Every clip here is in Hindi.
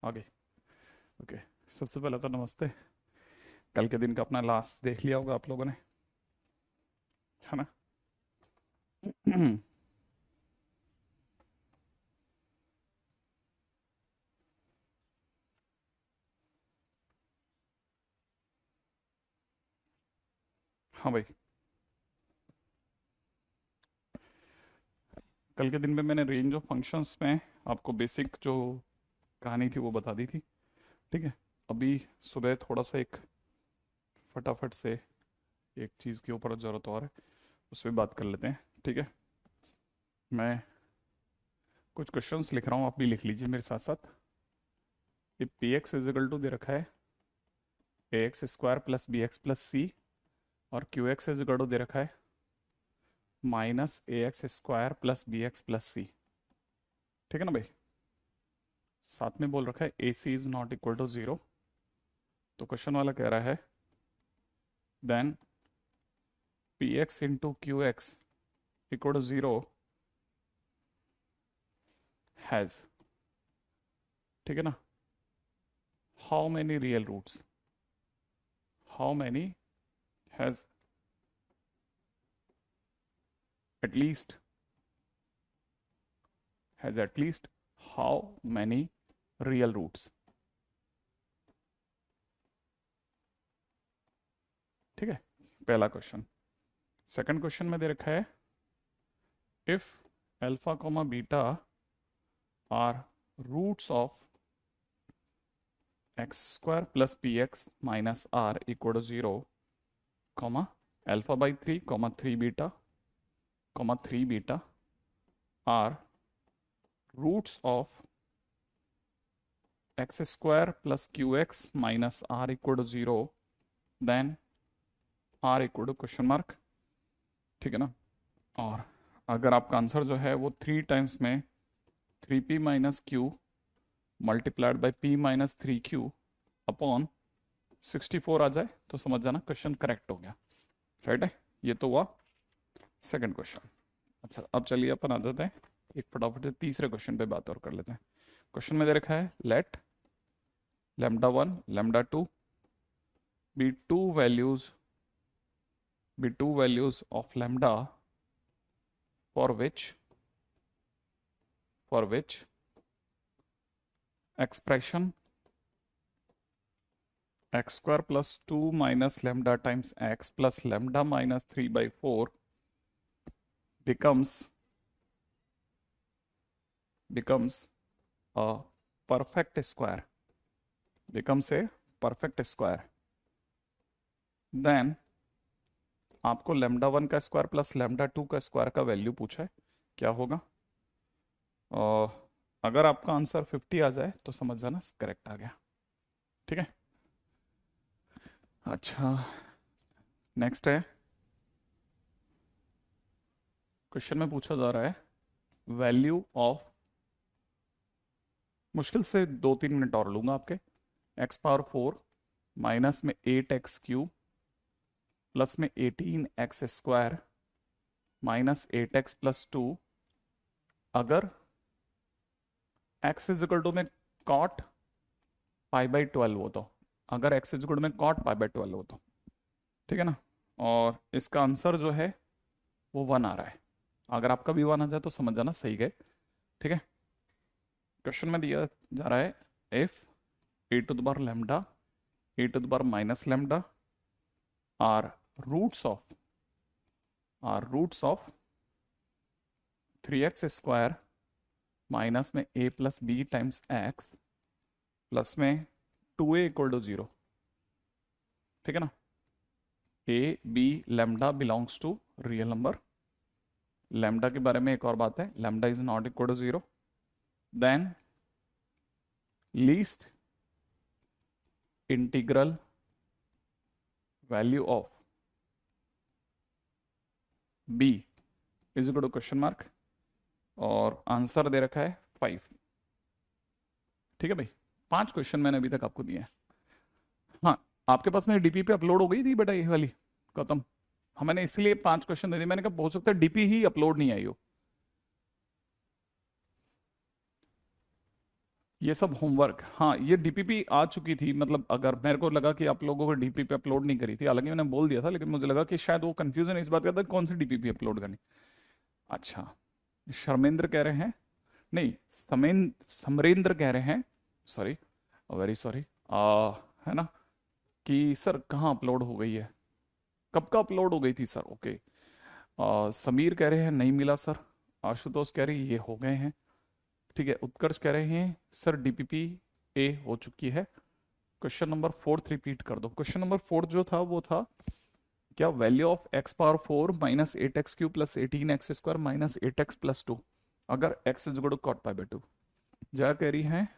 आगे। ओके। सबसे पहले तो नमस्ते। कल के दिन का अपना लास्ट देख लिया होगा आप लोगों ने, है ना? हाँ भाई। कल के दिन में मैंने रेंज ऑफ फंक्शंस में आपको बेसिक जो कहानी थी वो बता दी थी। ठीक है। अभी सुबह थोड़ा सा एक फटाफट से एक चीज़ के ऊपर ज़रूरत और है, उस पर बात कर लेते हैं। ठीक है। मैं कुछ क्वेश्चंस लिख रहा हूँ, आप भी लिख लीजिए मेरे साथ साथ। ये P X is equal to दे रखा है A X square plus B X plus C, और Q X is equal to दे रखा है minus A X square plus B X plus C. ठीक है ना भाई? साथ में बोल रखा है A C is not equal to zero. तो क्वेश्चन वाला कह रहा है then P X into Q X equal to zero has, ठीक है ना, how many real roots, how many has at least, has at least how many real roots. ठीक है, पहला क्वेश्चन। सेकंड क्वेश्चन में दे रखा है if alpha comma beta are roots of x square plus p x minus r equal to zero, comma alpha by three comma three beta are roots of x square plus q x minus r equal to zero, then r equal to question mark. ठीक है ना? और अगर आपका आंसर जो है वो थ्री टाइम्स में three P minus Q multiplied by P minus three Q upon 64 आ जाए तो समझ जाना क्वेश्चन करेक्ट हो गया। राइट है? ये तो हुआ सेकंड क्वेश्चन। अच्छा, अब चलिए अपन आ जाते हैं एक फटाफट से तीसरे क्वेश्चन पे बात और कर लेते हैं। क्वेश्चन में दे रखा है let lambda one lambda two be two values of lambda for which expression x square plus two minus lambda times x plus lambda minus three by four becomes a perfect square, becomes a perfect square, then आपको लैम्डा वन का स्क्वायर प्लस लैम्डा टू का स्क्वायर का वैल्यू पूछा है, क्या होगा? और अगर आपका आंसर 50 आ जाए तो समझ जाना करेक्ट आ गया। ठीक है। अच्छा, नेक्स्ट है क्वेश्चन में पूछा जा रहा है वैल्यू ऑफ, मुश्किल से 2-3 मिनट और लूंगा आपके, एक्स पावर फोर माइनस में 8x³ प्लस में 18x² minus 8x plus two, अगर x इज इक्वल टू में कॉट पाई बाई 12 हो तो, अगर x इज इक्वल टू में कॉट पाई बाई 12 हो तो, ठीक है ना? और इसका आंसर जो है वो वन आ रहा है। अगर आपका भी वन आ जाए तो समझ जाना सही गए। ठीक है। क्वेश्चन में दिया जा रहा है if a to the power lambda a to the power minus lambda are roots of 3x² minus में a plus b times x plus में 2a इक्वल टू जीरो। ठीक है ना? a b lambda belongs to real number. Lambda के बारे में एक और बात है, lambda is not equal to zero, then least integral value of b is equal to question mark, और आंसर दे रखा है 5। ठीक है भाई, 5 क्वेश्चन मैंने अभी तक आपको दिए हैं। हाँ, आपके पास में डीपी पे अपलोड हो गई थी बेटा ये वाली गौतम? हाँ, मैंने इसलिए 5 क्वेश्चन दे दिए, मैंने कहा हो सकता है डीपी ही अपलोड नहीं आई हो। ये सब होमवर्क, हाँ ये डीपीपी आ चुकी थी, मतलब अगर मेरे को लगा कि आप लोगों को डीपीपी अपलोड नहीं करी थी, हालांकि मैंने बोल दिया था, लेकिन मुझे लगा कि शायद वो कंफ्यूजन इस बात का था कौन सी डीपीपी अपलोड करनी। अच्छा, शर्मेंद्र कह रहे हैं, नहीं समरेंद्र कह रहे हैं, सॉरी, वेरी सॉरी, है ना, कि सर कहाँ अपलोड हो गई है, कब का अपलोड हो गई थी सर, ओके। समीर कह रहे हैं नहीं मिला सर। आशुतोष कह रहे हैं ये हो गए हैं, ठीक है। उत्कर्ष कह रहे हैं सर डीपीपी ए हो चुकी है। क्वेश्चन नंबर 4 रिपीट कर दो। क्वेश्चन नंबर 4 जो था वो था क्या, value of x power 4 minus 8x³ plus 18x² minus 8x+2 अगर x is equal to cot pi by 2। Jaya कह रही है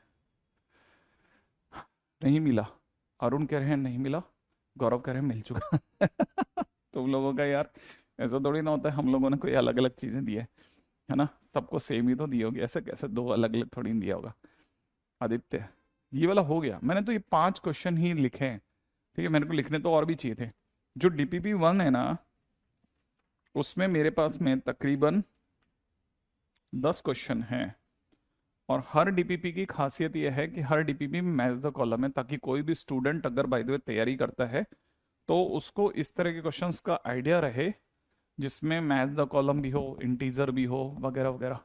नहीं मिला, अरुण कह रहे हैं नहीं मिला, गौरव कह रहे हैं मिल चुका। तुम लोगों का यार ऐसा थोड़ी ना होता है, हम लोगों ने कोई अलग अलग चीजें दी है ना, सबको सेम ही तो दी होगी, ऐसे कैसे दो अलग अलग थोड़ी नहीं दिया होगा। आदित्य, ये वाला हो गया, मैंने तो ये 5 क्वेश्चन ही लिखे हैं, ठीक है, मेरे को लिखने तो और भी चाहिए थे। जो DPP 1 है ना, उसमें मेरे पास में तकरीबन 10 क्वेश्चन हैं, और हर डीपीपी की खासियत यह है कि हर डीपीपी में मैच द कॉलम है, ताकि कोई भी स्टूडेंट अगर बाय द वे तैयारी करता है तो उसको इस तरह के क्वेश्चंस का आइडिया रहे, जिसमें मैच द कॉलम भी हो, इंटीजर भी हो, वगैरह वगैरह,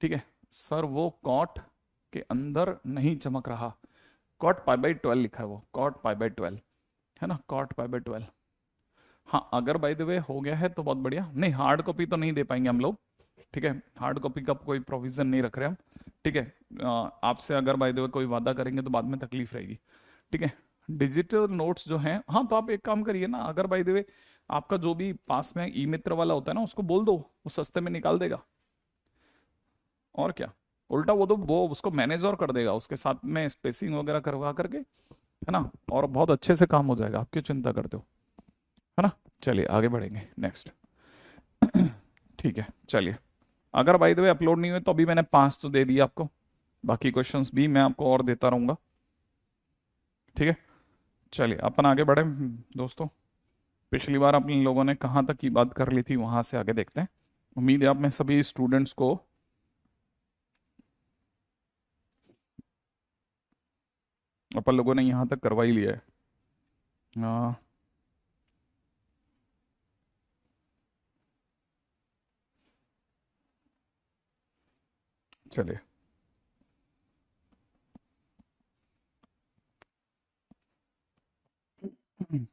ठीक है। सर वो कॉट के अंदर नहीं चमक रहा, कॉट पाई बाई 12 लिखा है, वो कॉट पाई बाई 12 है ना, कॉट पाई बाई 12। हाँ अगर बाय द वे हो गया है तो बहुत बढ़िया, नहीं हार्ड कॉपी तो नहीं दे पाएंगे हम लोग, ठीक है, हार्ड कॉपी का कोई प्रोविजन नहीं रख रहे हम, ठीक है। आपसे अगर बाय द वे कोई वादा करेंगे तो बाद में तकलीफ रहेगी, ठीक है। डिजिटल नोट्स जो हैं, हाँ तो आप एक काम करिए ना, अगर बाय द वे आपका जो भी पास में ई मित्र वाला होता है ना, उसको बोल दो, वो सस्ते में निकाल देगा, और क्या। उल्टा वो तो वो उसको मैनेज और कर देगा, उसके साथ में स्पेसिंग वगैरह करवा करके, है ना, और बहुत अच्छे से काम हो जाएगा, आप क्यों चिंता करते हो, है ना। चलिए आगे बढ़ेंगे, नेक्स्ट। ठीक है चलिए, अगर बाय द वे अपलोड नहीं हुए तो अभी मैंने 5 तो दे दिए आपको, बाकी क्वेश्चंस भी मैं आपको और देता रहूंगा, ठीक है। चलिए अपन आगे बढ़े दोस्तों। पिछली बार अपने लोगों ने कहाँ तक की बात कर ली थी, वहां से आगे देखते हैं। उम्मीद है आप में सभी स्टूडेंट्स को अपन लोगों ने यहाँ तक करवा ही लिया है। आ, चलिए,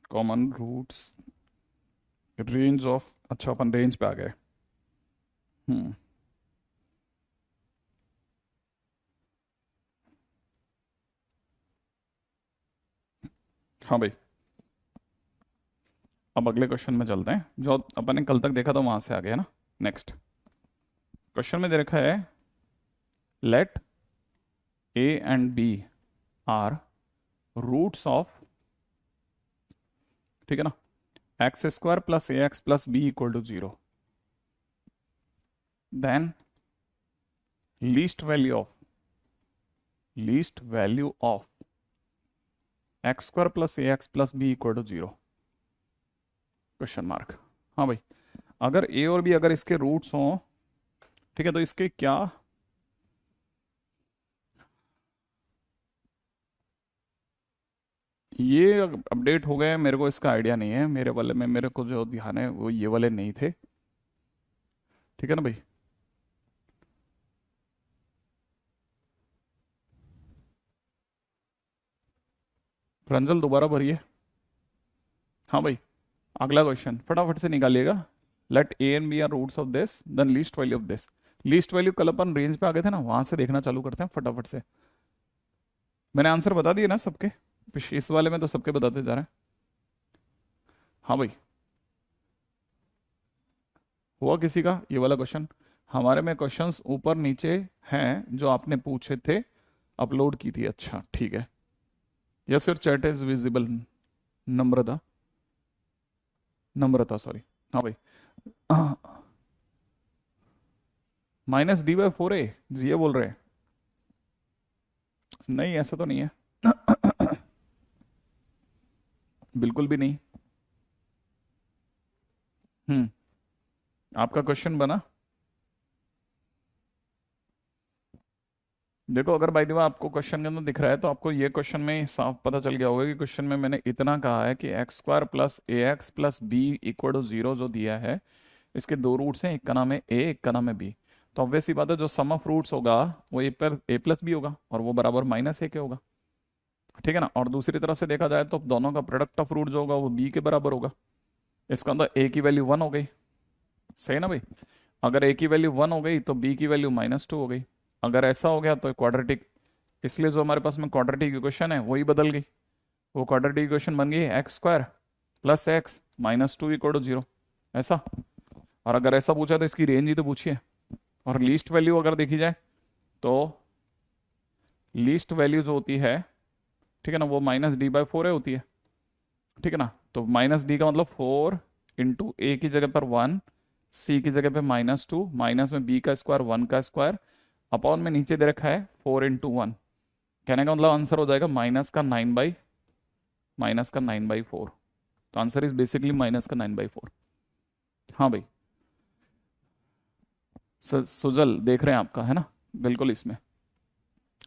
कॉमन रूट्स, रेंज ऑफ, अच्छा अपन रेंज पे आ गए। हम्म, हाँ भाई, अब अगले क्वेश्चन में चलते हैं, जो अपन ने कल तक देखा था वहां से आ गया ना। नेक्स्ट क्वेश्चन में दे रखा है, let A and B are roots of, ठीक है ना, x² plus ax plus B equal to 0, then least value of x² plus ax plus B equal to 0, question mark. हाँ भाई, अगर a और b अगर इसके रूट्स हों, ठीक है, तो इसके क्या, ये अपडेट हो गए, मेरे को इसका आइडिया नहीं है, मेरे वाले में मेरे को जो ध्यान है वो ये वाले नहीं थे, ठीक है ना भाई। रंजल दोबारा भरिए। हाँ भाई, अगला क्वेश्चन फटाफट से निकालिएगा। Let A and B are roots of this, then least value of this. Least value कल अपन रेंज पे आ गए थे ना, वहां से देखना चालू करते हैं फटाफट से। मैंने आंसर बता दिए ना सबके, इस वाले में तो सबके बताते जा रहे हैं। हाँ भाई, हुआ किसी का ये वाला क्वेश्चन, हमारे में क्वेश्चंस ऊपर नीचे हैं जो आपने पूछे थे, अपलोड की थी, अच्छा ठीक है। Yes your chat is visible, Namrata, Namrata sorry. हाँ भाई, -d/4a, जी ये बोल रहे हैं, नहीं ऐसा तो नहीं है। बिल्कुल भी नहीं। हम्म, आपका क्वेश्चन बना, देखो अगर बाय द वे आपको क्वेश्चन के अंदर दिख रहा है तो आपको ये क्वेश्चन में साफ पता चल गया होगा कि क्वेश्चन में मैंने इतना कहा है कि x square plus a x plus B equal to zero जो दिया है, इसके दो रूट्स हैं, एक का नाम है ए, एक का नाम है बी। तो ऑब्वियस सी बात है जो सम ऑफ रूट्स होगा वो ए पर ए प्लस बी होगा और वो बराबर माइनस ए के होगा, ठीक है ना। और दूसरी तरफ से देखा जाए तो दोनों का प्रोडक्ट ऑफ रूट जो होगा वो बी के बराबर होगा। इसका अंदर ए की वैल्यू 1 हो गई, सही ना भाई। अगर ए की वैल्यू 1 हो गई तो बी की वैल्यू -2 हो गई। अगर ऐसा हो गया तो क्वाड्रेटिक, इसलिए जो हमारे पास में क्वाड्रेटिक इक्वेशन है वही बदल गई। वो क्वाड्रेटिक इक्वेशन बन गई x square plus x -2 equal to zero, ऐसा। और अगर ऐसा पूछा तो इसकी रेंज ही तो पूछिए। और लीस्ट वैल्यू अगर देखी जाए तो लीस्ट वैल्यू जो होती है, ठीक है ना, वो -d/4 होती है, ठीक है ना। तो -d का मतलब 4 इंटू ए की जगह पर 1, सी की जगह पे -2, माइनस में बी का स्क्वायर 1 का स्क्वायर, अपॉन में नीचे दे रखा है 4 इंटू 1। कहने का मतलब आंसर हो जाएगा -9/4। तो आंसर इज बेसिकली -9/4। हाँ भाई, सुजल देख रहे हैं आपका, है ना, बिल्कुल इसमें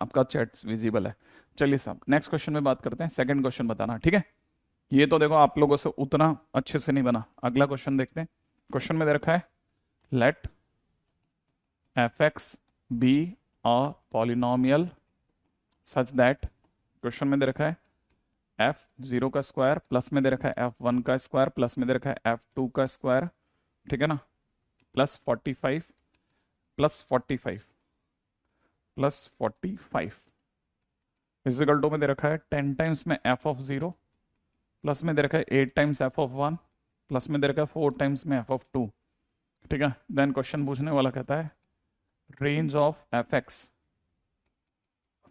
आपका चैट विजिबल है। चलिए साहब नेक्स्ट क्वेश्चन में बात करते हैं, सेकंड क्वेश्चन बताना, ठीक है। ये तो देखो आप लोगों से उतना अच्छे से नहीं बना। अगला क्वेश्चन देखते हैं। क्वेश्चन में दे रखा है let f x be a polynomial such that, question में दे रखा है f0 का स्क्वायर प्लस में दे रखा है f1 का स्क्वायर प्लस में दे रखा है f2 का स्क्वायर, ठीक है ना, plus 45 plus 45 plus 45 is equal to में दे रखा है 10 टाइम्स में f(0) प्लस में दे रखा है 8 टाइम्स f(1) प्लस में दे रखा है 4 टाइम्स में f(2), ठीक है। देन क्वेश्चन पूछने वाला कहता है range of f x,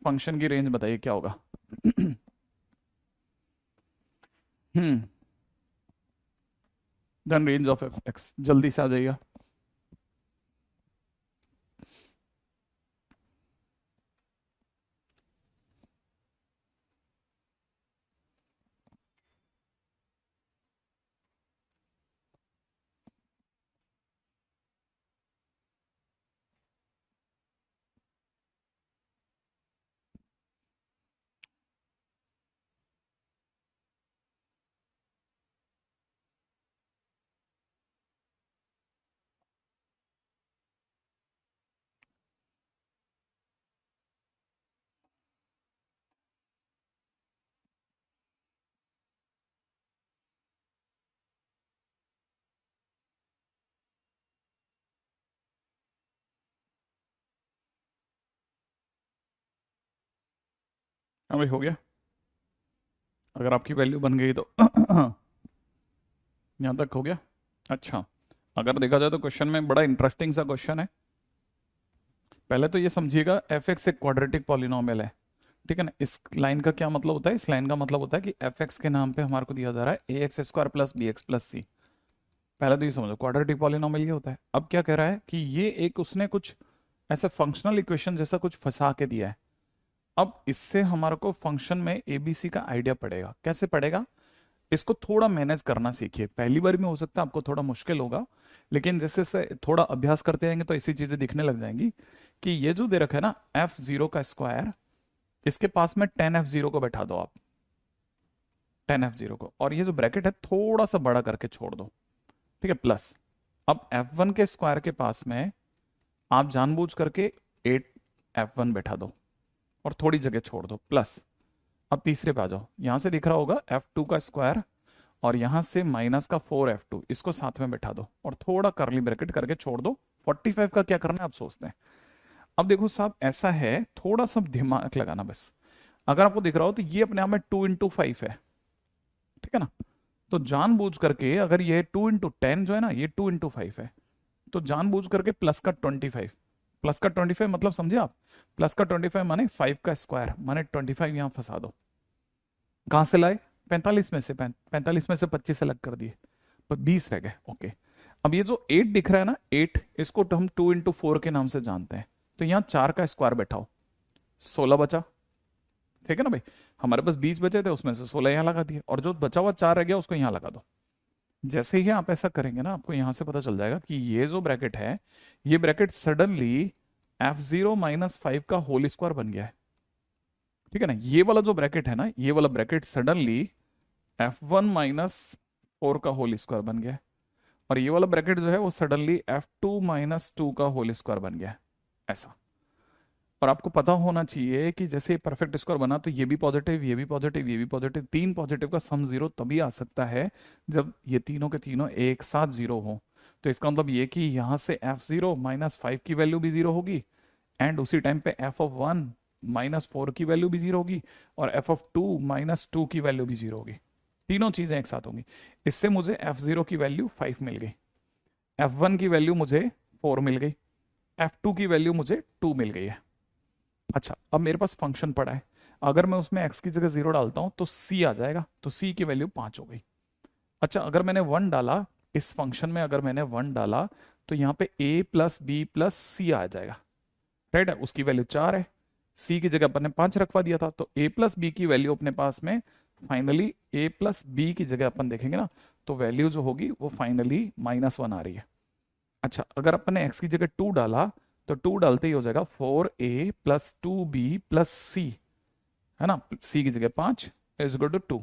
function की रेंज बताइए क्या होगा। Then range of f x, जल्दी से आ जाइएगा। हाँ भाई हो गया, अगर आपकी वैल्यू बन गई तो यहाँ तक हो गया। अच्छा, अगर देखा जाए तो क्वेश्चन में बड़ा इंटरेस्टिंग सा क्वेश्चन है। पहले तो ये समझिएगा एफ एक्स एक क्वाड्रेटिक पॉलिनोमियल है, ठीक है ना। इस लाइन का क्या मतलब होता है, इस लाइन का मतलब होता है कि एफ एक्स के नाम पे हमारे को दिया जा रहा है A X square plus B X plus C. पहले तो ये समझो क्वाड्रेटिक पॉलिनोमियल ये होता है। अब क्या कह रहा है कि ये एक उसने कुछ ऐसा फंक्शनल इक्वेशन जैसा कुछ फंसा के दिया है। अब इससे हमारे को फंक्शन में एबीसी का आइडिया पड़ेगा। कैसे पड़ेगा, इसको थोड़ा मैनेज करना सीखिए। पहली बार में हो सकता है आपको थोड़ा मुश्किल होगा, लेकिन जैसे से थोड़ा अभ्यास करते जाएंगे तो ऐसी चीजें दिखने लग जाएंगी कि ये जो दे रखा है ना f0 का स्क्वायर, इसके पास में 10f0 को बैठा दो आप, 10f0 को, और ये जो ब्रैकेट है थोड़ा सा बड़ा करके छोड़ दो, ठीक है, प्लस। अब f1 के स्क्वायर के पास में आप जानबूझ करके 8f1 बैठा दो और थोड़ी जगह छोड़ दो, प्लस। अब तीसरे पे आ जाओ, यहां से दिख रहा होगा f2 का स्क्वायर और यहां से माइनस का 4f2, इसको साथ में बैठा दो और थोड़ा करली ब्रैकेट करके छोड़ दो। 45 का क्या करना है आप सोचते हैं। अब देखो साहब ऐसा है, थोड़ा सा दिमाग लगाना बस। अगर आपको दिख रहा हो तो ये अपने आप में 2 × 5 है, ठीक है ना। तो जानबूझ करके अगर ये 2 × 10 जो है ना, ये 2 × 5 है, तो जानबूझ करके प्लस का 25, प्लस का 25 मतलब समझे आप, प्लस का 25 माने 5 का स्क्वायर माने 25 यहां फंसा दो। कहां से लाए, 45 में से, 45 में से 25 अलग कर दिए, पर 20 रह गए। ओके, अब ये जो 8 दिख रहा है ना, 8 इसको तो हम 2 × 4 के नाम से जानते हैं। तो यहां 4 का स्क्वायर बैठाओ, 16 बचा, ठीक है ना भाई। हमारे पास 20 बचे थे, उसमें से 16 यहां लगा दिए, और जो बचा हुआ 4 रह गया उसको यहां लगा दो। जैसे ही आप ऐसा करेंगे ना, आपको यहां से पता चल जाएगा कि ये जो ब्रैकेट है, ये ब्रैकेट सडनली f0 माइनस 5 का होल स्क्वायर बन गया है, ठीक है ना। ये वाला जो ब्रैकेट है ना, ये वाला ब्रैकेट सडनली f1 माइनस 4 का होल स्क्वायर बन गया है, और ये वाला ब्रैकेट जो है वो सडनली f2 माइनस 2 का होल स्क्वायर बन गया है, ऐसा। और आपको पता होना चाहिए कि जैसे परफेक्ट स्क्वायर बना तो ये भी पॉजिटिव, ये भी पॉजिटिव, ये भी पॉजिटिव, तीन पॉजिटिव का सम जीरो तभी आ सकता है जब ये तीनों के तीनों एक साथ जीरो हो। तो इसका मतलब ये कि यहाँ से f0 माइनस 5 की वैल्यू भी जीरो होगी, एंड उसी टाइम पे f1 माइनस 4 की वैल्यू भी जीरो होगी, और f2 माइनस 2 की वैल्यू भी जीरो होगी। तीनों चीजें एक साथ होंगी। इससे मुझे f0 की वैल्यू 5 मिल गई, f1 की वैल्यू मुझे 4 मिल गई, f2 की वैल्यू मुझे 2 मिल गई है। अच्छा, अब मेरे पास फंक्शन पड़ा है, अगर मैं उसमें x की जगह 0 डालता हूं तो c आ जाएगा, तो c की वैल्यू 5 हो गई। अच्छा, अगर मैंने 1 डाला इस फंक्शन में, अगर मैंने 1 डाला तो यहाँ पे a प्लस बी प्लस सी आ जाएगा, राइट है, उसकी वैल्यू 4 है। c की जगह अपन ने 5 रखवा दिया था, तो a प्लस बी की वैल्यू अपने पास में फाइनली a प्लस बी की जगह अपन देखेंगे ना, तो वैल्यू जो होगी वो फाइनली -1 आ रही है। अच्छा, अगर अपन ने x की जगह 2 डाला तो 2 डालते ही हो जाएगा 4a प्लस 2b प्लस सी, है ना, c की जगह 5 इज इक्वल टू 2।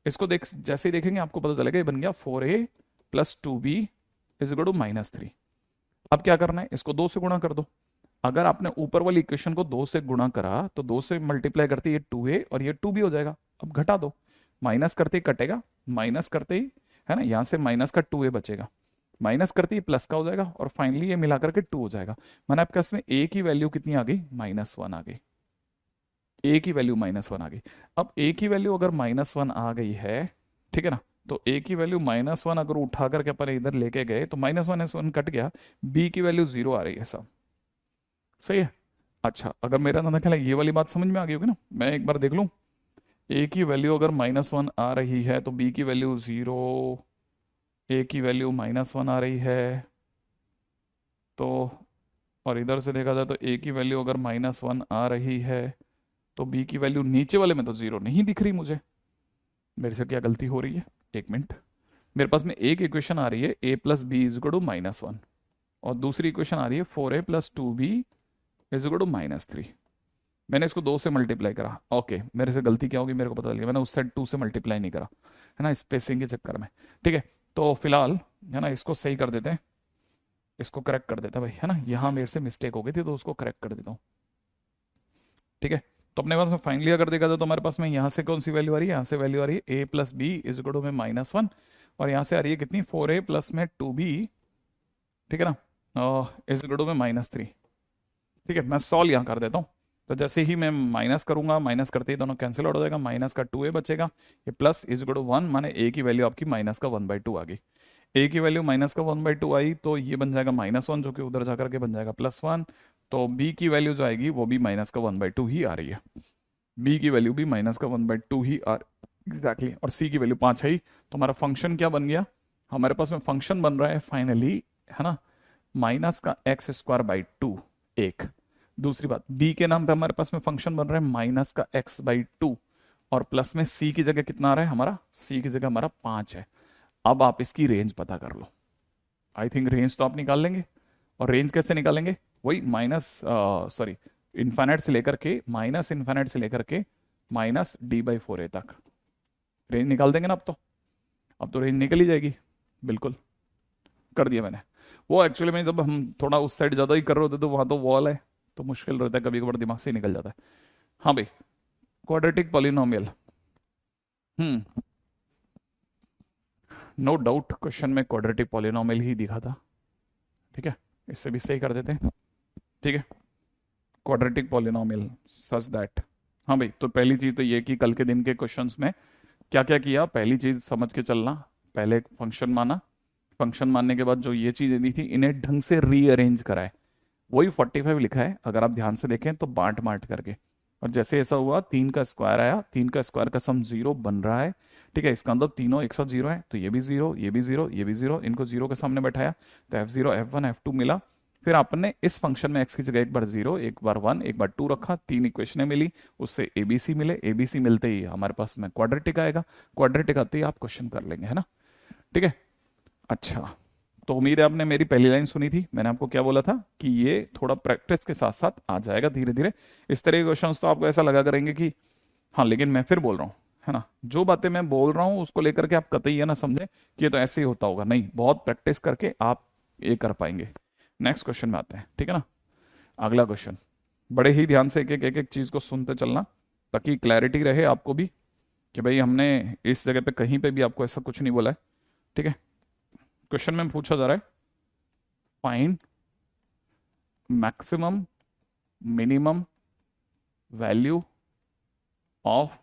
इसको देख, जैसे ही देखेंगे आपको पता चलेगा ये बन गया 4a plus 2b is equal to -3। अब क्या करना है, इसको 2 से गुणा कर दो। अगर आपने ऊपर वाली इक्वेशन को 2 से गुणा करा तो 2 से मल्टीप्लाई करते ये 2a और ये 2b हो जाएगा। अब घटा दो, माइनस करते ही कटेगा, माइनस करते ही, है ना, यहां से माइनस का 2a बचेगा, माइनस करते ही प्लस का हो जाएगा, और फाइनली ये मिला करके 2 हो जाएगा। मैंने आपके इसमें a की वैल्यू कितनी आ गई, -1 आ गई, a की वैल्यू -1 आ गई। अब a की वैल्यू अगर -1 आ गई है, ठीक है ना, तो a की वैल्यू -1 अगर उठा करके अपन इधर लेके गए तो -1 कट गया, b की वैल्यू 0 आ रही है सब, सही है। अच्छा, अगर मेरा ना ख्याल है ये वाली बात समझ में आ गई होगी ना, मैं एक बार देख लूं, a की वैल्यू अगर -1 आ रही है तो b की वैल्यू 0, a की वैल्यू -1 आ रही है, तो और इधर से देखा जाए तो a की वैल्यू अगर -1 आ रही है तो b की वैल्यू नीचे वाले में तो 0 नहीं दिख रही मुझे, मेरे से क्या गलती हो रही है, एक मिनट। मेरे पास में एक इक्वेशन आ रही है a plus b is equal to -1, और दूसरी इक्वेशन आ रही है 4a plus 2b is equal to -3। मैंने इसको 2 से मल्टीप्लाई करा, ओके, मेरे से गलती क्या होगी मेरे को पता चल गया, मैंने उस साइड 2 से मल्टीप्लाई नहीं करा, है ना, स्पेसिंग के चक्कर में। ठीक है, तो फिलहाल, है ना, इसको सही कर देते हैं, इसको करेक्ट कर देता है भाई, है ना, यहाँ मेरे से मिस्टेक हो गई थी तो उसको करेक्ट कर देता हूँ। ठीक है, तो अपने पास में फाइनली अगर देखा जाए तो हमारे पास में यहाँ से कौन सी वैल्यू आ रही है, यहाँ से वैल्यू आ रही है a plus b is equal to में -1, और यहाँ से आ रही है कितनी, 4a प्लस में 2b, ठीक है ना, इज इक्वल टू में -3। ठीक है, मैं सॉल्व यहाँ कर देता हूँ। तो जैसे ही मैं माइनस करूंगा, माइनस करते ही दोनों कैंसिल आउट हो जाएगा, माइनस का 2a बचेगा, ये प्लस इज इक्वल टू 1, माने a की वैल्यू आपकी -1/2 आ गई। a की वैल्यू -1/2 आई तो ये बन जाएगा -1, जो कि उधर जाकर के बन जाएगा +1। तो b की वैल्यू जो आएगी वो भी -1/2 ही आ रही है, b की वैल्यू भी -1/2 ही आ एग्जैक्टली, और c की वैल्यू 5 है ही। तो हमारा फंक्शन क्या बन गया, हमारे पास में फंक्शन बन रहा है फाइनली, है ना, -x²/2 एक। दूसरी बात, b के नाम पे हमारे पास में फंक्शन बन रहा है -x/2, और प्लस में c की जगह कितना आ रहा है हमारा, c की जगह हमारा 5 है। अब आप इसकी रेंज पता कर लो, आई थिंक रेंज तो आप निकाल लेंगे, और रेंज कैसे निकालेंगे, वही इन्फाइनाइट से लेकर के -इन्फाइनाइट से लेकर के -d/4a तक रेंज निकाल देंगे ना। अब तो रेंज निकल ही जाएगी, बिल्कुल कर दिया मैंने। वो एक्चुअली में जब हम थोड़ा उस साइड ज़्यादा ही कर रहे होते तो वहाँ तो वॉल है तो मुश्किल रहता है, कभी कभार दिमाग से ही निकल जाता है। हाँ भाई, क्वाड्रेटिक पॉलिनोमियल, हम्म, नो डाउट क्वेश्चन में क्वाड्रेटिक पॉलिनोमियल ही दिखा था। ठीक है, इससे भी सही कर देते हैं। ठीक है, क्वाड्रेटिक पॉलिनोमियल सच दैट, हाँ भाई, तो पहली चीज़ तो ये कि कल के दिन के क्वेश्चंस में क्या क्या किया, पहली चीज़ समझ के चलना, पहले फंक्शन माना, फंक्शन मानने के बाद जो ये चीज़ें दी थी इन्हें ढंग से रीअरेंज कराए, वही 45 लिखा है अगर आप ध्यान से देखें तो, बांट बांट करके। और जैसे ऐसा हुआ 3 का स्क्वायर आया, 3 का स्क्वायर का सम 0 बन रहा है। ठीक है, इसका मतलब तीनों एक साथ 0 है, तो ये भी 0, ये भी 0, ये भी 0, इनको 0 के सामने बैठाया तो f0 f1 f2 मिला। फिर आपने इस फंक्शन में x की जगह एक बार 0, एक बार 1, एक बार 2 रखा, 3 इक्वेशनें मिली, उससे ABC मिले, ABC मिलते ही हमारे पास में क्वाड्रेटिक आएगा, क्वाड्रेटिक आते ही आप क्वेश्चन कर लेंगे, है ना। ठीक है, अच्छा, तो उम्मीद है आपने मेरी पहली लाइन सुनी थी। मैंने आपको क्या बोला था कि ये थोड़ा प्रैक्टिस के साथ साथ आ जाएगा धीरे धीरे। इस तरह के क्वेश्चंस तो आपको ऐसा लगा करेंगे कि हाँ, लेकिन मैं फिर बोल रहा हूँ, है ना, जो बातें मैं बोल रहा हूँ उसको लेकर के आप कतई ये ना समझें कि ये तो ऐसे ही होता होगा। नहीं, बहुत प्रैक्टिस करके आप ये कर पाएंगे। नेक्स्ट क्वेश्चन में आते हैं, ठीक है ना। अगला क्वेश्चन, बड़े ही ध्यान से एक एक चीज को सुनते चलना, ताकि क्लैरिटी रहे आपको भी कि भाई हमने इस जगह पे कहीं पे भी आपको ऐसा कुछ नहीं बोला है, ठीक है। क्वेश्चन में पूछा जा रहा है, find maximum minimum value of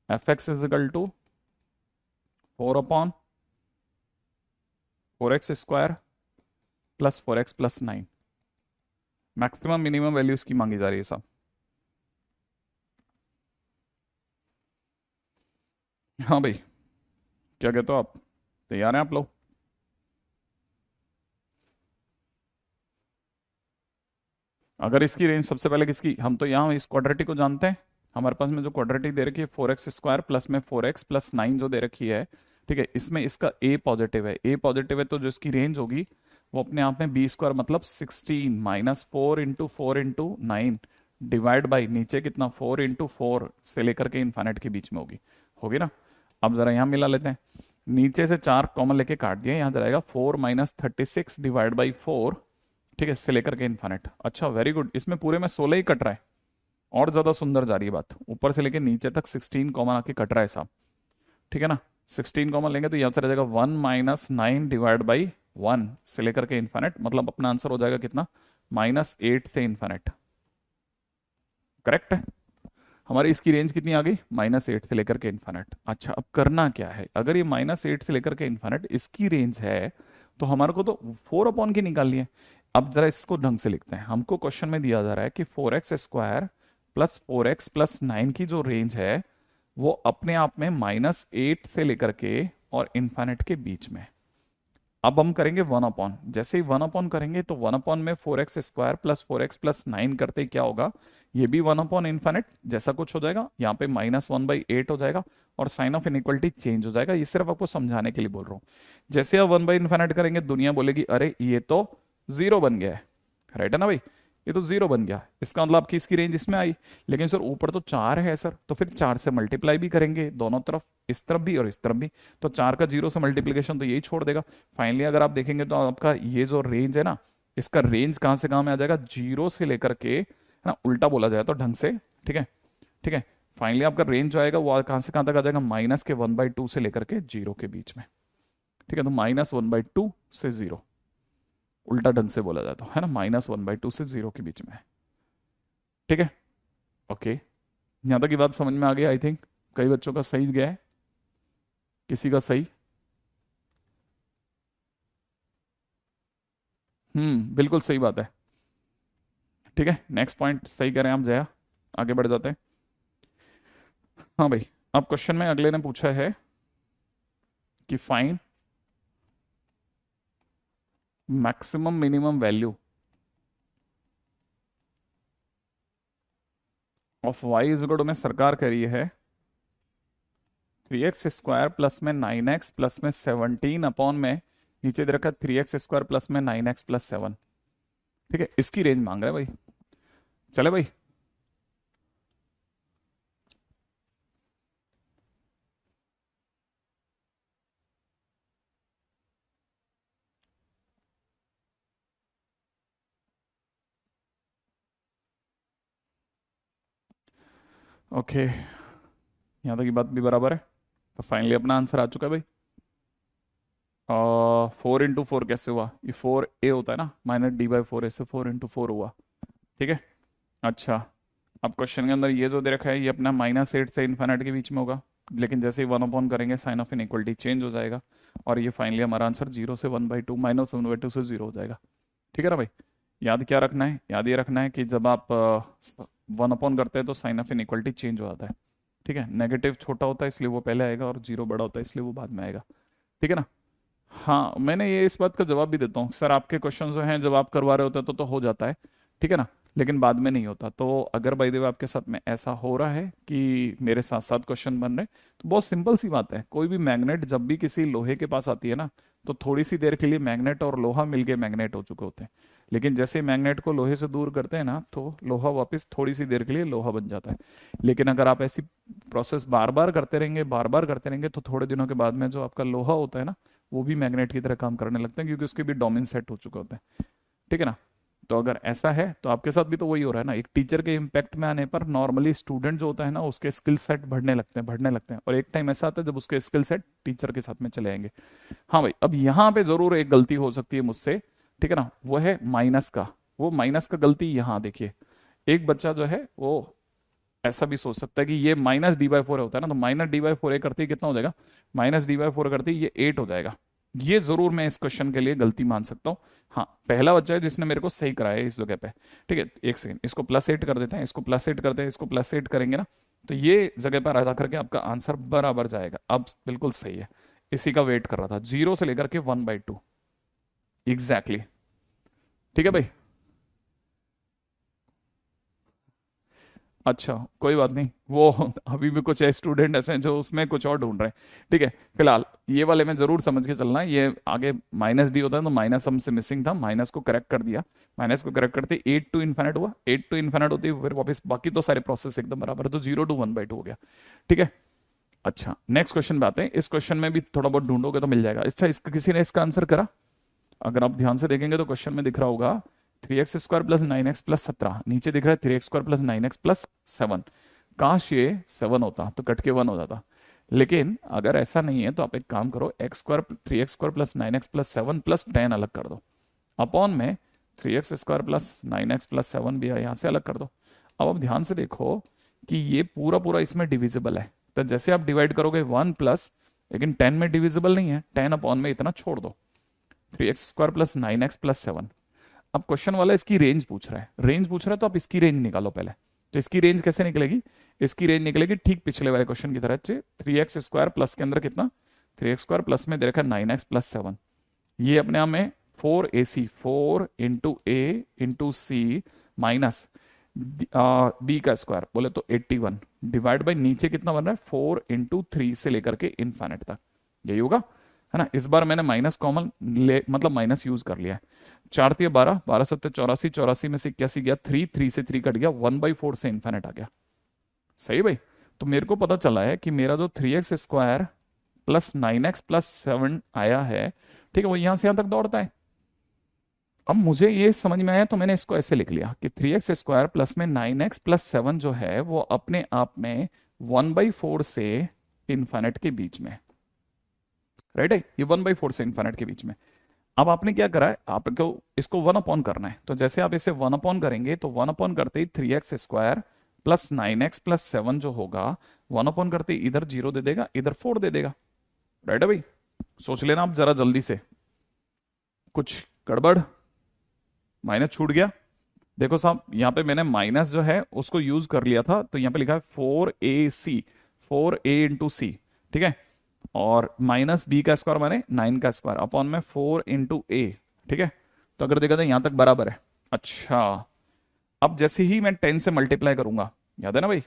f x is equal to 4/4x² plus 4x plus 9। Maximum minimum value इसकी मांगी जा रही है साहब। हाँ भाई, क्या कहते हो आप, तैयार हैं आप लोग? अगर इसकी रेंज सबसे पहले किसकी, हम तो यहाँ इस क्वाड्रेटिक को जानते हैं। हमारे पास में जो क्वाड्रेटिक दे रखी है 4x² प्लस में 4x प्लस 9 जो दे रखी है, ठीक है, इसमें इसका a पॉजिटिव है, a पॉजिटिव है, तो जो इसकी रेंज होगी वो अपने आप में b² मतलब 16 minus 4 into 4 into 9 divide by नीचे कितना 4 इंटू 4 से लेकर के इन्फानेट के बीच में होगी ना। अब जरा यहाँ मिला लेते हैं, नीचे से 4 कॉमन लेके काट दिया, यहाँ जाएगा 4 माइनस 36 डिवाइड बाई 4, ठीक है, इससे लेकर के इन्फानेट। अच्छा, वेरी गुड, इसमें पूरे में 16 ही कट रहा है, और ज्यादा सुंदर जा रही है बात, ऊपर से लेकर नीचे तक 16 कॉमन आके कट रहा है साहब, ठीक है ना। 16 कॉमन लेंगे तो यहाँ से रह जाएगा 1 माइनस 9 डिवाइड बाई 1 से लेकर के इन्फानेट, मतलब अपना आंसर हो जाएगा कितना, -8 से इन्फानेट। करेक्ट है, हमारी इसकी रेंज कितनी आ गई, -8 से लेकर के इन्फानेट। अच्छा, अब करना क्या है, अगर ये -8 से लेकर के इन्फानेट इसकी रेंज है तो हमारे को तो 4 की निकालनी है। अब जरा इसको ढंग से लिखते हैं, हमको क्वेश्चन में दिया जा रहा है कि 4x² प्लस 4x प्लस 9 की जो रेंज है वो अपने आप में -8 से लेकर के और इन्फानेट के बीच में। अब हम करेंगे 1/, जैसे ही 1/, करेंगे तो 1/ में 4x² प्लस 4x प्लस 9 करते ही क्या होगा, ये भी 1/ इन्फानेट जैसा कुछ हो जाएगा, यहाँ पे -1/8 हो जाएगा और साइन ऑफ इनइक्वलिटी चेंज हो जाएगा। ये सिर्फ आपको समझाने के लिए बोल रहा हूँ। जैसे आप 1/∞ करेंगे, दुनिया बोलेगी अरे ये तो 0 बन गया है, राइट है ना भाई, ये तो 0 बन गया, इसका मतलब आपकी इसकी रेंज इसमें आई। लेकिन सर ऊपर तो 4 है सर, तो फिर 4 से मल्टीप्लाई भी करेंगे दोनों तरफ, इस तरफ भी और इस तरफ भी, तो 4 का 0 से मल्टीप्लीकेशन तो यही छोड़ देगा। फाइनली अगर आप देखेंगे तो आपका ये जो रेंज है ना, इसका रेंज कहाँ से कहाँ में आ जाएगा, 0 से लेकर के, है ना, उल्टा बोला जाए तो ढंग से, ठीक है, ठीक है। फाइनली आपका रेंज जो आएगा वो कहाँ से कहाँ तक आ जाएगा, -1/2 से लेकर के 0 के बीच में, ठीक है। तो -1/2 से 0, उल्टा ढंग से बोला जाता है ना, -1/2 से 0 के बीच में, ठीक है। ओके, यहाँ तक की बात समझ में आ गई आई थिंक। कई बच्चों का सही गया है, किसी का सही, बिल्कुल सही बात है, ठीक है। नेक्स्ट पॉइंट सही करें आप जया, आगे बढ़ जाते हैं। हाँ भाई, अब क्वेश्चन में अगले ने पूछा है कि find maximum minimum value of y is equal to, में सरकार कह रही है 3x² प्लस में 9x प्लस में 17 अपॉन में, नीचे दे रखा है 3x² प्लस में 9x प्लस 7, ठीक है, इसकी रेंज मांग रहा है भाई। चले भाई, ओके, यहाँ तक की बात भी बराबर है। तो फाइनली अपना आंसर आ चुका है भाई। 4 इंटू 4 कैसे हुआ, ये 4a होता है ना, -d/4 से 4 इंटू 4 हुआ, ठीक है। अच्छा, अब क्वेश्चन के अंदर ये जो दे रखा है ये अपना -8 से इन्फाइनाइट के बीच में होगा, लेकिन जैसे ही 1/, करेंगे साइन ऑफ इनइक्वलिटी चेंज हो जाएगा और ये फाइनली हमारा आंसर 0 से 1/2 -1/2 से 0 हो जाएगा, ठीक है ना भाई। याद क्या रखना है, याद ये रखना है कि जब आप 1/, करते हैं तो साइन ऑफ इनइक्वलिटी चेंज हो जाता है, ठीक है। नेगेटिव छोटा होता है इसलिए वो पहले आएगा और 0 बड़ा होता है इसलिए वो बाद में आएगा, ठीक है ना। हाँ, मैंने ये इस बात का जवाब भी देता हूँ सर, आपके क्वेश्चन जो हैं जब आप करवा रहे होते हैं तो हो जाता है, ठीक है ना, लेकिन बाद में नहीं होता। तो अगर बाय द वे आपके साथ में ऐसा हो रहा है कि मेरे साथ साथ क्वेश्चन बन रहे हैं, तो बहुत सिंपल सी बात है, कोई भी मैग्नेट जब भी किसी लोहे के पास आती है ना, तो थोड़ी सी देर के लिए मैग्नेट और लोहा मिलके मैग्नेट हो चुके होते हैं, लेकिन जैसे मैग्नेट को लोहे से दूर करते हैं ना, तो लोहा वापस थोड़ी सी देर के लिए लोहा बन जाता है। लेकिन अगर आप ऐसी प्रोसेस बार बार करते रहेंगे, बार बार करते रहेंगे, तो थोड़े दिनों के बाद में जो आपका लोहा होता है ना, वो भी मैग्नेट की तरह काम करने लगता है, क्योंकि उसके भी डोमेन सेट हो चुके होते हैं। ठीक है ना? तो अगर ऐसा है तो आपके साथ भी तो वही हो रहा है ना, एक टीचर के इम्पैक्ट में आने पर नॉर्मली स्टूडेंट जो होता है ना, उसके स्किल सेट बढ़ने लगते हैं, बढ़ने लगते हैं, और एक टाइम ऐसा आता है जब उसके स्किल सेट टीचर के साथ में चले आएंगे। हाँ भाई, अब यहाँ पे जरूर एक गलती हो सकती है मुझसे, ठीक है ना, वो है माइनस का। वो माइनस का गलती यहाँ देखिए, एक बच्चा जो है वो ऐसा भी सोच सकता है कि ये माइनस डी बाई फोर होता है ना, तो माइनस डी बाई फोर करते ही कितना हो जाएगा, माइनस डी बाई फोर करते ही ये 8 हो जाएगा। ये जरूर मैं इस क्वेश्चन के लिए गलती मान सकता हूँ। हाँ, पहला बच्चा है जिसने मेरे को सही कराया है इस जगह पे। ठीक है, एक सेकंड, इसको +8 कर देते हैं, इसको +8 करते हैं, इसको +8 करेंगे ना, तो ये जगह पर आधा करके आपका आंसर बराबर जाएगा। अब बिल्कुल सही है, इसी का वेट कर रहा था, 0 से लेकर के 1/2 एग्जैक्टली। ठीक है भाई। अच्छा, कोई बात नहीं, वो अभी भी कुछ स्टूडेंट ऐसे हैं जो उसमें कुछ और ढूंढ रहे हैं। ठीक है, फिलहाल ये वाले में जरूर समझ के चलना है, ये आगे माइनस डी होता है तो माइनस हमसे मिसिंग था, माइनस को करेक्ट कर दिया। माइनस को करेक्ट करते 8 टू इन्फिनिट हुआ, 8 टू इन्फिनिट होती है फिर वापस बाकी तो सारे प्रोसेस एकदम बराबर है, तो 0 टू 1/2 हो गया। ठीक है। अच्छा, नेक्स्ट क्वेश्चन पे आते हैं। इस क्वेश्चन में भी थोड़ा बहुत ढूंढोगे तो मिल जाएगा। अच्छा, इसका किसी ने इसका आंसर करा? अगर आप ध्यान से देखेंगे तो क्वेश्चन में दिख रहा होगा 3x² + 9x + 17, नीचे दिख रहा है 3x² + 9x + 7। काश ये 7 होता तो कट के 1 हो जाता, लेकिन अगर ऐसा नहीं है तो आप एक काम करो, x² 3x² + 9x + 7 + 10 अलग कर दो, अपॉन में 3x² + 9x + 7 भी है, यहाँ से अलग कर दो। अब आप ध्यान से देखो कि ये पूरा पूरा इसमें डिविजिबल है, तो जैसे आप डिवाइड करोगे 1 प्लस, लेकिन 10 में डिविजिबल नहीं है, 10 अपॉन में इतना छोड़ दो, 3x² + 9x + 7। अब क्वेश्चन वाला इसकी रेंज पूछ रहा है, रेंज पूछ रहा है तो आप इसकी रेंज निकालो पहले। तो इसकी रेंज कैसे निकलेगी? इसकी रेंज निकलेगी ठीक पिछले वाले क्वेश्चन की तरह, 3x² प्लस के अंदर कितना, 3x² प्लस में दे रखा है 9x + 7, ये अपने आप में 4ac, 4 इंटू ए इंटू सी माइनस बी का स्क्वायर बोले तो 81 डिवाइड बाई नीचे कितना बन रहा है 4 इंटू 3 से लेकर के इनफाइनाइट तक, यही होगा, है ना। इस बार मैंने माइनस कॉमन ले मतलब माइनस यूज कर लिया है। 4 × 12, 12 × 7 84, 84 में से 81 गया, 3 3 से 3 कट गया, 1/4 से इनफाइनाइट आ गया। सही भाई। तो मेरे को पता चला है कि मेरा जो 3x² + 9x + 7 आया है, ठीक है, वो यहां से यहां तक दौड़ता है। अब मुझे ये समझ में आया तो मैंने इसको ऐसे लिख लिया कि 3x² प्लस में 9x + 7 जो है वो अपने आप में 1/4 से इनफाइनाइट के बीच में, राइट है, ये 1/4 से इनफाइनाइट के बीच में। अब आपने क्या करा है, आपको इसको 1/, करना है, तो जैसे आप इसे 1/ करेंगे तो 1/ करते ही 3x² + 9x + 7 जो होगा, 1/ करते ही इधर 0 दे देगा, इधर 4 दे देगा, राइट है भाई। सोच लेना आप जरा जल्दी से, कुछ गड़बड़, माइनस छूट गया? देखो साहब, यहाँ पे मैंने माइनस जो है उसको यूज कर लिया था, तो यहाँ पे लिखा है 4ac, 4a इंटू सी, ठीक है, और माइनस बी का स्क्वायर माने 9 का स्क्वायर अपॉन में 4 इंटू ए, ठीक है। तो अगर देखा जाए यहां तक बराबर है। अच्छा, अब जैसे ही मैं 10 से मल्टीप्लाई करूंगा, याद है ना भाई,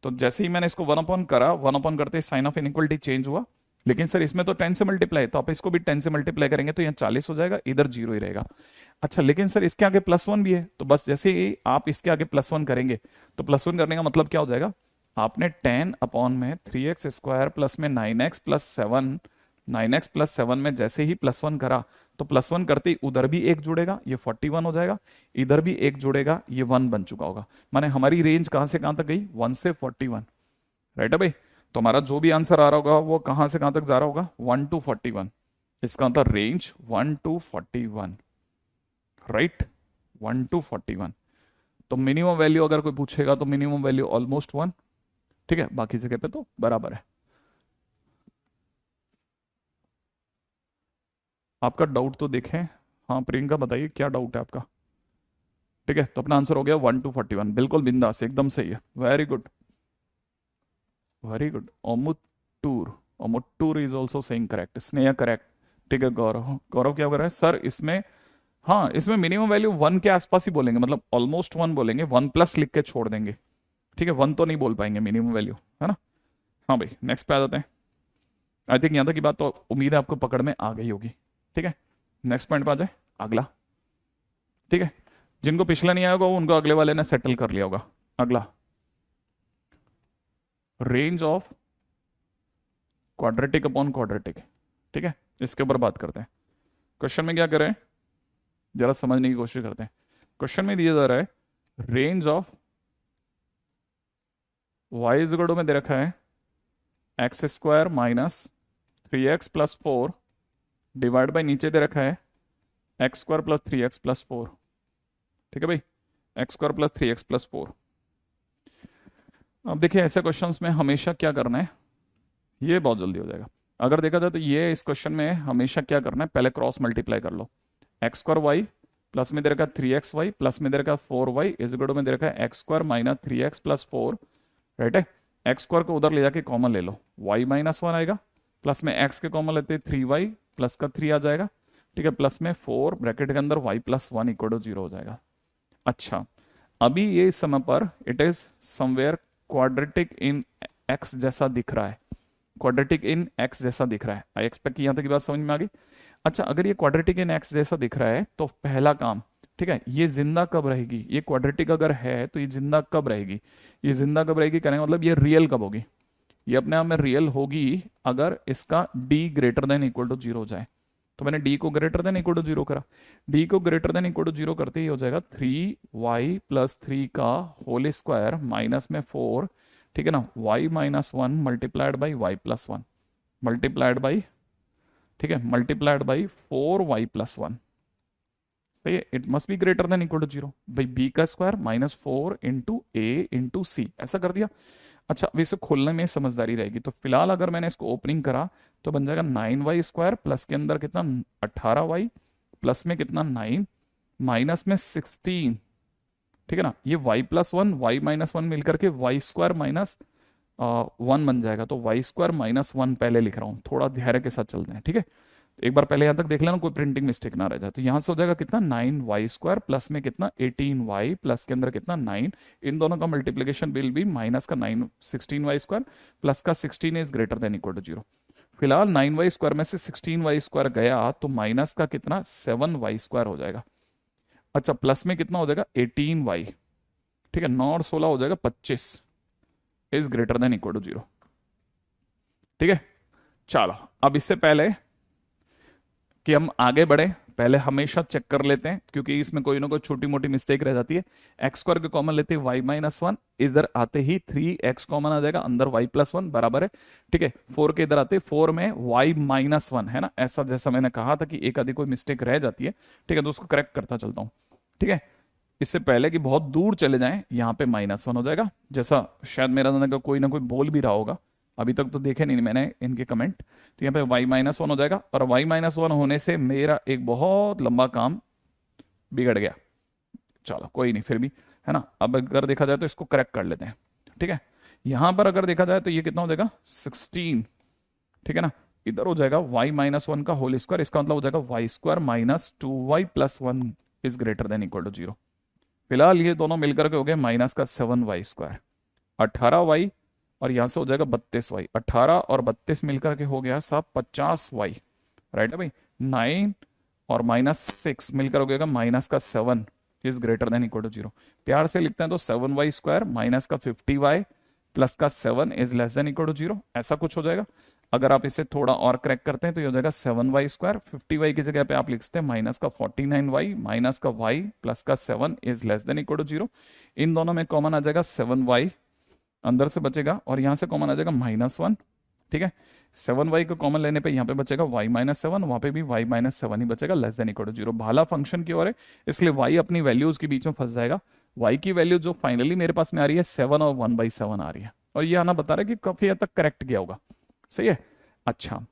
तो जैसे ही मैंने इसको 1/ करा, 1/ करते साइन ऑफ इनइक्वलिटी चेंज हुआ, लेकिन सर इसमें तो 10 से मल्टीप्लाई, तो आप इसको भी 10 से मल्टीप्लाई करेंगे तो यहाँ 40 हो जाएगा, इधर 0 ही रहेगा। अच्छा, लेकिन सर इसके आगे +1 भी है, तो बस जैसे ही आप इसके आगे +1 करेंगे, तो +1 करने का मतलब क्या हो जाएगा, आपने 10 अपॉन में 3x² प्लस में 9x + 7, 9x + 7 में जैसे ही +1 करा, तो +1 करते ही उधर भी एक जुड़ेगा, ये 41 हो जाएगा, इधर भी एक जुड़ेगा, ये 1 बन चुका होगा। माने हमारी रेंज कहां से कहां तक गई, 1 से 41, राइट है भाई। तो हमारा जो भी आंसर आ रहा होगा वो कहां से कहां तक जा रहा होगा, 1 to 41, इसका मतलब रेंज 1 to 41, राइट, 1 to 41। तो मिनिमम वैल्यू अगर कोई पूछेगा तो मिनिमम वैल्यू ऑलमोस्ट 1, ठीक है, बाकी जगह पे तो बराबर है। आपका डाउट तो देखें, हाँ प्रियंका बताइए क्या डाउट है आपका। ठीक है, तो अपना आंसर हो गया 1 to 41, बिल्कुल बिंदास, एकदम सही है, वेरी गुड, वेरी गुड। ओमुटूर, ओमुटूर is also saying correct, Sneha correct. ठीक है, गौरव, गौरव क्या कर रहा है सर इसमें, हाँ इसमें मिनिमम वैल्यू 1 के आसपास ही बोलेंगे, मतलब ऑलमोस्ट 1 बोलेंगे, 1+ लिख के छोड़ देंगे, ठीक है, 1 तो नहीं बोल पाएंगे मिनिमम वैल्यू, है ना। हाँ भाई, नेक्स्ट पे आ जाते हैं। आई थिंक यहाँ तक की बात तो उम्मीद है आपको पकड़ में आ गई होगी। ठीक है, नेक्स्ट पॉइंट पे आ जाए, अगला। ठीक है, जिनको पिछला नहीं आया होगा उनको अगले वाले ने सेटल कर लिया होगा। अगला, range of quadratic upon quadratic. ठीक है, इसके ऊपर बात करते हैं। क्वेश्चन में क्या करें, जरा समझने की कोशिश करते हैं। क्वेश्चन में दिया जा रहा है रेंज ऑफ वाई इज में दे रखा है x square minus 3x plus 4 divide by नीचे दे रखा है x square plus 3x plus 4। ठीक है भाई, x square plus 3x plus 4। अब देखिए ऐसे क्वेश्चंस में हमेशा क्या करना है, ये बहुत जल्दी हो जाएगा। अगर देखा जाए तो ये इस क्वेश्चन में हमेशा क्या करना है, पहले क्रॉस मल्टीप्लाई कर लो। एक्स स्क्वायर वाई प्लस में दे रखा है 3x वाई प्लस में दे रखा है 4y इज इक्वल टू में दे रखा है x square minus 3x plus 4। Right है, एक्स स्क्वायर को उधर ले जाके कॉमन ले लो, y माइनस 1 आएगा, प्लस में x के कॉमन लेते 3y प्लस का 3 आ जाएगा। ठीक है, प्लस में 4 ब्रैकेट के अंदर y प्लस 1 इक्वल टू 0 हो जाएगा। अच्छा, अभी ये इस समय पर it is somewhere quadratic in x जैसा दिख रहा है, क्वाड्रेटिक इन x जैसा दिख रहा है। आई एक्सपेक्ट यहां तक की बात समझ में आ गई। अच्छा, अगर ये क्वाड्रेटिक इन x जैसा दिख रहा है तो पहला काम, ठीक है, ये जिंदा कब रहेगी, ये क्वाड्रेटिक अगर है तो ये जिंदा कब रहेगी, ये जिंदा कब रहेगी, कहने का मतलब ये रियल कब होगी, ये अपने आप में रियल होगी अगर इसका d greater than equal to 0 हो जाए। तो मैंने d को ग्रेटर देन इक्वल टू 0 करा, d को ग्रेटर देन इक्वल टू 0 करते ही हो जाएगा 3y प्लस 3 का होल स्क्वायर माइनस में 4, ठीक है ना, y minus 1 multiplied by Y plus 1 multiplied by, ठीक है, मल्टीप्लाइड बाई 4y प्लस 1। सही है, it must be greater than equal to 0 by b का square minus 4 into a into C, ऐसा कर दिया। अच्छा, अब इसे खोलने में समझदारी रहेगी, तो फिलहाल अगर मैंने इसको ओपनिंग करा तो बन जाएगा 9y स्क्वायर प्लस के अंदर कितना 18y प्लस में कितना 9 माइनस में 16। ठीक है ना, ये y प्लस 1 y माइनस 1 मिलकर के वाई स्क्वायर माइनस 1 बन जाएगा। तो वाई स्क्वायर माइनस 1 पहले लिख रहा हूँ, थोड़ा धैर्य के साथ चलते हैं। ठीक है, एक बार पहले यहाँ तक देख लेना, कोई प्रिंटिंग मिस्टेक ना रह जाए। तो यहाँ से हो जाएगा कितना 9y स्क्वायर प्लस में कितना 18y प्लस के अंदर कितना 9, इन दोनों का मल्टीप्लीकेशन विल बी माइनस का 9 16y स्क्वायर प्लस का 16 is greater than equal to 0। फिलहाल 9y स्क्वायर में से 16y स्क्वायर गया तो माइनस का कितना 7y स्क्वायर हो जाएगा। अच्छा, प्लस में कितना हो जाएगा 18y, ठीक है, 9 और 16 हो जाएगा 25 is greater than equal to 0। ठीक है, चलो अब इससे पहले कि हम आगे बढ़े, पहले हमेशा चेक कर लेते हैं, क्योंकि इसमें कोई ना कोई छोटी मोटी मिस्टेक रह जाती है। एक्स स्क्वायर के कॉमन लेते हैं y माइनस 1, इधर आते ही 3x कॉमन आ जाएगा, अंदर y प्लस 1 बराबर है। ठीक है, 4 के इधर आते 4 में y माइनस 1 है ना, ऐसा जैसा मैंने कहा था कि एक आधी कोई मिस्टेक रह जाती है। ठीक है, तो उसको करेक्ट करता चलता हूं। ठीक है, इससे पहले कि बहुत दूर चले जाएं, यहाँ पे -1 हो जाएगा, जैसा शायद मेरा का कोई ना कोई बोल भी रहा होगा, अभी तक तो देखे नहीं मैंने इनके कमेंट। तो यहाँ पे y-1 हो जाएगा, और y-1 होने से मेरा एक बहुत लंबा काम बिगड़ गया। चलो कोई नहीं, फिर भी है ना। अब अगर देखा जाए तो इसको करेक्ट कर लेते हैं। ठीक है, यहां पर अगर देखा जाए तो ये कितना हो जाएगा 16। ठीक है ना, इधर हो जाएगा y-1 का होल स्क्वायर, इसका मतलब हो जाएगा y square minus 2y plus 1 is greater than equal to 0। फिलहाल ये दोनों मिलकर के हो गए माइनस का 7y स्क्वायर, 18y और यहां से हो जाएगा 32y, 18 और 32 मिलकर के हो गया सब 50y। राइट है भाई, 9 और -6 मिलकर हो गया माइनस का 7 is greater than equal to 0। प्यार से लिखते हैं तो 7y स्क्वायर माइनस का 50y प्लस का 7 is less than equal to 0, ऐसा कुछ हो जाएगा। अगर आप इसे थोड़ा और क्रैक करते हैं तो ये हो जाएगा 7y स्क्वायर, 50y की जगह पे आप लिखते हैं माइनस का 49y माइनस का y प्लस का 7 is less than equal to 0। इन दोनों में कॉमन आ जाएगा 7y, अंदर से बचेगा, और यहां से कॉमन आ जाएगा -1। ठीक है, 7y को कॉमन लेने पे यहाँ पे बचेगा y-7, वहां पे भी y-7 ही बचेगा, लेस देन इक्वल टू 0। भाला फंक्शन की ओर है, इसलिए y अपनी वैल्यूज के बीच में फंस जाएगा। y की वैल्यू जो फाइनली मेरे पास में आ रही है 7 और 1/7 आ रही है, और ये आना बता रहा है कि काफी हद तक करेक्ट गया होगा। सही है। अच्छा,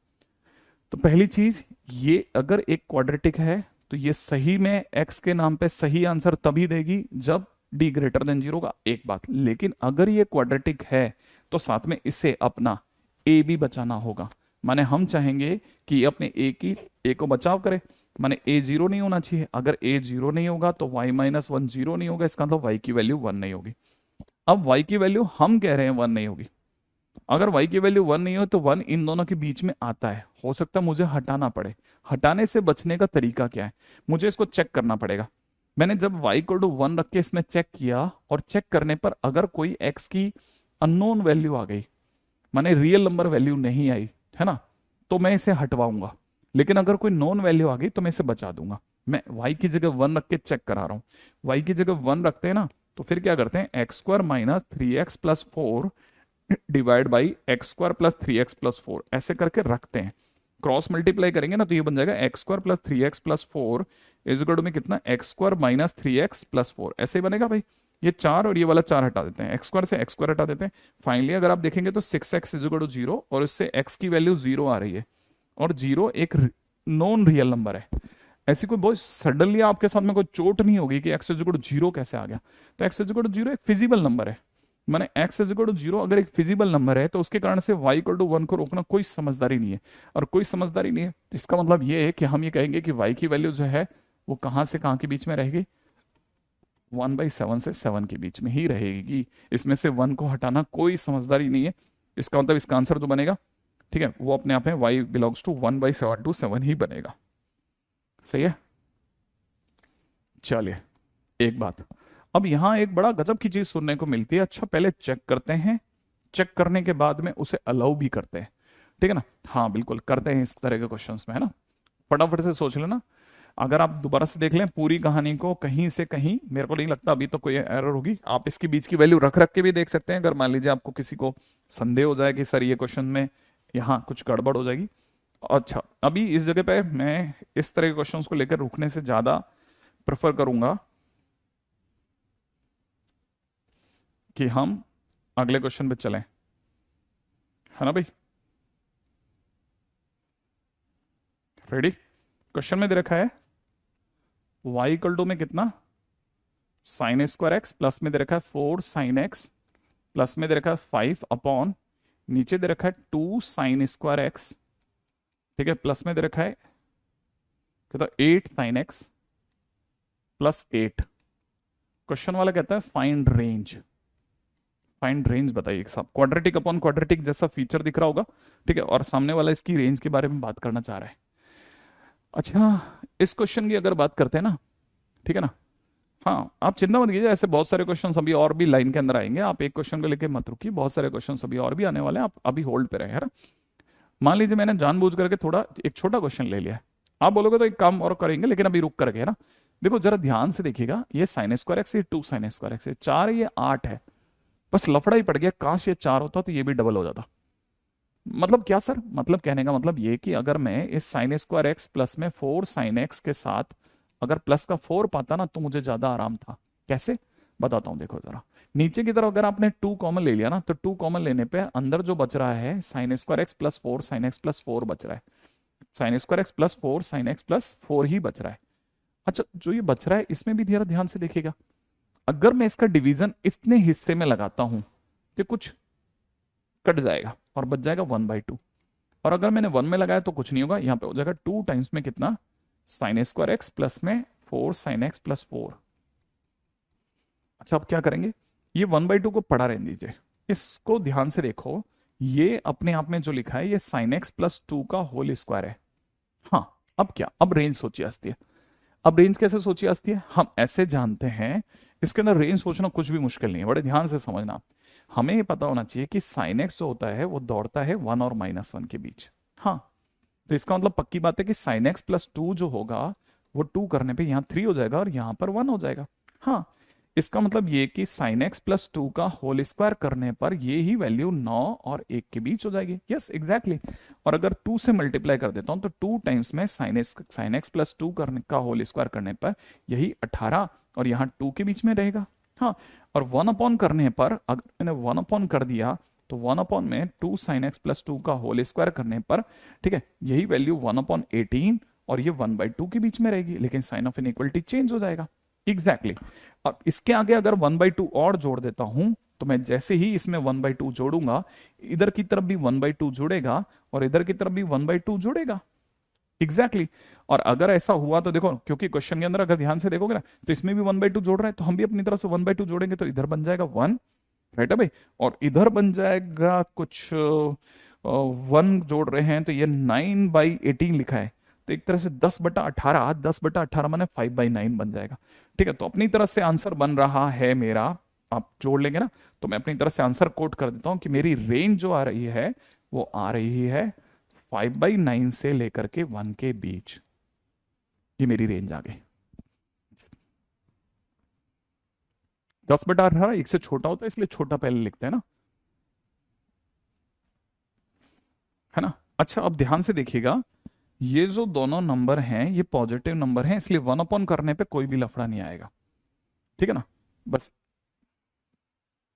तो पहली चीज, ये अगर एक क्वाड्रेटिक है तो ये सही में x के नाम पे सही आंसर तभी देगी जब d ग्रेटर देन 0 का, एक बात। लेकिन अगर ये क्वाड्रेटिक है तो साथ में इसे अपना a भी बचाना होगा, माने हम चाहेंगे कि अपने a को बचाव करे, माने a 0 नहीं होना चाहिए। अगर a 0 नहीं होगा तो y-1 0 नहीं होगा, इसका मतलब y की वैल्यू 1 नहीं होगी। अब y की वैल्यू हम कह रहे हैं 1 नहीं होगी, अगर y की वैल्यू 1 नहीं हो तो 1 इन दोनों के बीच में आता है, हो सकता है मुझे हटाना पड़े। हटाने से बचने का तरीका क्या है, मुझे इसको चेक करना पड़ेगा। मैंने जब y को टू 1 रख के इसमें चेक किया, और चेक करने पर अगर कोई x की अननोन वैल्यू आ गई, माने रियल नंबर वैल्यू नहीं आई, है ना, तो मैं इसे हटवाऊंगा। लेकिन अगर कोई नॉन वैल्यू आ गई तो मैं इसे बचा दूंगा। मैं y की जगह 1 रख के चेक करा रहा हूँ। y की जगह 1 रखते हैं ना, तो फिर क्या करते हैं, x square minus 3x+4 divide by x square plus 3x+4 ऐसे करके रखते हैं। क्रॉस मल्टीप्लाई करेंगे ना तो ये बन जाएगा x square plus 3x+4 is equal to में कितना, एक्स स्क्वायर माइनस 3x+4 ऐसे ही बनेगा भाई। ये 4 और ये वाला 4 हटा देते हैं, एक्स स्क्वायर से एक्स स्क्वायर हटा देते हैं। फाइनली अगर आप देखेंगे तो 6x इज इक्वल टू 0, और इससे x की वैल्यू 0 आ रही है, और 0 एक नॉन रियल नंबर है। ऐसी कोई बहुत सडनली आपके साथ में कोई चोट नहीं होगी कि x इज इक्वल टू 0 कैसे आ गया। तो x इज इक्वल टू 0 एक फिजिबल नंबर है। माने x इज इक्वल टू 0 अगर एक फिजिबल नंबर है तो उसके कारण से y इक्वल टू 1 को रोकना कोई समझदारी नहीं है। और कोई समझदारी नहीं है तो इसका मतलब ये है कि हम ये कहेंगे कि y की वैल्यू जो है वो कहाँ से कहाँ के बीच में रहेगी, 1/7 से 7 के बीच में ही रहेगी। इसमें से 1 को हटाना कोई समझदारी नहीं है। इसका मतलब इसका आंसर जो बनेगा, ठीक है, वो अपने आप में y बिलोंग्स टू 1/7 टू 7 ही बनेगा। सही है। चलिए एक बात, अब यहां एक बड़ा गजब की चीज सुनने को मिलती है। अच्छा पहले चेक करते हैं, चेक करने के बाद में उसे अलाउ भी करते हैं, ठीक है ना। हाँ बिल्कुल करते हैं इस तरह के क्वेश्चंस में, है ना। फटाफट से सोच लेना। अगर आप दोबारा से देख लें पूरी कहानी को, कहीं से कहीं मेरे को नहीं लगता अभी तो कोई एरर होगी। आप इसके बीच की वैल्यू रख रख के भी देख सकते हैं, अगर मान लीजिए आपको किसी को संदेह हो जाए कि सर ये क्वेश्चन में यहाँ कुछ गड़बड़ हो जाएगी। अच्छा अभी इस जगह पे मैं इस तरह के क्वेश्चंस को लेकर रुकने से ज्यादा प्रेफर करूंगा कि हम अगले क्वेश्चन पे चलें, है ना भाई। रेडी। क्वेश्चन में दे रखा है y इक्वल टू में कितना, साइन स्क्वायर एक्स, प्लस में दे रखा है 4 साइन एक्स, प्लस में दे रखा है 5 अपॉन, नीचे दे रखा है 2 साइन स्क्वायर एक्स, ठीक है, प्लस में दे रखा है कहता 8 साइन एक्स प्लस 8। क्वेश्चन वाला कहता है फाइंड रेंज। फाइंड रेंज बताइए साहब, क्वाड्रेटिक अपॉन क्वाड्रेटिक जैसा फीचर दिख रहा होगा, ठीक है, और सामने वाला इसकी रेंज के बारे में बात करना चाह रहा है। अच्छा इस क्वेश्चन की अगर बात करते हैं ना, ठीक है ना, हाँ आप चिंता मत कीजिए, ऐसे बहुत सारे क्वेश्चन अभी और भी लाइन के अंदर आएंगे। आप एक क्वेश्चन को लेकर मत रुकिए, बहुत सारे क्वेश्चन अभी और भी आने वाले हैं, आप अभी होल्ड पे रहे, है ना। मान लीजिए मैंने जानबूझ करके थोड़ा एक छोटा क्वेश्चन ले लिया है, आप बोलोगे तो एक काम और करेंगे, लेकिन अभी रुक करके, है ना। देखो जरा ध्यान से देखिएगा, ये साइन स्क्वायर एक्स, ये 2 साइन स्क्वायर एक्स, 4 ये 8 है। बस लफड़ा ही पड़ गया, काश ये 4 होता तो ये भी डबल हो जाता। मतलब क्या सर, मतलब कहने का मतलब ये कि अगर मैं इस साइन स्क्वायर एक्स प्लस में 4 साइन एक्स के साथ अगर प्लस का 4 पाता ना तो मुझे ज्यादा आराम था। कैसे बताता हूं, देखो जरा। नीचे की तरफ अगर आपने 2 कॉमन ले लिया ना, तो 2 कॉमन लेने पे अंदर जो बच रहा है sine square x plus 4 sine x plus 4 बच रहा है। Sine square x plus 4 sine x plus 4 ही बच रहा है। अच्छा जो ये बच रहा है इसमें भी जरा ध्यान से देखिएगा, अगर मैं इसका डिवीजन इतने हिस्से में लगाता हूं कि कुछ कट जाएगा और बच जाएगा 1/2। और अगर मैंने 1 में लगाया तो कुछ नहीं होगा, यहाँ पे हो जाएगा 2 टाइम्स में कितना, साइन स्क्वायर एक्स प्लस में 4 साइन एक्स प्लस 4। अच्छा अब क्या करेंगे, ये 1/2 को पढ़ा रहने दीजिए, इसको ध्यान से देखो। ये अपने आप में जो लिखा है ये साइन एक्स प्लस 2 का होल स्क्वायर है। हाँ अब क्या, अब रेंज सोची आती है। अब रेंज कैसे सोची आती है, हम ऐसे जानते हैं, इसके अंदर रेंज सोचना कुछ भी मुश्किल नहीं है, बड़े ध्यान से समझना। हमें ये पता होना चाहिए कि साइन एक्स जो होता है वो दौड़ता है 1 और -1 के बीच। हाँ तो इसका मतलब पक्की बात है कि साइन एक्स प्लस 2 जो होगा वो 2 करने पे यहाँ 3 हो जाएगा और यहाँ पर 1 हो जाएगा। हाँ इसका मतलब ये कि साइन एक्स प्लस 2 का होल स्क्वायर करने पर ये ही वैल्यू 9 और 1 के बीच हो जाएगी। Yes exactly. और अगर 2 से मल्टीप्लाई कर देता हूं तो 2 टाइम्स में साइन एक्स प्लस 2 करने का होल स्क्वायर करने पर यही 18 और यहाँ 2 के बीच में रहेगा। हाँ और 1 अपॉन करने पर अगर मैंने 1 अपॉन कर दिया तो 1 अपॉन में 2 साइन एक्स प्लस 2 का होल स्क्वायर करने पर, ठीक है, यही वैल्यू 1/18 और ये 1/2 के बीच में रहेगी, लेकिन साइन ऑफ इनइक्वलिटी चेंज हो जाएगा। Exactly exactly. और इसके आगे अगर 1/2 और जोड़ देता हूं तो मैं जैसे ही इसमें 1/2 जोड़ूंगा, इधर की तरफ भी 1/2 जुड़ेगा और इधर की तरफ भी 1/2 जुड़ेगा। Exactly exactly. और अगर ऐसा हुआ तो देखो, क्योंकि क्वेश्चन के अंदर अगर ध्यान से देखोगे ना तो इसमें भी 1/2 जोड़ रहा है, तो हम भी अपनी तरफ से 1/2 जोड़ेंगे तो इधर बन जाएगा 1, राइट है भाई। और इधर बन जाएगा कुछ 1 जोड़ रहे हैं तो ये 9/18 लिखा है, तो एक तरह से 10/18, 10/18 माने 5/9 बन जाएगा। ठीक है, तो अपनी तरफ से आंसर बन रहा है मेरा, आप जोड़ लेंगे ना, तो मैं अपनी तरफ से आंसर कोट कर देता हूं कि मेरी रेंज जो आ रही है वो आ रही है 5/9 से लेकर के 1 के बीच। ये मेरी रेंज आ गई। 10/18 एक से छोटा होता है, इसलिए छोटा पहले लिखते हैं ना, है ना। अच्छा, अब ध्यान से देखिएगा, ये जो दोनों नंबर हैं ये पॉजिटिव नंबर हैं, इसलिए 1 करने पे कोई भी लफड़ा नहीं आएगा। ठीक है ना। बस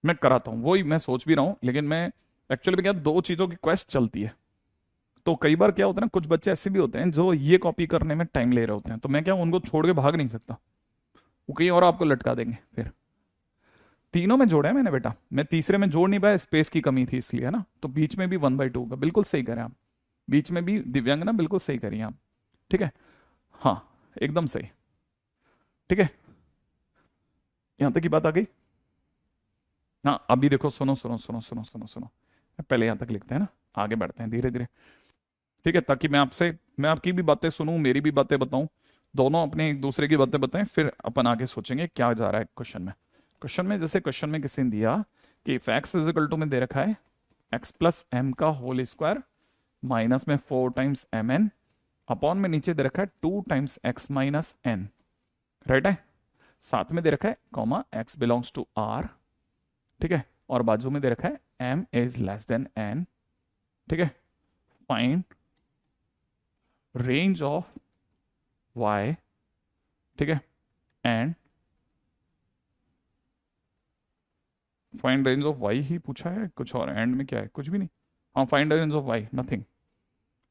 मैं कराता हूँ, वही मैं सोच भी रहा हूँ, लेकिन मैं एक्चुअली में क्या, दो चीजों की क्वेस्ट चलती है। तो कई बार क्या होता है ना, कुछ बच्चे ऐसे भी होते हैं जो ये कॉपी करने में टाइम ले रहे होते हैं, तो मैं क्या उनको छोड़ के भाग नहीं सकता, वो कहीं और आपको लटका देंगे फिर। तीनों में जोड़े हैं मैंने बेटा, मैं तीसरे में जोड़ नहीं पाया, स्पेस की कमी थी इसलिए, है ना। तो बीच में भी 1/2 का, बिल्कुल सही करें आप। बीच में भी दिव्यांग ना, बिल्कुल सही करिए आप। ठीक है, हाँ, एकदम सही। ठीक है, यहां तक की बात आ गई। हाँ, अभी देखो, सुनो सुनो सुनो सुनो सुनो सुनो, पहले यहां तक लिखते हैं ना, आगे बढ़ते हैं धीरे धीरे। ठीक है, ताकि मैं आपकी भी बातें सुनूं, मेरी भी बातें बताऊं, दोनों अपने एक दूसरे की बातें बताएं, फिर अपन आगे सोचेंगे क्या जा रहा है क्वेश्चन में। क्वेश्चन में जैसे क्वेश्चन में किसी ने दिया कि if x is equal to में दे रखा है x+m² माइनस में 4 टाइम्स mn, अपॉन में नीचे दे रखा है 2 टाइम्स x - n, राइट है। साथ में दे रखा है comma x belongs to r, ठीक है, और बाजू में दे रखा है m is less then n। ठीक है, फाइंड रेंज ऑफ y, ठीक है, and find range of y ही पूछा है, कुछ और एंड में क्या है, कुछ भी नहीं। हाँ, find range of y, nothing.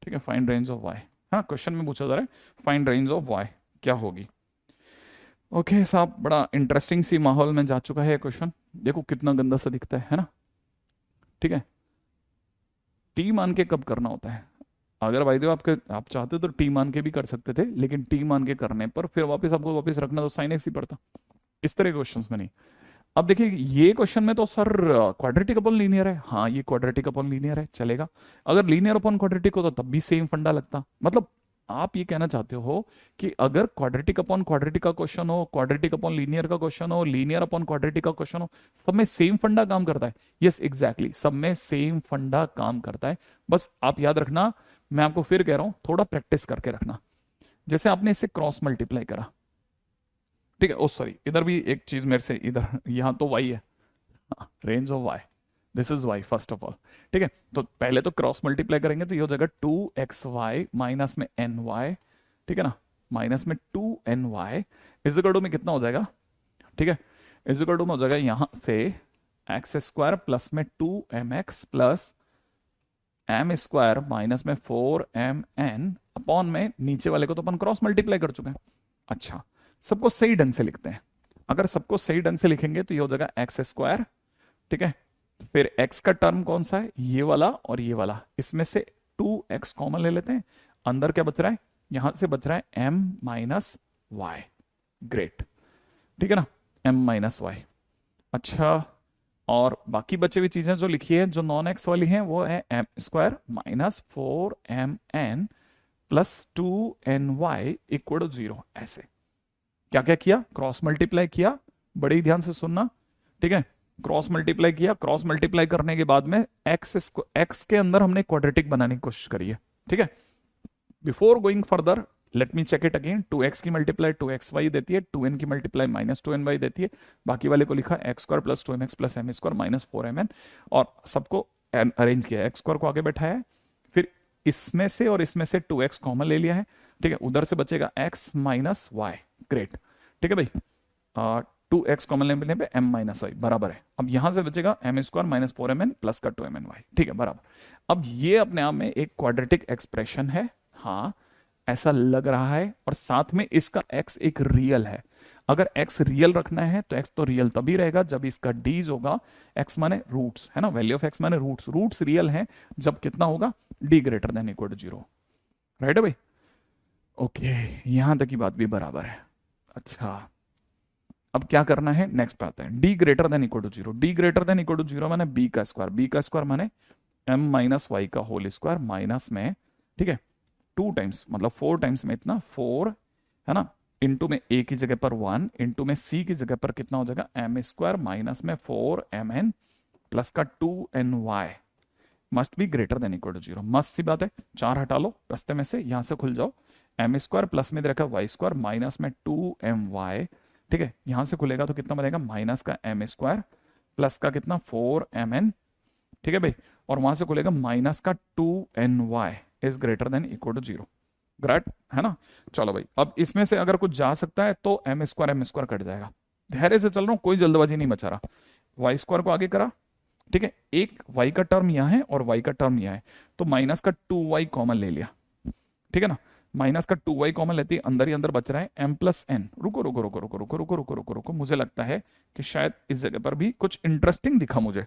ठीक है, फाइंड रेंज ऑफ y, हाँ क्वेश्चन में पूछा जा रहा है फाइंड रेंज ऑफ y क्या होगी। ओके साहब, बड़ा इंटरेस्टिंग सी माहौल में जा चुका है क्वेश्चन, देखो कितना गंदा सा दिखता है ना। ठीक है, टी मान के कब करना होता है, अगर भाई देव आप चाहते तो टी मान के भी कर सकते थे, लेकिन टी मान के करने पर फिर वापस आपको वापस रखना तो साइन एक्स ही पड़ता, इस तरह के क्वेश्चंस में नहीं। अब देखिए, ये क्वेश्चन में तो सर क्वाड्रेटिक अपॉन लीनियर है, हाँ ये क्वाड्रेटिक अपॉन लीनियर है, चलेगा। अगर लीनियर अपॉन क्वाड्रेटिक हो तो तब भी सेम फंडा लगता, मतलब आप ये कहना चाहते हो कि अगर क्वाड्रेटिक अपॉन क्वाड्रेटिक का क्वेश्चन हो, क्वाड्रेटिक अपॉन लीनियर का क्वेश्चन हो, लीनियर अपॉन क्वाड्रेटिक का क्वेश्चन हो, सब में सेम फंडा काम करता है। यस एग्जैक्टली, सब में सेम फंडा काम करता है। बस आप याद रखना, मैं आपको फिर कह रहा हूं, थोड़ा प्रैक्टिस करके रखना। जैसे आपने इसे क्रॉस मल्टीप्लाई करा, ठीक है, ओ सॉरी, इधर भी एक चीज मेरे से, इधर यहां तो वाई है, range of y, this is y first of all. ठीक है, तो पहले तो क्रॉस मल्टीप्लाई करेंगे तो ये हो जाएगा 2xy माइनस में ny, ठीक है ना, माइनस में 2ny इज इक्वल टू में कितना हो जाएगा, ठीक है, इज इक्वल टू में हो जाएगा यहां से x² प्लस में 2mx प्लस m² माइनस में 4mn अपॉन में नीचे वाले को तो अपन क्रॉस मल्टीप्लाई कर चुके हैं। अच्छा, सबको सही ढंग से लिखते हैं, अगर सबको सही ढंग से लिखेंगे तो ये हो जाएगा x², ठीक है, फिर x का टर्म कौन सा है, ये वाला और ये वाला, इसमें से 2x कॉमन ले लेते हैं, अंदर क्या बच रहा है, यहां से बच रहा है m माइनस वाई, ग्रेट, ठीक है ना, m माइनस वाई। अच्छा, और बाकी बचे हुई चीजें जो लिखी है, जो नॉन एक्स वाली हैं, वो है m² minus 4mn plus 2ny equal to 0, ऐसे क्या क्या किया, क्रॉस मल्टीप्लाई किया, बड़े ध्यान से सुनना, ठीक है, क्रॉस मल्टीप्लाई किया, क्रॉस मल्टीप्लाई करने के बाद में एक्स के अंदर हमने क्वाड्रेटिक बनाने की कोशिश करी है। ठीक है, before going further let me check it again, 2x की मल्टीप्लाई 2xy देती है, 2n की मल्टीप्लाई माइनस 2ny देती है, बाकी वाले को लिखा x² plus 2mx plus m² minus 4mn, और सबको अरेंज किया, x² को आगे बैठाया है, फिर इसमें से और इसमें से 2x कॉमन ले लिया है, ठीक है, उधर से बचेगा x माइनस वाई, ग्रेट, ठीक है भाई, 2x कॉमन लेने पे m माइनस वाई बराबर है, अब यहां से बचेगा m² माइनस 4mn प्लस का 2mny, ठीक है, बराबर। अब ये अपने आप में एक क्वाड्रेटिक एक्सप्रेशन है, हाँ ऐसा लग रहा है, और साथ में इसका x एक रियल है, अगर x रियल रखना है तो x तो रियल तभी रहेगा जब इसका डीज होगा, x माने रूट्स, है ना, वैल्यू ऑफ x माने रूट्स, रूट्स रियल है जब कितना होगा, d greater than equal to 0, right है भाई। ओके, यहां तक की बात भी बराबर है। अच्छा, अब क्या करना है, नेक्स्ट पे आते हैं। D greater than equal to zero, d greater than equal to zero माने बी का स्क्वायर, बी का स्क्वायर माने एम माइनस वाई का होल स्क्वायर माइनस में, ठीक है, टू टाइम्स मतलब फोर टाइम्स में इतना फोर, है ना, इंटू में ए की जगह पर वन, इंटू में सी की जगह पर कितना हो जाएगा एम स्क्वायर माइनस में फोर एम एन प्लस का two n y must be greater than equal to zero. मस्त सी बात है, चार हटा लो रास्ते में से, यहां से खुल जाओ, एम स्क्वायर प्लस में दे रखा है वाई स्क्वायर माइनस में टू एम वाई, ठीक है, यहां से खुलेगा तो कितना बनेगा माइनस का एम स्क्वायर प्लस का कितना फोर एम एन, ठीक है भाई, और वहां से खुलेगा माइनस का two n y is greater than equal to zero. Great है ना। चलो भाई, अब इसमें से अगर कुछ जा सकता है तो एम स्क्वायर कट जाएगा। धैर्य से चल रहा हूं, कोई जल्दबाजी नहीं बचा रहा। वाई स्क्वायर को आगे करा, ठीक है, एक वाई का टर्म यहां है और वाई का टर्म यहां है, तो माइनस का टू वाई कॉमन ले लिया, ठीक है ना, माइनस का टू वाई कॉमन लेते ही अंदर ही अंदर बच रहा है एम प्लस एन। रुको रुको रुको रुको रुको रुको रुको रुको रुको, मुझे लगता है कि शायद इस जगह पर भी कुछ इंटरेस्टिंग दिखा मुझे।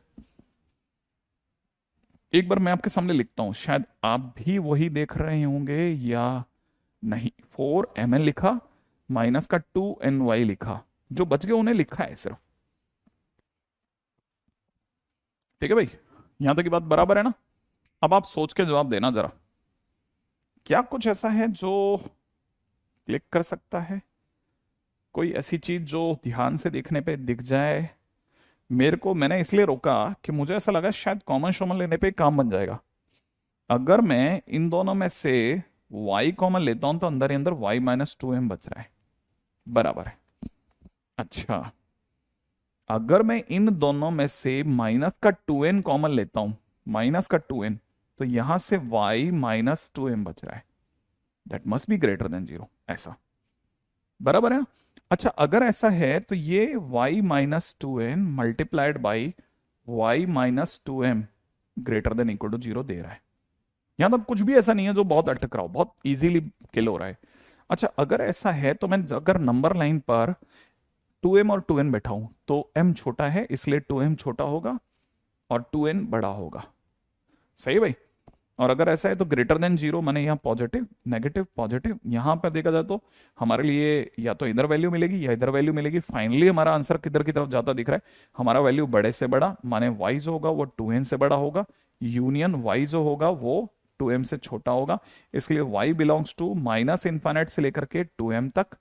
एक बार मैं आपके सामने लिखता हूं, शायद आप भी वही देख रहे होंगे या नहीं। फोर एम एन लिखा, माइनस का टू एन वाई लिखा, जो बच गए उन्हें लिखा है सिर्फ, ठीक है भाई, यहां तक की बात बराबर है ना। अब आप सोच के जवाब देना जरा, क्या कुछ ऐसा है जो क्लिक कर सकता है, कोई ऐसी चीज जो ध्यान से देखने पे दिख जाए। मेरे को, मैंने इसलिए रोका कि मुझे ऐसा लगा शायद कॉमन शॉमन लेने पे काम बन जाएगा। अगर मैं इन दोनों में से y कॉमन लेता हूं तो अंदर ही अंदर y माइनस टू एम बच रहा है, बराबर है। अच्छा, अगर मैं इन दोनों में से माइनस का टू एन कॉमन लेता हूं, माइनस का टू एन, तो यहां से y माइनस टू एम बच रहा है, that must be greater than zero, ऐसा बराबर है ना। अच्छा, अगर ऐसा है तो ये y minus two N multiplied by Y minus two M greater than equal to zero दे रहा है। यहां तक कुछ भी ऐसा नहीं है जो बहुत अटक रहा हो, बहुत इजीली किल हो रहा है। अच्छा, अगर ऐसा है तो मैं अगर नंबर लाइन पर टू एम और टू एन बैठाऊं तो m छोटा है इसलिए टू एम छोटा होगा और टू एन बड़ा होगा, सही भाई। और अगर ऐसा है तो ग्रेटर देन जीरो, माने यहाँ पॉजिटिव नेगेटिव पॉजिटिव, यहां पर देखा जाए तो हमारे लिए या तो इधर वैल्यू मिलेगी या इधर वैल्यू मिलेगी। फाइनली हमारा आंसर किधर की तरफ जाता दिख रहा है, हमारा वैल्यू बड़े से बड़ा, माने y जो होगा वो टू एन से बड़ा होगा, यूनियन y जो होगा वो टू एम से छोटा होगा, इसलिए y belongs to minus infinite से लेकर के टू एम तक,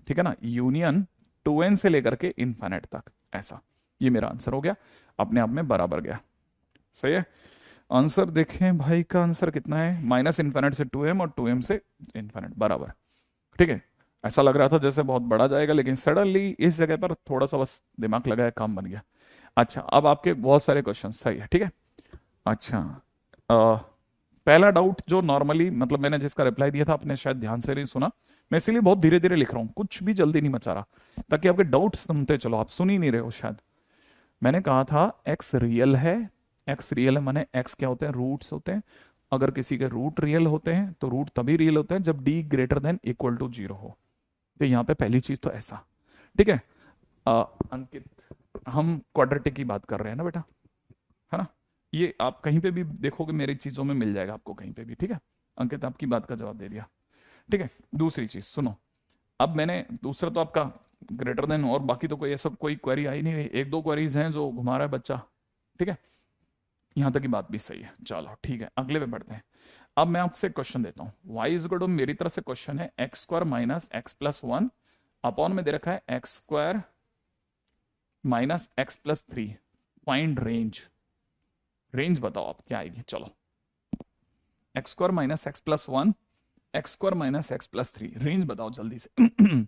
ठीक है ना, यूनियन टू एन से लेकर के इन्फाइनाइट तक, ऐसा। ये मेरा आंसर हो गया, अपने आप में बराबर गया, सही है। आंसर देखें भाई, का आंसर कितना है, माइनस इन्फाइनाइट से टू एम और टू एम से इन्फाइनाइट, बराबर, ठीक है। ऐसा लग रहा था जैसे बहुत बड़ा जाएगा, लेकिन सडनली इस जगह पर थोड़ा सा बस दिमाग लगाया, काम बन गया। अच्छा, अब आपके बहुत सारे क्वेश्चन सही है, ठीक है। अच्छा, पहला डाउट जो नॉर्मली मतलब मैंने जिसका रिप्लाई दिया था आपने शायद ध्यान से नहीं सुना, मैं इसीलिए बहुत धीरे धीरे लिख रहा हूँ, कुछ भी जल्दी नहीं मचा रहा, ताकि आपके डाउट सुनते चलो, आप सुन ही नहीं रहे हो शायद। मैंने कहा था एक्स रियल है, एक्स रियल है माने एक्स क्या होते हैं, रूट्स होते हैं। अगर किसी के रूट रियल होते हैं तो रूट तभी रियल होते हैं जब d greater than equal to zero हो। तो यहाँ पे पहली चीज तो ऐसा, ठीक है। अंकित, हम क्वाड्रेटिक की बात कर रहे हैं ना बेटा, है ना, ये आप कहीं पे भी देखोगे मेरी चीजों में मिल जाएगा आपको कहीं पे भी, ठीक है। अंकित आपकी बात का जवाब दे दिया, ठीक है। दूसरी चीज सुनो, अब मैंने दूसरा तो आपका ग्रेटर देन, और बाकी तो कोई ऐसा कोई क्वेरी आई नहीं रही, एक दो क्वेरीज हैं जो घुमा रहा है बच्चा, ठीक है। यहां तक की बात भी सही है, चलो ठीक है, अगले पे बढ़ते हैं। अब मैं आपसे क्वेश्चन देता हूं, वाई इज इक्वल टू, मेरी तरफ से क्वेश्चन है x square minus x plus one upon में दे रखा है x square minus x plus three, find range. Range बताओ आप क्या आएगी, चलो। X square minus x plus one, X square minus x plus three, range बताओ जल्दी से।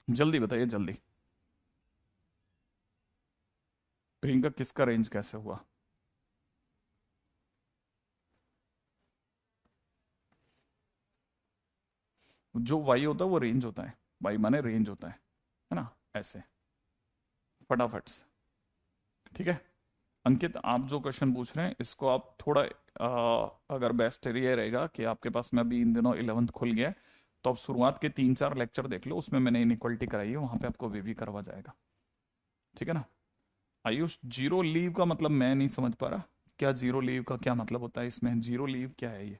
जल्दी बताइए जल्दी। प्रियंका, किसका रेंज कैसे हुआ? जो वाई होता है वो रेंज होता है, वाई माने रेंज होता है ना, ऐसे फटाफट से, ठीक है। अंकित, आप जो क्वेश्चन पूछ रहे हैं इसको आप थोड़ा अगर बेस्ट ये रहेगा कि आपके पास में अभी इन दिनों 11th खुल गया है, तो आप शुरुआत के तीन चार लेक्चर देख लो, उसमें मैंने इनइक्वालिटी कराई है, वहां पे आपको वे भी करवा जाएगा, ठीक है ना। आयुष, जीरो लीव का मतलब मैं नहीं समझ पा रहा, क्या जीरो लीव का क्या मतलब होता है, इसमें जीरो लीव क्या है ये,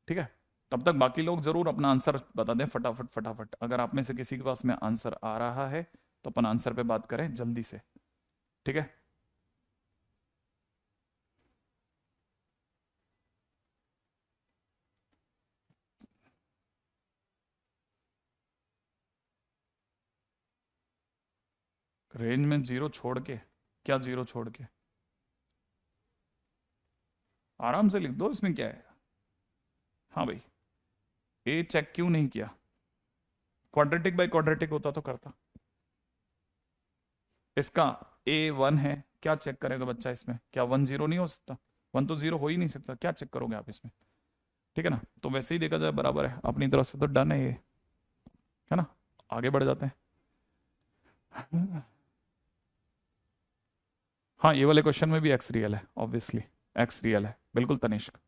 ठीक है। तब तक बाकी लोग जरूर अपना आंसर बता दें फटाफट फटाफट। अगर आप में से किसी के पास में आंसर आ रहा है तो अपन आंसर पे बात करें जल्दी से, ठीक है। रेंज में जीरो छोड़ के, क्या जीरो छोड़ के? आराम से लिख दो, इसमें क्या है। हाँ भाई, ए चेक क्यों नहीं किया? क्वाड्रेटिक बाय क्वाड्रेटिक होता तो करता। इसका ए वन है, क्या चेक करेगा बच्चा इसमें? क्या वन जीरो नहीं हो सकता? वन तो जीरो हो ही नहीं सकता, क्या चेक करोगे आप इसमें? ठीक है ना, तो वैसे ही देखा जाए बराबर है, अपनी तरफ से तो डन है ये, है ना। आगे बढ़ जाते हैं। हाँ, ये वाले क्वेश्चन में भी एक्स रियल है, ऑब्वियसली एक्स रियल है, बिल्कुल तनिष्क,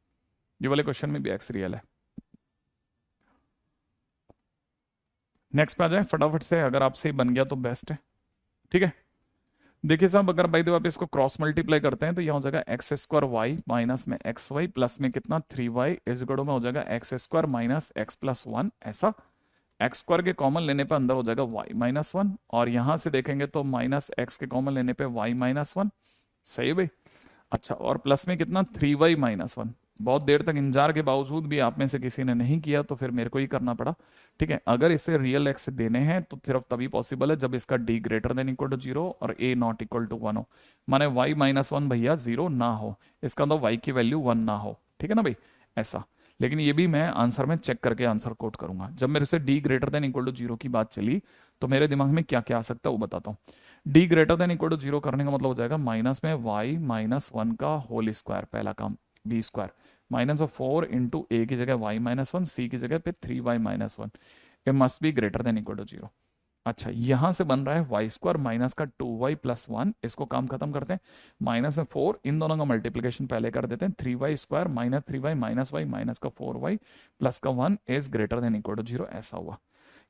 ये वाले क्वेश्चन में भी एक्स रियल है। नेक्स्ट पे आ जाए फटाफट से, अगर आपसे ही बन गया तो बेस्ट है, ठीक है। देखिए साहब, अगर भाई आप इसको क्रॉस मल्टीप्लाई करते हैं तो यहाँ हो जाएगा एक्स स्क्वायर वाई माइनस में एक्स वाई प्लस में कितना 3y इस गड़ो में हो जाएगा x square minus x plus one, ऐसा। एक्स स्क्वायर के कॉमन लेने पे अंदर हो जाएगा वाई माइनस वन, और यहां से देखेंगे तो माइनस एक्स के कॉमन लेने पे वाई माइनस वन, सही है भाई। अच्छा, और प्लस में कितना 3y-1। बहुत देर तक इंतजार के बावजूद भी आप में से किसी ने नहीं किया तो फिर मेरे को ही करना पड़ा, ठीक है। अगर इसे रियल एक्स देने हैं तो सिर्फ तभी पॉसिबल है जब इसका d greater than equal to zero और a not equal to one हो, माने y-1 भैया जीरो ना हो, इसका मतलब y की वैल्यू वन ना हो, ठीक है ना भाई, ऐसा। लेकिन ये भी मैं आंसर में चेक करके आंसर कोट करूंगा। जब मेरे से d greater than equal to zero की बात चली तो मेरे दिमाग में क्या क्या आ सकता है वो बताता हूँ। D greater than equal to zero करने का मतलब हो जाएगा माइनस में y-1 का होल स्क्वायर, पहला काम b square minus of 4 a की जगह y-1, c की जगह पे 3y-1, it must be greater than equal to zero. अच्छा, यहां से बन रहा है वाई स्क्वायर माइनस का 2y+1, इसको काम खत्म करते हैं, माइनस में 4, इन दोनों का मल्टीप्लीकेशन पहले कर देते हैं, 3y² minus 3y minus y minus का 4y प्लस का 1 is greater than equal to zero, ऐसा हुआ।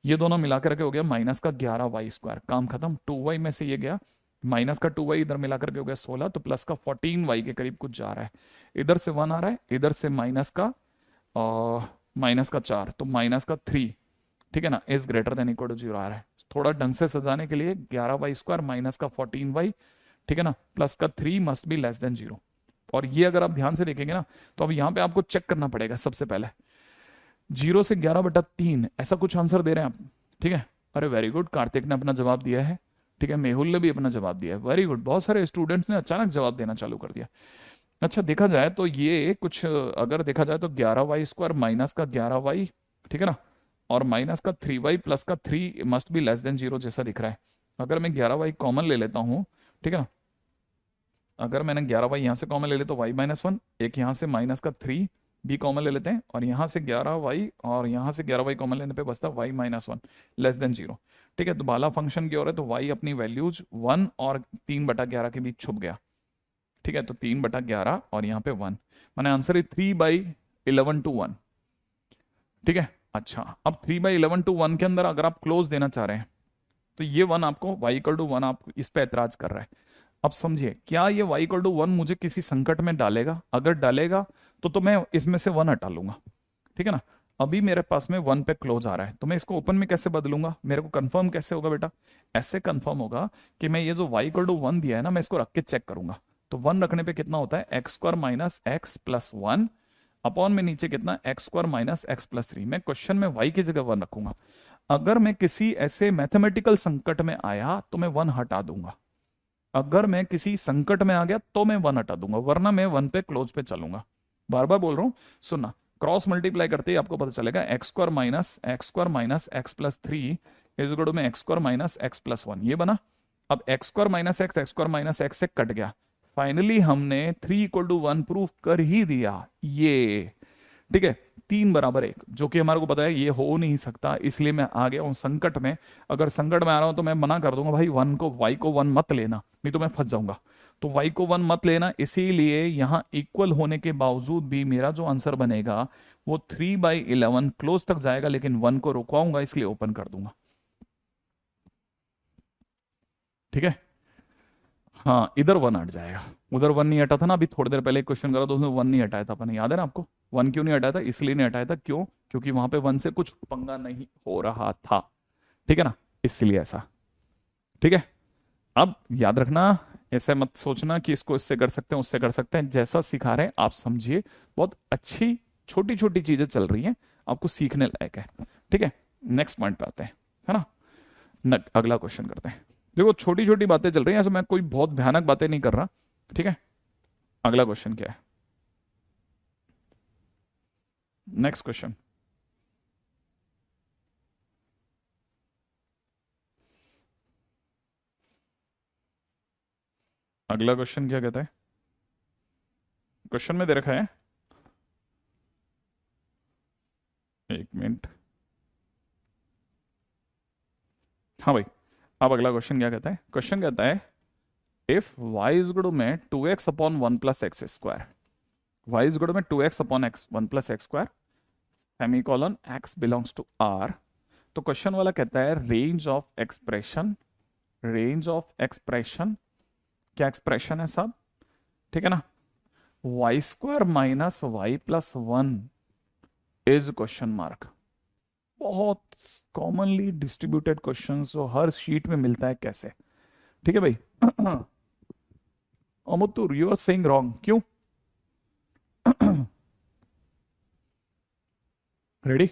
ये दोनों मिलाकर के हो गया माइनस का 11y², काम खत्म। 2y में से ये गया, माइनस का 2y इधर मिलाकर के हो गया 16, तो प्लस का 14y के करीब कुछ जा रहा है, इधर से 1 आ रहा है, इधर से माइनस का 4, तो माइनस का 3, ठीक है ना, is greater than equal to zero आ रहा है। थोड़ा ढंग से सजाने के लिए 11y² माइनस का 14y, ठीक है ना, प्लस का 3 must be less than zero. और ये अगर आप ध्यान से देखेंगे ना तो अब यहाँ पे आपको चेक करना पड़ेगा सबसे पहले, 0 से 11/3 ऐसा कुछ आंसर दे रहे हैं आप, ठीक है। अरे वेरी गुड, कार्तिक ने अपना जवाब दिया है, ठीक है, मेहुल ने भी अपना जवाब दिया है, वेरी गुड, बहुत सारे स्टूडेंट्स ने अचानक जवाब देना चालू कर दिया। अच्छा, देखा जाए तो ये कुछ, अगर देखा जाए तो 11y² माइनस का 11y, ठीक है ना, और माइनस का 3y प्लस का 3 must be less than zero जैसा दिख रहा है। अगर मैं 11y कॉमन ले लेता हूँ, ठीक है ना, अगर मैंने 11y यहाँ से कॉमन ले लिया तो y-1, एक यहाँ से माइनस का 3 भी कॉमन ले लेते हैं, और यहाँ से 11y और यहाँ से 11y कॉमन लेने पे बचता y-1 लेस देन जीरो, ठीक है। तो बाला फंक्शन की ओर है तो y अपनी वैल्यूज 1 और 3/11 के बीच छुप गया, ठीक है, तो 3/11 और यहाँ पे 1, मैंने आंसर है 3/11 to 1, ठीक है। अच्छा, अब 3/11 to 1 के अंदर अगर आप क्लोज देना चाह रहे हैं तो ये 1 आपको y=1, आप इस पे ऐतराज कर रहा है। अब समझिए, क्या ये y=1 मुझे किसी संकट में डालेगा? अगर डालेगा तो मैं इसमें से 1 हटा लूंगा, ठीक है ना। अभी मेरे पास में 1 पे क्लोज आ रहा है तो मैं इसको ओपन में कैसे बदलूंगा? मेरे को कंफर्म कैसे होगा बेटा? ऐसे कंफर्म होगा कि मैं ये जो y=1 दिया है ना, मैं इसको रख के चेक करूंगा। तो 1 रखने पे कितना होता है, x² minus x plus one, upon में नीचे कितना x² minus x plus three. मैं क्वेश्चन में y की जगह 1 रखूंगा। अगर मैं किसी ऐसे मैथमेटिकल संकट में आया तो मैं 1 हटा दूंगा, अगर मैं किसी संकट में आ गया तो मैं 1 हटा दूंगा, वरना मैं 1 पे क्लोज पे चलूंगा। बार बार बोल रहा हूं, सुनना, क्रॉस मल्टीप्लाई करते ही आपको पता चलेगा x² minus x plus three is equal to में x² minus x plus one, ये बना। अब x² माइनस एक्स से कट गया, फाइनली हमने 3=1 प्रूफ कर ही दिया, ये ठीक है। 3 = 1, जो कि हमारे को पता है ये हो नहीं सकता, इसलिए मैं आ गया हूं संकट में। अगर संकट में आ रहा हूं तो मैं मना कर दूंगा, भाई y को 1 मत लेना, नहीं तो मैं फंस जाऊंगा। तो y को 1 मत लेना, इसीलिए यहां इक्वल होने के बावजूद भी मेरा जो आंसर बनेगा वो 3/11 क्लोज तक जाएगा, लेकिन 1 को रुकवाऊंगा, इसलिए ओपन कर दूंगा, ठीक है। हाँ, इधर वन हट जाएगा, उधर वन नहीं हटा था ना, अभी थोड़ी देर पहले क्वेश्चन करा तो उसमें वन नहीं हटाया था अपन, याद है ना आपको? वन क्यों नहीं हटाया था? इसलिए नहीं हटाया था, क्यों? क्योंकि वहां पे वन से कुछ पंगा नहीं हो रहा था, ठीक है ना, इसलिए ऐसा। ठीक है, अब याद रखना, ऐसे मत सोचना कि इसको इससे कर सकते हैं उससे कर सकते हैं, जैसा सिखा रहे हैं आप समझिए, बहुत अच्छी छोटी छोटी चीजें चल रही हैं, आपको सीखने लायक है। ठीक है, नेक्स्ट पॉइंट पे आते हैं, है ना? अगला क्वेश्चन करते हैं। देखो छोटी छोटी बातें चल रही हैं, ऐसे मैं कोई बहुत भयानक बातें नहीं कर रहा, ठीक है। अगला क्वेश्चन क्या है? नेक्स्ट क्वेश्चन, अगला क्वेश्चन क्या कहता है? क्वेश्चन में दे रखा है, एक मिनट, हाँ भाई। अब अगला क्वेश्चन क्या कहता है? क्वेश्चन कहता है if y is equal to में 2x upon 1 + x², y is equal to में 2x upon x 1 + x², semicolon x belongs to R। तो क्वेश्चन वाला कहता है range of expression, range of expression, क्या एक्सप्रेशन है साहब? ठीक है ना, y² minus y+1 is question mark. बहुत कॉमनली डिस्ट्रीब्यूटेड क्वेश्चन जो हर शीट में मिलता है, कैसे? ठीक है भाई। अमुतुर यू आर सेइंग रॉन्ग, क्यों? रेडी?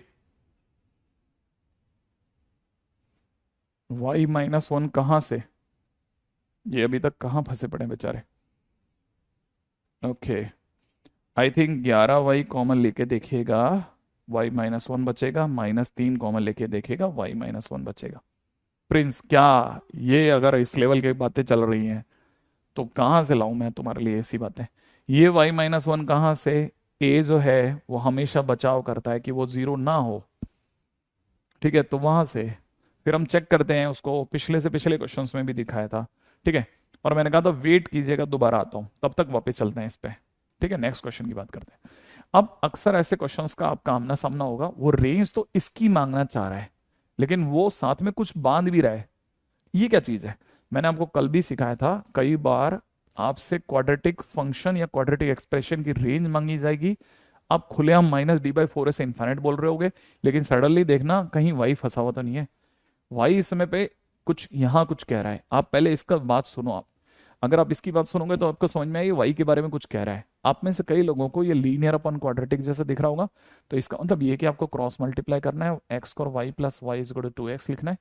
y-1 कहां से? ये अभी तक कहां फंसे पड़े बेचारे? Okay, I think 11y common लेके देखिएगा, y-1 बचेगा, -3 कॉमन लेके देखिएगा, y-1 बचेगा। प्रिंस क्या, ये अगर इस लेवल की बातें चल रही हैं तो कहाँ से लाऊं मैं तुम्हारे लिए ऐसी बातें? ये y-1 कहाँ से? a जो है वो हमेशा बचाव करता है कि वो जीरो ना हो, ठीक है, तो वहां से फिर हम चेक करते हैं उसको, पिछले से पिछले क्वेश्चंस में भी दिखाया था, ठीक है। और मैंने कहा था वेट कीजिएगा, दोबारा आता हूं, तब तक वापस चलते हैं इस पे। ठीक है, नेक्स्ट क्वेश्चन की बात करते हैं। अब अक्सर ऐसे क्वेश्चंस का आपका आमना सामना होगा, वो रेंज तो इसकी मांगना चाह रहा है लेकिन वो साथ में कुछ बांध भी रहा है, ये क्या चीज है? मैंने आपको कल भी सिखाया था, कई बार आपसे क्वाड्रेटिक फंक्शन या क्वाड्रेटिक एक्सप्रेशन की रेंज मांगी जाएगी, आप खुलेआम -d/4 से इन्फाइनाइट बोल रहे होगे, लेकिन सडनली देखना कहीं वाई फंसा हुआ तो नहीं है। वाई इस समय पे कुछ यहां कुछ कह रहा है, आप पहले इसका बात सुनो। आप अगर आप इसकी बात सुनोगे तो आपको समझ में आएगी वाई के बारे में कुछ कह रहा है। आप में से कई लोगों को ये लीनियर अपन क्वाड्रेटिक जैसा दिख रहा होगा, तो इसका मतलब ये कि आपको क्रॉस मल्टीप्लाई करना है, एक्स और y plus y is equal to 2x लिखना है।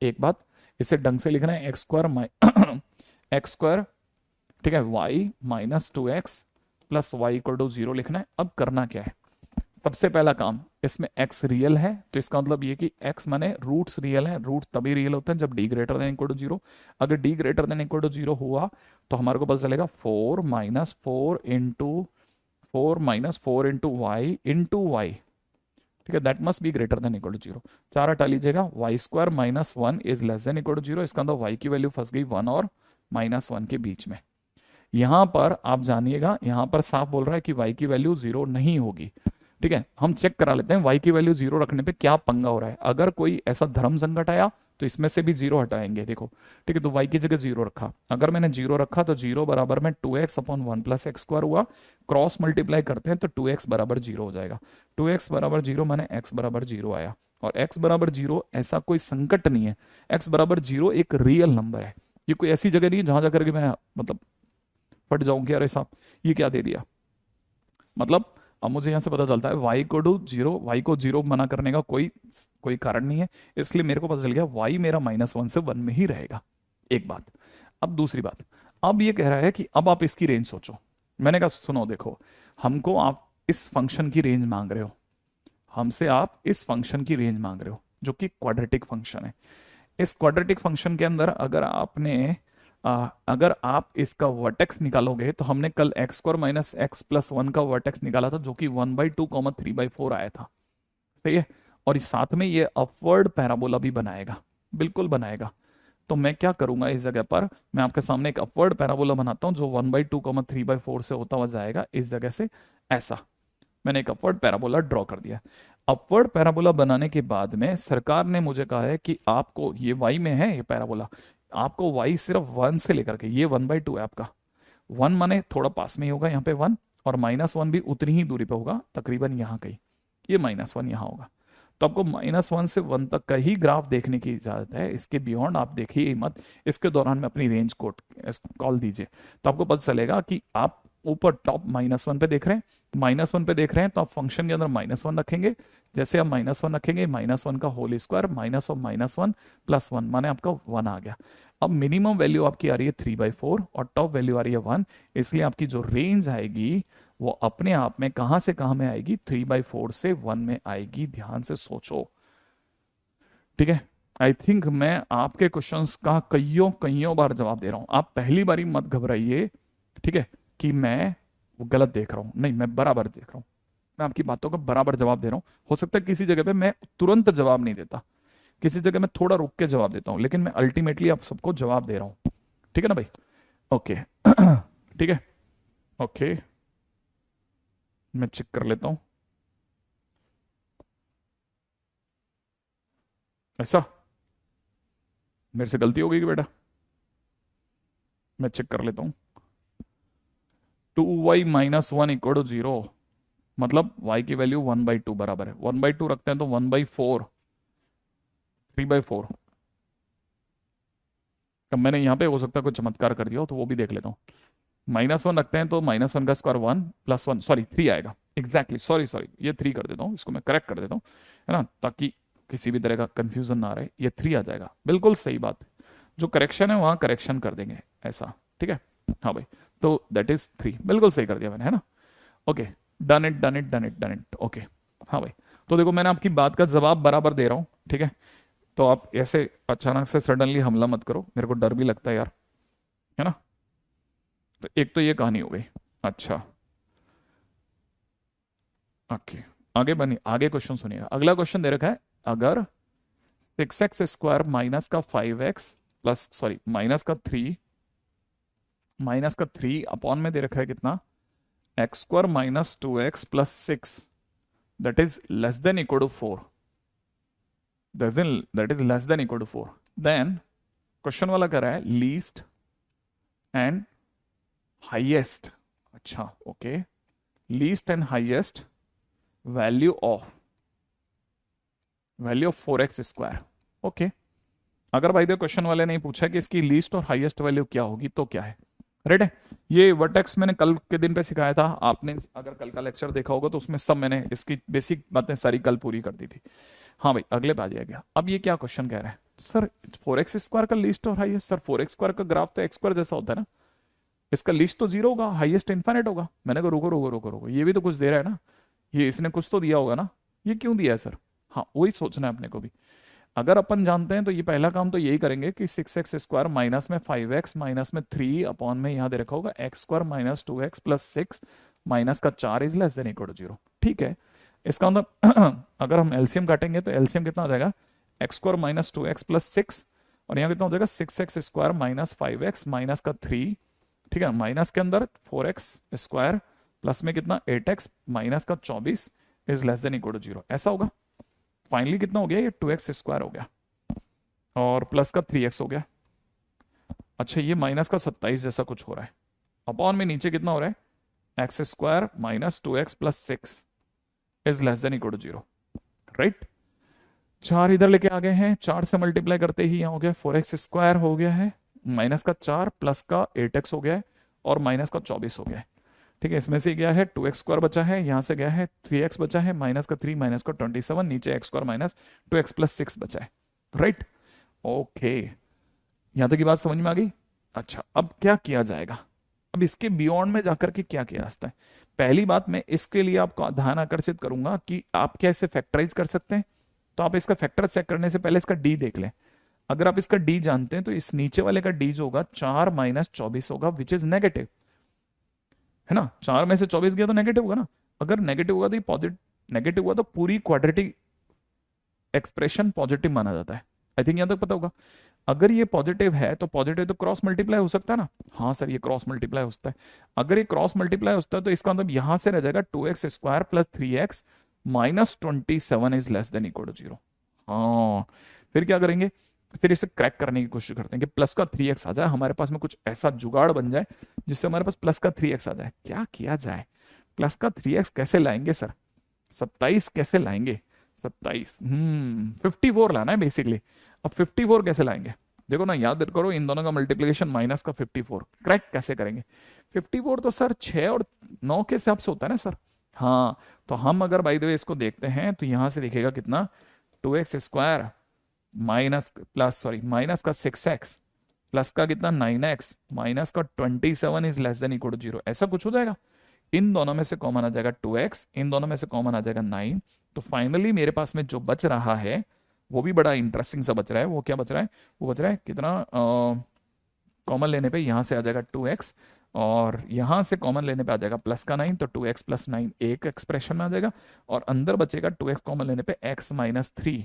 एक बात, इसे ढंग से लिखना है, x², ठीक है, y-2x plus Y equal to 0 लिखना है। अब करना क्या है? सबसे पहला काम, इसमें x रियल है तो इसका मतलब ये कि x माने रूट्स रियल है, रूट्स तभी रियल होते हैं जब d greater than equal to 0। अगर d greater than equal to 0 हुआ तो हमारे को पता चलेगा 4 - 4 इंटू वाई इंटू वाई, ठीक है, that must be greater than equal to 0। चार हटा लीजिएगा, y² -1 is less than equal to 0, इसका मतलब y की वैल्यू फंस गई 1 और -1 के बीच में। यहां पर आप जानिएगा, यहां पर साफ बोल रहा है कि y की वैल्यू 0 नहीं होगी। ठीक है, हम चेक करा लेते हैं y की वैल्यू 0 रखने पे क्या पंगा हो रहा है। अगर कोई ऐसा धर्म संकट आया तो इसमें से भी 0 हटाएंगे, देखो, ठीक है, तो y की जगह 0 रखा, अगर मैंने 0 रखा तो 0 बराबर में 2x अपॉन 1 + x² हुआ, क्रॉस मल्टीप्लाई करते हैं तो 2x बराबर 0 हो जाएगा। 2x बराबर 0 माने x बराबर 0 आया, और x बराबर 0 ऐसा कोई संकट नहीं है, x बराबर 0 एक रियल नंबर है। ये कोई ऐसी जगह नहीं है जहां जाकर के मैं मतलब फट जाऊं कि अरे साहब ये क्या दे दिया। मतलब अब मुझे यहां से पता चलता है y को टू 0, y को 0 मना करने का कोई कोई कारण नहीं है, इसलिए मेरे को पता चल गया y मेरा -1 से 1 में ही रहेगा। एक बात। अब दूसरी बात, अब ये कह रहा है कि अब आप इसकी रेंज सोचो। मैंने कहा सुनो देखो, हमको आप इस फंक्शन की रेंज मांग रहे हो, हमसे आप इस फंक्शन की रेंज मांग रहे हो जो कि क्वाड्रेटिक फंक्शन है। इस क्वाड्रेटिक फंक्शन के अंदर अगर आप इसका वर्टेक्स निकालोगे तो हमने कल x² - x+1 का वर्टेक्स निकाला था जो कि 1/2, 3/4 आया था, सही है। और इस साथ में ये अपवर्ड पैराबोला भी बनाएगा, बिल्कुल बनाएगा। तो मैं क्या करूंगा, इस जगह पर मैं आपके सामने एक अपवर्ड पैराबोला बनाता हूं जो 1/2, 3/4 से होता हुआ जाएगा इस जगह से, ऐसा मैंने एक अपवर्ड पैराबोला ड्रॉ कर दिया। अपवर्ड पैराबोला बनाने के बाद में सरकार ने मुझे कहा है कि आपको ये वाई में है ये पैराबोला, आपको y सिर्फ 1 से लेकर के, ये 1/2 है आपका। 1 माने थोड़ा पास में ही होगा यहाँ पे 1, और -1 भी उतनी ही दूरी पे होगा तकरीबन यहाँ कहीं, ये -1 यहाँ होगा। तो आपको -1 से 1 तक का ही ग्राफ देखने की इजाजत है, इसके बियॉन्ड आप देखिए ही मत। इसके दौरान में अपनी रेंज को कॉल दीजिए, तो आपको पता चलेगा कि आप ऊपर टॉप -1 पे देख रहे हैं, -1 पे देख रहे हैं, तो आप फंक्शन के अंदर -1 रखेंगे। जैसे आप -1 रखेंगे, -1 का whole square minus of -1 plus 1 माने आपका 1 आ गया। अब मिनिमम वैल्यू आपकी आ रही है 3/4 और टॉप वैल्यू आ रही है 1, इसलिए आपकी जो रेंज आएगी वो अपने आप में कहां से कहां में आएगी, 3/4 से 1 में आएगी। ध्यान से सोचो, ठीक है। आई थिंक मैं आपके क्वेश्चंस का कईयों कईयों बार जवाब दे रहा हूं, आप पहली बारी मत घबराइए, ठीक है, कि मैं वो गलत देख रहा हूं, नहीं, मैं बराबर देख रहा हूं, मैं आपकी बातों का बराबर जवाब दे रहा हूं। हो सकता है किसी जगह पे मैं तुरंत जवाब नहीं देता, किसी जगह मैं थोड़ा रुक के जवाब देता हूं, लेकिन मैं अल्टीमेटली आप सबको जवाब दे रहा हूं, ठीक है ना भाई। ओके ठीक है, ओके, मैं चेक कर लेता हूं। ऐसा मेरे से गलती हो गई कि बेटा, मैं चेक कर लेता हूं। 2y - 1 = 0, मतलब y की वैल्यू 1/2 बराबर है। 1/2 रखते हैं तो 1/4, 3/4। अब मैंने यहाँ पे हो सकता है कोई चमत्कार कर दिया हो, तो वो भी देख लेता हूँ। -1 रखते हैं तो -1 का स्क्वायर 1 प्लस 1, सॉरी 3 आएगा एग्जैक्टली, सॉरी सॉरी, ये 3 कर देता हूँ, इसको मैं करेक्ट कर देता हूँ, है ना, ताकि किसी भी तरह का कंफ्यूजन ना रहे। ये 3 आ जाएगा, बिल्कुल सही बात है, जो करेक्शन है वहाँ करेक्शन कर देंगे ऐसा, ठीक है। हाँ भाई, तो दैट इज 3, बिल्कुल सही कर दिया मैंने, है ना। Okay, done it done it done it done it, okay. हाँ भाई, तो देखो मैंने आपकी बात का जवाब बराबर दे रहा हूँ, ठीक है। तो आप ऐसे अचानक से सडनली हमला मत करो, मेरे को डर भी लगता है यार, है ना। तो एक तो ये कहानी हो गई। अच्छा, ओके, आगे बनी, आगे क्वेश्चन सुनिएगा। अगला क्वेश्चन दे रखा है, अगर 6x² माइनस का 5x प्लस, सॉरी माइनस का 3 अपॉन में दे रखा है कितना, x² - 2x plus 6, that is less than equal to 4, that is less than equal to 4, then question वाला कह रहा है लीस्ट एंड हाईएस्ट। अच्छा, okay, least and highest value of 4x²। Okay, अगर भाई देखो क्वेश्चन वाले ने पूछा कि इसकी लीस्ट और हाईएस्ट वैल्यू क्या होगी, तो क्या है, राइट है। ये वर्टेक्स मैंने कल के दिन पे सिखाया था, आपने अगर कल का लेक्चर देखा होगा तो उसमें सब मैंने इसकी बेसिक बातें सारी कल पूरी कर दी थी। हाँ भाई, अगले पे आ जाएगा। अब ये क्या क्वेश्चन कह रहा है, सर 4x² का लीस्ट और हाईएस्ट, सर 4x² का ग्राफ तो x² जैसा होता है ना, इसका लीस्ट तो 0 होगा, हाईएस्ट इनफाइनाइट होगा। मैंने कहा रुको रुको रुको रुको, ये भी तो कुछ दे रहा है ना, ये इसने कुछ तो दिया होगा ना, ये क्यों दिया है सर। हाँ, वही सोचना है अपने को भी। अगर अपन जानते हैं तो ये पहला काम तो यही करेंगे कि 6x² माइनस में 5x माइनस में 3 अपॉन में यहाँ दे रखा होगा x² - 2x प्लस 6 माइनस का 4 is less than equal to 0, ठीक है। इसका मतलब अगर हम एलसीएम काटेंगे तो एलसीएम कितना हो जाएगा, x² - 2x प्लस 6, और यहाँ कितना हो जाएगा 6x² माइनस 5x माइनस का 3, ठीक है, माइनस के अंदर 4x² प्लस में कितना 8x माइनस का 24 is less than equal to 0, ऐसा होगा। फाइनली कितना हो गया, ये 2x² हो गया और प्लस का 3x हो गया। अच्छा, ये माइनस का 27 जैसा कुछ हो रहा है, अपॉन में नीचे कितना हो रहा है, x² - 2x plus 6 is less than equal to 0, right. 4 इधर लेके आ गए हैं, 4 से मल्टीप्लाई करते ही यहाँ हो गया 4x² हो गया है, माइनस का 4 प्लस का 8x हो गया है, और माइनस का 24 हो गया है, ठीक है। इसमें से गया है 2x² बचा है, यहाँ से गया है 3x बचा है, माइनस का 3 माइनस का 27, नीचे x² माइनस 2x प्लस 6 बचा है, राइट। ओके, यहाँ तक की बात समझ में आ गई। अच्छा, अब क्या किया जाएगा, अब इसके बियॉन्ड में जाकर के क्या किया जाता है। पहली बात, मैं इसके लिए आपका ध्यान आकर्षित करूंगा कि आप कैसे फैक्टराइज कर सकते हैं। तो आप इसका फैक्टर चेक करने से पहले इसका डी देख लें। अगर आप इसका डी जानते हैं तो इस नीचे वाले का डी जो होगा 4 - 24 होगा, विच इज नेगेटिव, है ना। 4 में से 24 गया तो नेगेटिव होगा ना, अगर नेगेटिव होगा तो ये पॉजिटिव, नेगेटिव हुआ तो पूरी क्वाड्रेटिक एक्सप्रेशन पॉजिटिव माना जाता है। आई थिंक यहां तक पता होगा। अगर ये पॉजिटिव है तो पॉजिटिव तो क्रॉस मल्टीप्लाई हो सकता है ना, हाँ सर ये क्रॉस मल्टीप्लाई होता है। अगर ये क्रॉस मल्टीप्लाई होता है तो इसका मतलब यहां से रह जाएगा 2x² plus 3x minus 27 is less than equal to 0। हाँ, फिर क्या करेंगे, फिर इसे क्रैक करने की कोशिश करते हैं कि प्लस का 3x आ जाए, हमारे पास में कुछ ऐसा जुगाड़ बन जाए जिससे हमारे पास प्लस का 3x आ जाए। क्या किया जाए? प्लस का 3x कैसे लाएंगे सर? 27 कैसे लाएंगे? 27, 54 लाना है बेसिकली। अब 54 कैसे लाएंगे? देखो ना, याद करो, इन दोनों का मल्टीप्लिकेशन माइनस का 54, क्रैक कैसे करेंगे? 54 तो सर 6 और 9 के हिसाब से होता है ना सर। हाँ, तो हम अगर बाई द वे इसको देखते हैं तो यहां से दिखेगा कितना, 2x² minus plus sorry minus का 6x प्लस का कितना 9x माइनस का 27 is less than equal to 0, ऐसा कुछ हो जाएगा। इन दोनों में से कॉमन आ जाएगा 2x, इन दोनों में से कॉमन आ जाएगा 9। तो फाइनली मेरे पास में जो बच रहा है वो भी बड़ा इंटरेस्टिंग सा बच रहा है। वो क्या बच रहा है? वो बच रहा है कितना, कॉमन लेने पे यहां से आ जाएगा 2x, और यहां से कॉमन लेने पे आ जाएगा प्लस का 9, तो 2x प्लस 9 एक एक्सप्रेशन में आ जाएगा, और अंदर बचेगा 2x कॉमन लेने पे x माइनस 3,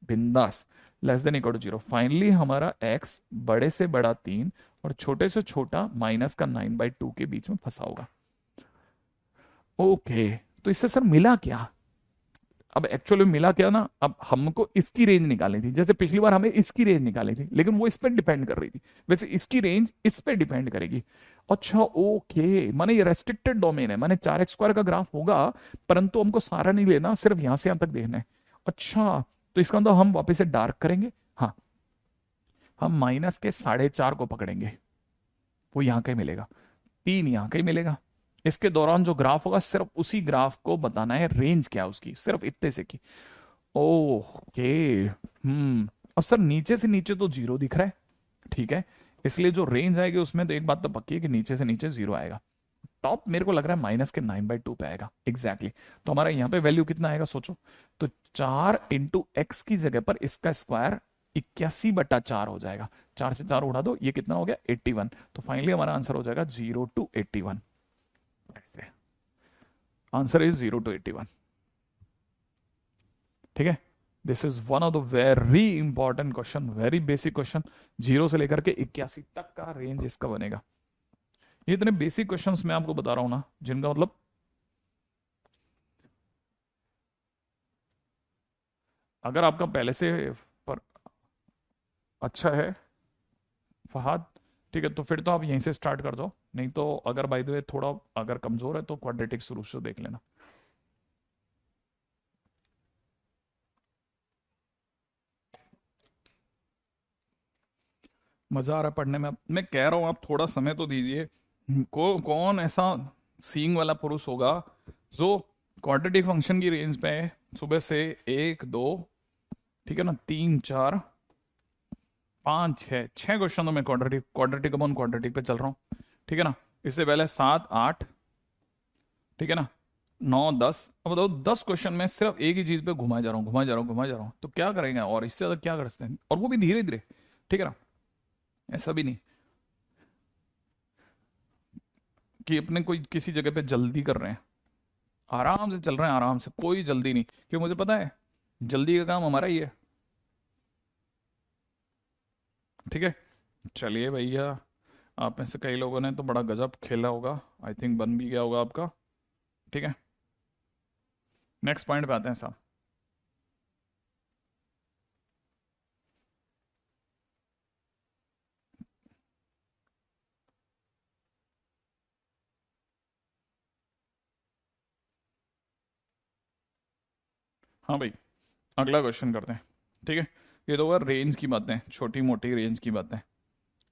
बिंदास, less than equal to 0। Finally हमारा x बड़े से बड़ा 3 और छोटे से छोटा माइनस का 9/2 के बीच में फंसा होगा। ओके, तो इससे सर मिला क्या? अब एक्चुअली मिला क्या ना, अब हमको इसकी रेंज निकालनी थी, जैसे पिछली बार हमें इसकी रेंज निकाली थी, लेकिन वो इस पर डिपेंड कर रही थी, वैसे इसकी रेंज इस पे डिपेंड करेगी। अच्छा ओके, माने ये रेस्ट्रिक्टेड डोमेन है, माने 4x² का ग्राफ होगा, परंतु हमको सारा नहीं लेना, सिर्फ यहां से यहां तक देखना है। अच्छा, तो इसका मतलब हम वापस से डार्क करेंगे। हाँ, हम माइनस के 4.5 को पकड़ेंगे, वो यहां कहीं मिलेगा, 3 यहां कहीं मिलेगा। इसके दौरान जो ग्राफ होगा सिर्फ उसी ग्राफ को बताना है रेंज क्या है उसकी, सिर्फ इतने से की। ओके, अब सर नीचे से नीचे तो 0 दिख रहा है, ठीक है, इसलिए जो रेंज आएगी उसमें तो एक बात तो पक्की है कि नीचे से नीचे 0 आएगा। टॉप मेरे को लग रहा है माइनस के 9/2 पे आएगा एग्जैक्टली तो हमारा यहाँ पे वैल्यू कितना आएगा सोचो, तो 4 × x की जगह पर इसका स्क्वायर 81/4 हो जाएगा। 4 से 4 उड़ा दो, ये कितना हो गया 81, तो फाइनली हमारा आंसर हो जाएगा 0 to 81। ऐसे आंसर इज 0 to 81, ठीक है। This is one of the very important question, very basic question, 0 से लेकर के 81 तक का रेंज इसका बनेगा। ये इतने बेसिक क्वेश्चंस मैं आपको बता रहा हूं ना, जिनका मतलब अगर आपका पहले से पर अच्छा है फहाद, ठीक है, तो फिर तो आप यहीं से स्टार्ट कर दो, नहीं तो अगर बाय द वे थोड़ा अगर कमजोर है तो क्वाड्रेटिक शुरू से देख लेना। मजा आ रहा है पढ़ने में? मैं कह रहा हूँ आप थोड़ा समय तो दीजिए। कौन ऐसा सीइंग वाला पुरुष होगा जो क्वाड्रेटिक फंक्शन की रेंज पे सुबह से 1 2, ठीक है ना, 3 4 5 6 क्वेश्चन तो मैं क्वाड्रेटिक क्वाड्रेटिक अपॉन क्वाड्रेटिक पे चल रहा हूँ, ठीक है ना। इससे पहले 7 8, ठीक है ना, 9 10, अब बताओ 10 क्वेश्चन में सिर्फ एक ही चीज पे घुमाए जा रहा हूँ, घुमाए जा रहा हूँ, घुमाए जा रहा हूँ, तो क्या करेंगे और इससे ज्यादा क्या कर सकते हैं, और वो भी धीरे धीरे, ठीक है ना। ऐसा भी नहीं कि अपने कोई किसी जगह पे जल्दी कर रहे हैं, आराम से चल रहे हैं, आराम से, कोई जल्दी नहीं, क्योंकि मुझे पता है जल्दी का काम हमारा ही है, ठीक है। चलिए भैया, आप में से कई लोगों ने तो बड़ा गजब खेला होगा, आई थिंक बन भी गया होगा आपका, ठीक है। नेक्स्ट पॉइंट पे आते हैं साहब। हाँ भाई, अगला क्वेश्चन करते हैं, ठीक है। ये तो हुआ रेंज की बातें, छोटी मोटी रेंज की बातें।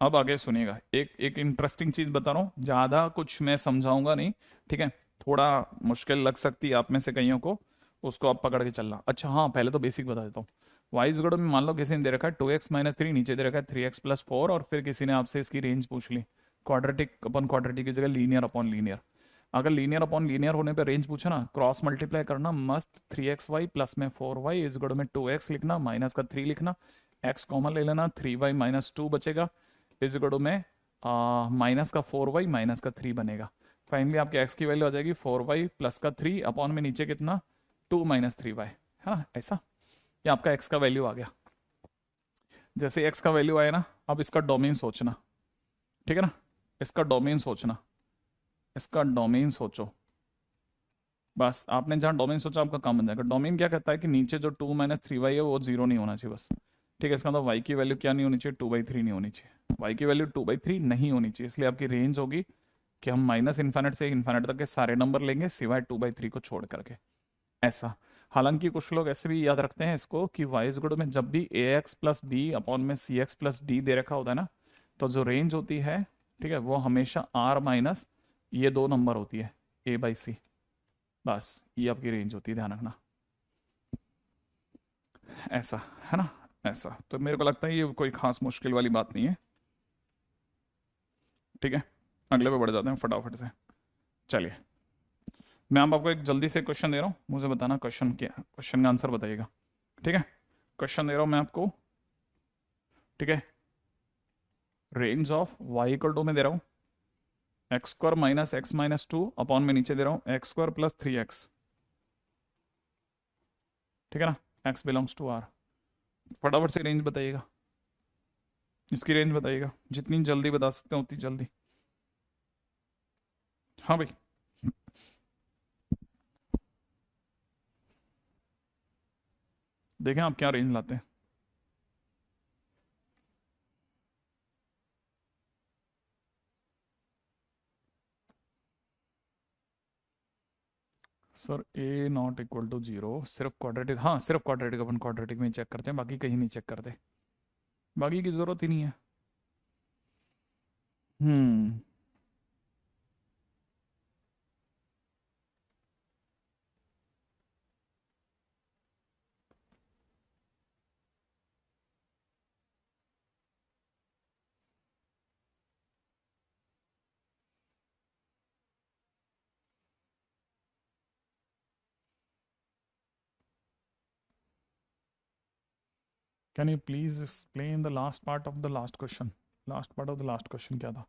अब आगे सुनिएगा, एक एक इंटरेस्टिंग चीज बता रहा हूँ, ज्यादा कुछ मैं समझाऊंगा नहीं, ठीक है। थोड़ा मुश्किल लग सकती है आप में से कईयों को, उसको आप पकड़ के चलना। अच्छा हाँ, पहले तो बेसिक बता देता हूँ। वाइज गढ़ में मान लो किसी ने दे रखा है 2x - 3, नीचे दे रखा है 3x + 4, और फिर किसी ने आपसे इसकी रेंज पूछ ली, क्वाड्रेटिक अपॉन क्वाड्रेटिक की जगह लीनियर अपॉन लीनियर। अगर लीनियर अपॉन लीनियर होने पर रेंज पूछा ना, क्रॉस मल्टीप्लाई करना मस्त, 3xy प्लस में 4y इस गुण में 2x लिखना, माइनस का 3 लिखना, x कॉमन ले लेना, 3y - 2 बचेगा, इस गुण में माइनस का 4y माइनस का 3 बनेगा। फाइनली आपके x की वैल्यू आ जाएगी 4y प्लस का 3 अपॉन में नीचे कितना 2 - 3y, है ना, ऐसा। ये आपका x का वैल्यू आ गया। जैसे x का वैल्यू आया ना, अब इसका डोमेन सोचना, ठीक है ना, इसका डोमेन सोचना, इसका डोमेन सोचो, बस आपने जहां डोमेन सोचा आपका काम बन जाएगा। डोमेन क्या कहता है कि नीचे जो 2 - 3y है वो 0 नहीं होना चाहिए बस, ठीक है, इसका मतलब y की वैल्यू क्या नहीं होनी चाहिए, 2/3 नहीं होनी चाहिए, y की वैल्यू 2/3 नहीं होनी चाहिए, इसलिए आपकी रेंज होगी कि हम माइनस इन्फाइनाइट से इन्फाइनाइट तक के सारे नंबर लेंगे सिवाय 2/3 को छोड़ करके, ऐसा। हालांकि कुछ लोग ऐसे भी याद रखते हैं इसको कि वाई इज गुड में जब भी ए एक्स प्लस बी अपॉन में सी एक्स प्लस डी दे रखा होता है ना, तो जो रेंज होती है, ठीक है, वो हमेशा आर माइनस ये दो नंबर होती है, ए बाई सी, बस ये आपकी रेंज होती है, ध्यान रखना, ऐसा है ना, ऐसा। तो मेरे को लगता है ये कोई खास मुश्किल वाली बात नहीं है, ठीक है। अगले पे बढ़ जाते हैं फटाफट से। चलिए, मैं अब आपको एक जल्दी से क्वेश्चन दे रहा हूँ, मुझे बताना क्वेश्चन क्या, क्वेश्चन का आंसर बताइएगा, ठीक है। क्वेश्चन दे रहा हूँ मैं आपको, ठीक है। Range of y equal to में दे रहा हूँ x square minus x minus two upon में नीचे दे रहा हूँ एक्स स्क्वायर प्लस 3x, ठीक है ना, x बिलोंग्स टू आर। फटाफट से रेंज बताइएगा, इसकी रेंज बताइएगा, जितनी जल्दी बता सकते हैं उतनी जल्दी। हाँ भाई, देखें आप क्या रेंज लाते हैं। Sir a not equal to zero, सिर्फ क्वाड्रेटिक, हाँ सिर्फ क्वाड्रेटिक, अपन क्वाड्रेटिक में चेक करते हैं, बाकी कहीं नहीं चेक करते, बाकी की जरूरत ही नहीं है। Hmm, can you please explain the last part of the last question, last part of the last question क्या था।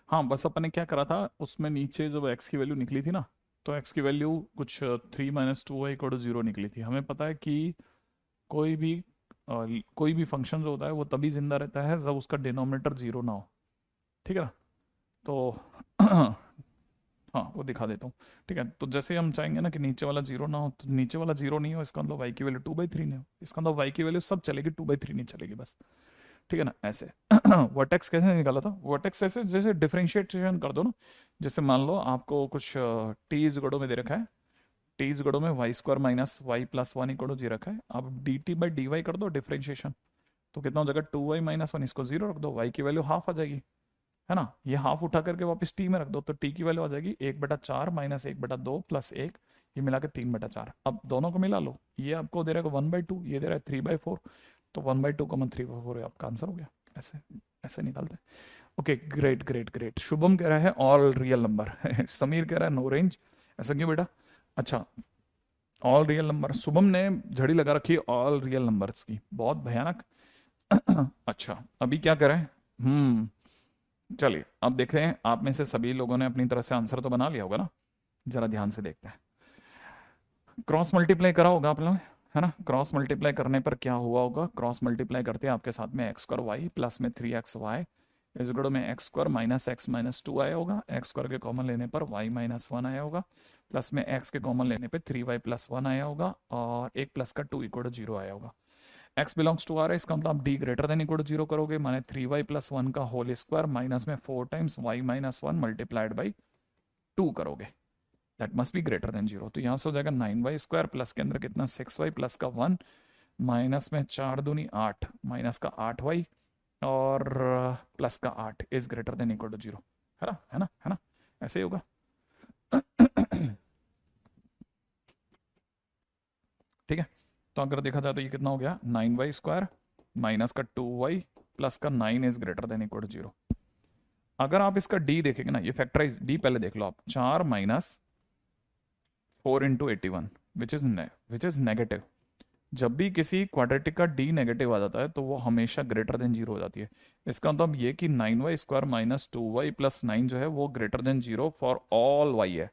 हाँ बस अपन ने क्या करा था, उसमें नीचे जब एक्स की वैल्यू निकली थी ना, तो एक्स की वैल्यू कुछ 3 - 2y = 0 निकली थी। हमें पता है कि कोई भी कोई भी फंक्शन जो होता है वो तभी जिंदा रहता है जब उसका डिनोमिनेटर जीरो ना हो, ठीक है ना। तो हाँ वो दिखा देता हूँ, ठीक है। तो जैसे हम चाहेंगे ना कि नीचे वाला जीरो ना हो, तो नीचे वाला जीरो नहीं हो, इसका मतलब वाई की वैल्यू 2/3 नहीं हो, इसका मतलब वाई की वैल्यू सब चलेगी, 2/3 नहीं चलेगी बस, ठीक है ना, ऐसे। वर्टेक्स कैसे निकाला था, वर्टेक्स ऐसे जैसे डिफरेंशिएशन कर दो ना, जैसे मान लो आपको कुछ टी इज गड़ो में दे रखा है, टी इज गड़ो में Y square minus Y plus one equal दे रखा है, आप D T by D Y कर दो डिफरेंशिएशन, तो कितना हो जाएगा, 2y - 1, इसको जीरो रख दो, वाई की वैल्यू हाफ आ जाएगी, है ना, ये हाफ उठा करके वापस टी में रख दो, तो टी की वैल्यू आ जाएगी 1/4 माइनस 1/2 प्लस 1, ये मिला के 3/4। अब दोनों को मिला लो, ये आपको दे रहा है 1/2, ये दे रहा है 3/4, तो 1/2 कॉमन 3/4 आपका आंसर हो गया, ऐसे ऐसे निकालते हैं। Okay, great great great. Shubham कह रहा है ऑल रियल नंबर। समीर कह रहा है नो रेंज, ऐसा क्यों बेटा। अच्छा, ऑल रियल नंबर, शुभम ने झड़ी लगा रखी है ऑल रियल नंबर्स की, बहुत भयानक। अच्छा अभी क्या करें, चलिए अब देख रहे हैं, आप में से सभी लोगों ने अपनी तरह से आंसर तो बना लिया होगा ना, जरा ध्यान से देखते हैं। क्रॉस मल्टीप्लाई करा होगा आप लोगों ने, है ना, क्रॉस मल्टीप्लाई करने पर क्या हुआ होगा, क्रॉस मल्टीप्लाई करते हैं आपके साथ में एक्स स्क्वायर वाई प्लस में 3xy इस गुण में x square minus x minus to आया होगा, एक्स स्क्वायर के कॉमन लेने पर y - 1 आया होगा, प्लस में एक्स के कॉमन लेने पर 3y+1 आया होगा, और एक प्लस का 2 = 0 आया होगा। x बिलोंग्स टू आर है, इसका मतलब आप d greater than equal to 0 करोगे, माने 3y+1 का होल स्क्वायर माइनस में 4 टाइम्स y - 1 मल्टीप्लाइड बाई 2 करोगे, that must be greater than 0। तो यहाँ से हो जाएगा 9y² प्लस के अंदर कितना 6y प्लस का 1 माइनस में 4 दूनी 8 माइनस का 8y और प्लस का 8 is greater than equal to 0, है ना, है ना, है ना, ऐसे ही होगा। ठीक है, तो अगर देखा जाए तो ये कितना हो गया 9y² माइनस का 2y प्लस का 9 is greater than equal to 0। अगर आप इसका d देखेंगे ना, ये फैक्टराइज d पहले देख लो आप, 4 माइनस 4 × 81 विच इज नेगेटिव। जब भी किसी क्वाड्रेटिक का d नेगेटिव आ जाता है तो वो हमेशा ग्रेटर देन 0 हो जाती है। इसका मतलब ये कि 9y² माइनस 2y प्लस 9 जो है वो greater than 0 for all y है,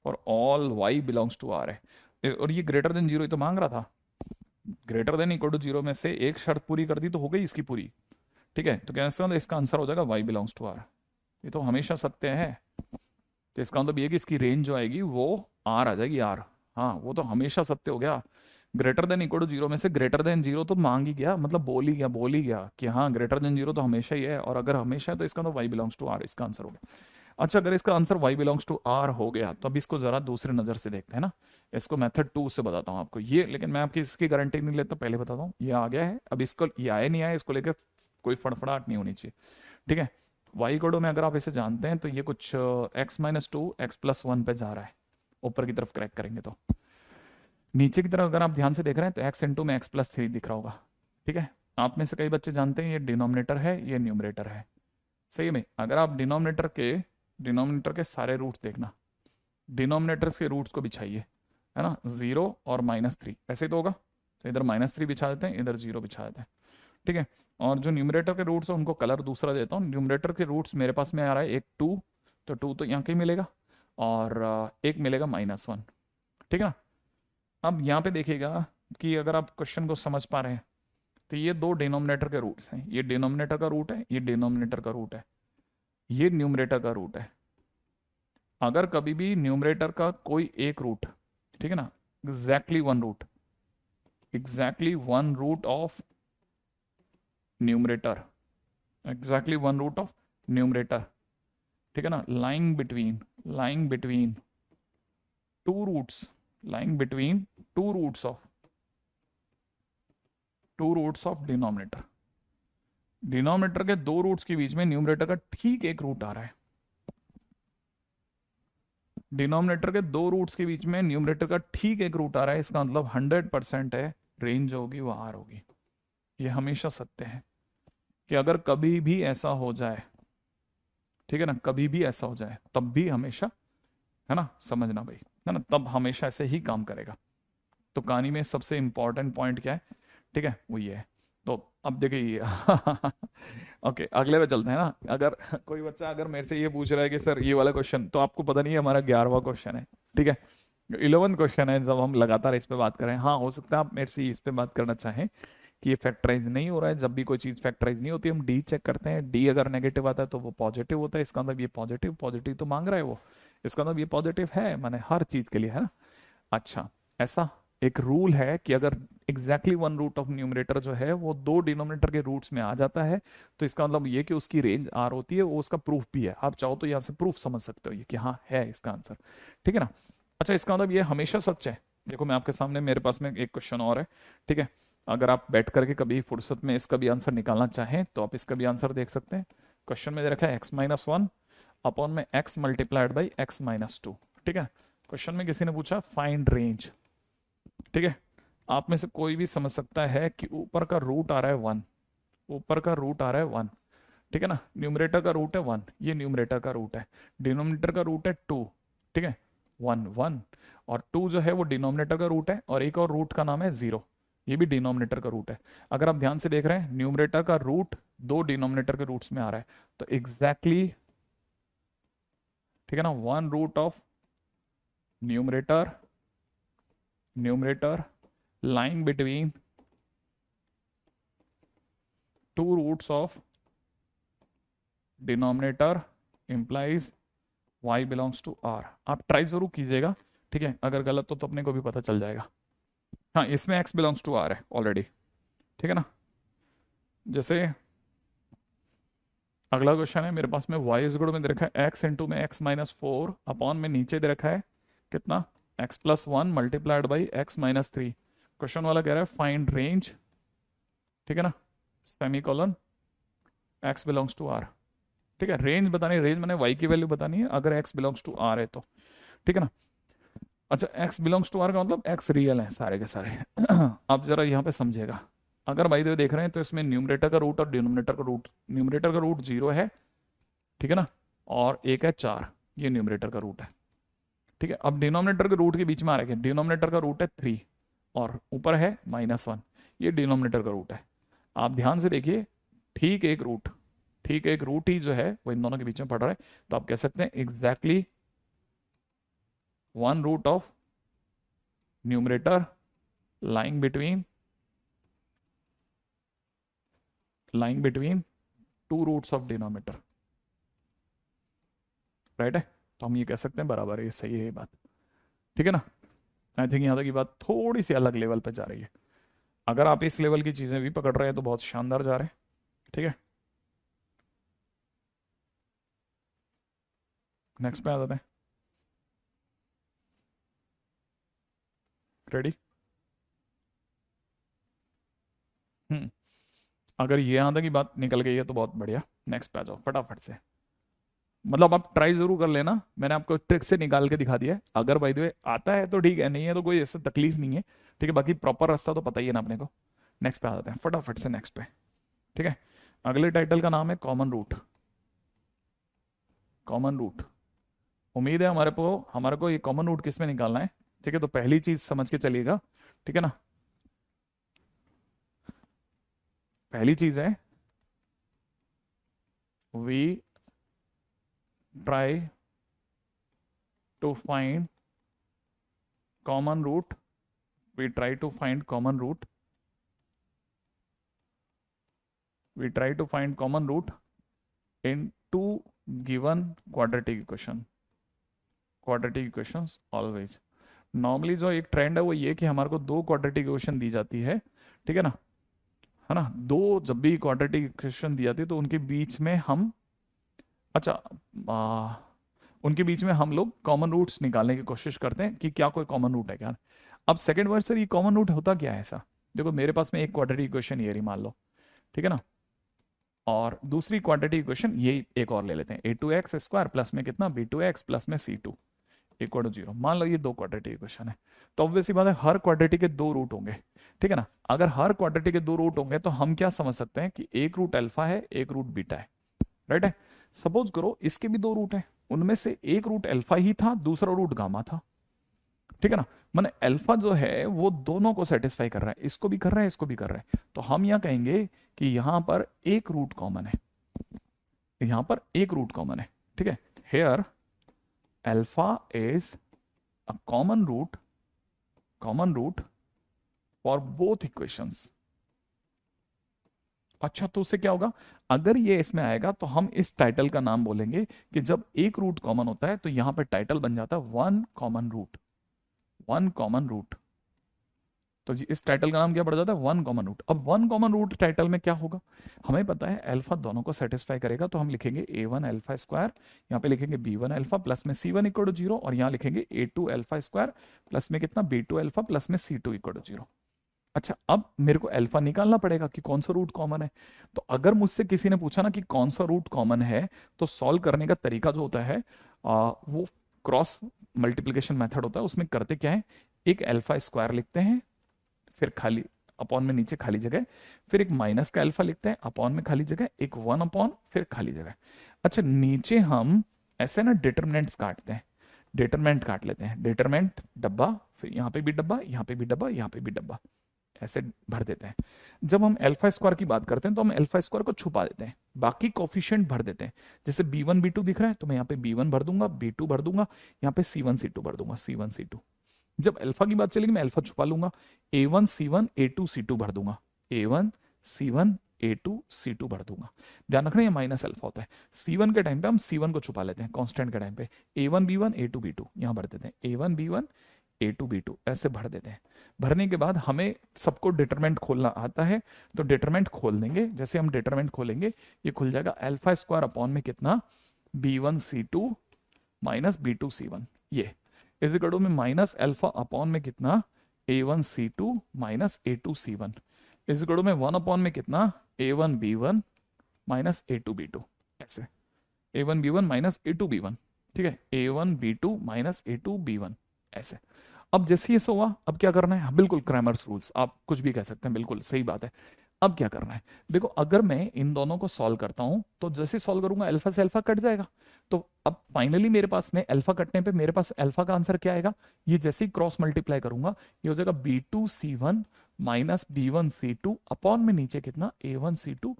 for all y belongs to r है। और ये ग्रेटर देन 0 ही तो मांग रहा था, ग्रेटर देन इक्वल टू 0 में से एक शर्त पूरी कर दी तो हो गई इसकी पूरी, ठीक है। तो क्या इसका आंसर हो जाएगा y बिलोंग्स टू r, ये तो हमेशा सत्य है। तो इसका मतलब ये कि इसकी रेंज जो आएगी वो r आ जाएगी, r, हाँ वो तो हमेशा सत्य हो गया। Greater than equal to zero में से ग्रेटर देन जीरो तो मांग ही गया, मतलब बोल ही गया कि हाँ ग्रेटर देन जीरो तो हमेशा ही है, और अगर हमेशा है तो इसका तो वाई बिलोंग्स टू आर, इसका आंसर हो गया। अच्छा, अगर इसका answer y belongs to r हो गया तो अब इसको जरा दूसरी नजर से देखते हैं ना। इसको मेथड 2 से बताता हूँ आपको ये, लेकिन मैं आपकी इसकी गारंटी नहीं लेता, पहले बताता हूँ। ये आ गया है, अब इसको ये आया नहीं आया इसको लेकर कोई फड़फड़ाहट नहीं होनी चाहिए, ठीक है। y कोडो में अगर आप इसे जानते हैं तो ये कुछ x-2 x+1 पे जा रहा है, ऊपर की तरफ क्रैक करेंगे तो। नीचे की तरफ अगर आप ध्यान से देख रहे हैं तो x इंटू में x+3 दिख रहा होगा, ठीक है। आप में से कई बच्चे जानते हैं ये डिनोमिनेटर है, ये न्यूमरेटर है। सही में अगर आप डिनोमिनेटर के सारे रूट्स देखना, डिनोमिनेटर्स के रूट्स को बिछाइए, है ना, 0 और -3, ऐसे ही तो होगा। तो इधर -3 बिछा देते हैं, इधर 0 बिछा देते हैं, ठीक है। और जो न्यूमरेटर के रूट्स है उनको कलर दूसरा देता हूँ। न्यूमरेटर के रूट्स मेरे पास में आ रहा है एक 2, तो 2 तो यहाँ कहीं मिलेगा, और एक मिलेगा -1, ठीक है ना। अब यहाँ पे देखिएगा कि अगर आप क्वेश्चन को समझ पा रहे हैं तो ये दो डिनोमिनेटर के रूट्स हैं, ये डिनोमिनेटर का रूट है, ये डिनोमिनेटर का रूट है, ये न्यूमरेटर का रूट है। अगर कभी भी न्यूमरेटर का कोई एक रूट, ठीक है ना, exactly one root, exactly one root of numerator, exactly one root of numerator, ठीक है ना, lying between two roots, lying between two roots of denominator, denominator के दो रूट्स के बीच में न्यूमरेटर का ठीक एक रूट आ रहा है, डिनोमिनेटर के दो रूट्स के बीच में न्यूमरेटर का ठीक एक रूट आ रहा है, इसका मतलब 100% है रेंज होगी वो आर होगी। ये हमेशा सत्य है कि अगर कभी भी ऐसा हो जाए, ठीक है ना, कभी भी ऐसा हो जाए तब भी हमेशा, है ना, समझना भाई, है ना, तब हमेशा ऐसे ही काम करेगा। तो कहानी में सबसे इंपॉर्टेंट पॉइंट क्या है, ठीक है, वो ये है। तो अब देखिए ये ओके, अगले पे चलते हैं ना। अगर कोई बच्चा अगर मेरे से ये पूछ रहा है कि सर ये वाला क्वेश्चन, तो आपको पता नहीं है हमारा 11वां क्वेश्चन है, ठीक है, 11 क्वेश्चन है, जब हम लगातार इस पे बात करें। हाँ, हो सकता है आप मेरे से इस पे बात करना चाहें कि ये फैक्टराइज नहीं हो रहा है। जब भी कोई चीज फैक्टराइज नहीं होती हम डी चेक करते हैं, डी अगर नेगेटिव आता है तो वो पॉजिटिव होता है, इसका मतलब ये पॉजिटिव पॉजिटिव तो मांग रहा है वो, इसका मतलब ये पॉजिटिव है, माने हर चीज के लिए, है ना। अच्छा, ऐसा एक रूल है कि अगर exactly one root of numerator जो है वो दो डिनोमिनेटर के रूट्स में आ जाता है, तो इसका मतलब ये कि उसकी रेंज आर होती है, वो उसका प्रूफ भी है। आप चाहो तो यहाँ से प्रूफ समझ सकते हो ये कि हाँ है इसका आंसर, ठीक है ना। अच्छा, इसका मतलब ये हमेशा सच है। देखो मैं आपके सामने, मेरे पास में एक क्वेश्चन और है, ठीक है। अगर आप बैठ करके कभी फुर्सत में इसका भी आंसर निकालना चाहें तो आप इसका भी आंसर देख सकते हैं। क्वेश्चन में दे रखा है x-1 अपॉन में x मल्टीप्लाइड बाई x-2, ठीक है। क्वेश्चन में किसी ने पूछा फाइंड रेंज, ठीक है। आप में से कोई भी समझ सकता है कि ऊपर का रूट आ रहा है 1, ऊपर का रूट आ रहा है 1, ठीक है ना, न्यूमरेटर का रूट है 1, ये न्यूमरेटर का रूट है, डिनोमिनेटर का रूट है 2, ठीक है, 1 1, और 2 जो है वो डिनोमिनेटर का रूट है, और एक और रूट का नाम है 0, ये भी डिनोमिनेटर का रूट है। अगर आप ध्यान से देख रहे हैं न्यूमरेटर का रूट दो डिनोमिनेटर के रूट्स में आ रहा है, तो एग्जैक्टली ठीक है ना, one root of numerator, numerator lying between two roots of denominator implies y belongs to r। आप ट्राई जरूर कीजिएगा, ठीक है, अगर गलत हो तो अपने को भी पता चल जाएगा। हाँ, इसमें x बिलोंग्स टू r है ऑलरेडी, ठीक है ना। जैसे अगला क्वेश्चन है मेरे पास में y इज गुड में दे रखा है x इंटू में x-4 अपॉन में नीचे दे रखा है कितना, x+1 multiplied by x-3। Question वाला कह रहा है फाइंड रेंज, ठीक है ना, semicolon x belongs to r, ठीक है। रेंज बतानी है, रेंज मैंने y की वैल्यू बतानी है अगर x बिलोंग्स टू r है तो, ठीक है ना। अच्छा, x बिलोंग्स टू r का मतलब x रियल है सारे के सारे आप जरा यहाँ पे समझिएगा। अगर भाई देख रहे हैं तो इसमें न्यूमरेटर का रूट और डिनोमिनेटर का रूट, न्यूमरेटर का रूट 0 है, ठीक है ना, और एक है 4, ये न्यूमरेटर का रूट है, ठीक है। अब डिनोमिनेटर के रूट के बीच में आ रहा है, डिनोमिनेटर का रूट है 3 और ऊपर है -1, ये डिनोमिनेटर का रूट है। आप ध्यान से देखिए, ठीक एक रूट, ठीक एक रूट ही जो है वो इन दोनों के बीच में पड़ रहा है, तो आप कह सकते हैं exactly one root of numerator lying between two roots of denominator, right है। तो हम ये कह सकते हैं बराबर है, ये सही है ये बात, ठीक है ना। आई थिंक यहाँ तक की बात थोड़ी सी अलग लेवल पे जा रही है। अगर आप इस लेवल की चीजें भी पकड़ रहे हैं तो बहुत शानदार जा रहे हैं। ठीक है, नेक्स्ट पे आ जाते हैं। रेडी? हम्म। अगर ये यहाँ तक की बात निकल गई है तो बहुत बढ़िया। नेक्स्ट पे आ जाओ फटाफट से। मतलब आप ट्राई जरूर कर लेना, मैंने आपको ट्रिक से निकाल के दिखा दिया है। अगर बाय द वे आता है तो ठीक है, नहीं है तो कोई ऐसा तकलीफ नहीं है। ठीक है, बाकी प्रॉपर रास्ता तो पता ही है ना अपने को। नेक्स्ट पे आ जाते हैं फटाफट से, नेक्स्ट पे। ठीक है, अगले टाइटल का नाम है कॉमन रूट। Common root. उम्मीद है हमारे को ये कॉमन रूट किस में निकालना है। ठीक है, तो पहली चीज समझ के चलिएगा। ठीक है ना, पहली चीज है we try to find common root. We try to find common root. We try to find common root in two given quadratic equation. Quadratic equations always. Normally जो एक ट्रेंड है वो ये कि हमारे को दो क्वाड्रेटिक इक्वेशन दी जाती है। ठीक है ना, दो जब भी क्वाड्रेटिक इक्वेशन दी जाती है तो उनके बीच में हम, अच्छा, आ, उनके बीच में हम लोग कॉमन रूट्स निकालने की कोशिश करते हैं कि क्या कोई कॉमन रूट है क्या। अब सेकंड वर्ड सर ये कॉमन रूट होता क्या है ऐसा। देखो मेरे पास में एक क्वाड्रेटिक इक्वेशन ये रही मान लो। ठीक है ना, और दूसरी क्वाड्रेटिक इक्वेशन ये एक और ले लेते हैं, a2x² प्लस में कितना b2x प्लस में c2 इक्वल टू 0। मान लो ये दो क्वाड्रेटिक इक्वेशन है, तो ऑब्वियसली बात है हर क्वाड्रेटिक के दो रूट होंगे। ठीक है ना, अगर हर क्वाड्रेटिक के दो रूट होंगे तो हम क्या समझ सकते हैं कि एक रूट अल्फा है एक रूट बीटा है। राइट है, सपोज करो इसके भी दो रूट हैं, उनमें से एक रूट अल्फा ही था दूसरा रूट गामा था। ठीक है ना, माने अल्फा जो है वो दोनों को सेटिस्फाई कर रहा है, इसको भी कर रहा है इसको भी कर रहा है। तो हम यहां कहेंगे कि यहां पर एक रूट कॉमन है, यहां पर एक रूट कॉमन है। ठीक है, here alpha is a common root for both equations. अच्छा, तो उससे क्या होगा, अगर ये इसमें आएगा तो हम इस टाइटल का नाम बोलेंगे कि जब एक रूट कॉमन होता है तो यहां पर टाइटल बन जाता है one common root. One common root, तो जी इस टाइटल का नाम क्या पड़ जाता है, वन कॉमन रूट। अब वन कॉमन रूट टाइटल में क्या होगा, हमें पता है अल्फा दोनों को सेटिस्फाई करेगा, तो हम लिखेंगे a1 अल्फा स्क्वायर, यहाँ पे लिखेंगे b1 अल्फा प्लस में c1 इक्वल टू 0, और यहाँ लिखेंगे a2 अल्फा स्क्वायर प्लस में कितना b2 अल्फा प्लस में c2 इक्वल टू 0। अच्छा, अब मेरे को अल्फा निकालना पड़ेगा कि कौन सा रूट कॉमन है। तो अगर मुझसे किसी ने पूछा ना कि कौन सा रूट कॉमन है, तो सॉल्व करने का तरीका जो होता है वो क्रॉस मल्टीप्लिकेशन मेथड होता है। उसमें करते क्या है, एक अल्फा स्क्वायर लिखते हैं, फिर खाली अपॉन में नीचे खाली जगह, फिर एक माइनस का अल्फा लिखते हैं अपॉन में खाली जगह, एक वन अपॉन फिर खाली जगह। अच्छा, नीचे हम ऐसे ना डिटरमिनेंट्स काटते हैं, डिटरमिनेंट काट लेते हैं, डिटरमिनेंट डब्बा, फिर यहाँ पे भी डब्बा, यहाँ पे भी डब्बा, यहाँ पे भी डब्बा, ऐसे भर देते हैं। जब हम अल्फा स्क्वायर की बात करते हैं तो हम अल्फा स्क्वायर को छुपा देते हैं, बाकी कोफिशिएंट भर देते हैं। जैसे b1 b2 दिख रहा है तो मैं यहाँ पे b1 भर दूंगा, b2 भर दूंगा, यहाँ पे c1 c2 भर दूंगा, c1 c2। जब अल्फा की बात चलेगी मैं अल्फा छुपा लूंगा, a1 c1 a2 c2 भर दूंगा, a1 c1 a2 c2 भर दूंगा। ध्यान रखना ये माइनस अल्फा होता है। c1 के टाइम पे हम c1 को छुपा लेते हैं, कांस्टेंट के टाइम पे a1 b1 a2 b2 यहां भर देते हैं, a1 b1 a2 b2 ऐसे भर देते हैं। भरने के बाद हमें सबको डिटरमिनेंट खोलना आता है, तो डिटरमिनेंट खोल देंगे। जैसे हम डिटरमिनेंट खोलेंगे ये खुल जाएगा अल्फा स्क्वायर अपॉन में कितना b1 c2 minus b2 c1, ये इस इक्वल टू में माइनस अल्फा अपॉन में कितना a1 c2 minus a2 c1, इस इक्वल टू में वन अपॉन में कितना a1 b1 minus a2 b2, ऐसे a1 b1 minus a2 b1। ठीक है, a1 b2 minus a2 b1 ऐसे। अब जैसे ये हुआ, अब क्या करना है, बिल्कुल क्रैमर्स रूल्स, आप कुछ भी कह सकते हैं, बिल्कुल सही बात है। अब क्या करना है, देखो अगर मैं इन दोनों को सॉल्व करता हूं तो जैसे सॉल्व करूंगा अल्फा से अल्फा कट जाएगा। तो अब फाइनली मेरे पास में अल्फा कटने पे मेरे पास अल्फा का आंसर क्या आएगा, ये जैसे ही क्रॉस मल्टीप्लाई करूंगा ये हो जाएगा b2 c1 minus b1 c2 upon में नीचे कितना a1 c2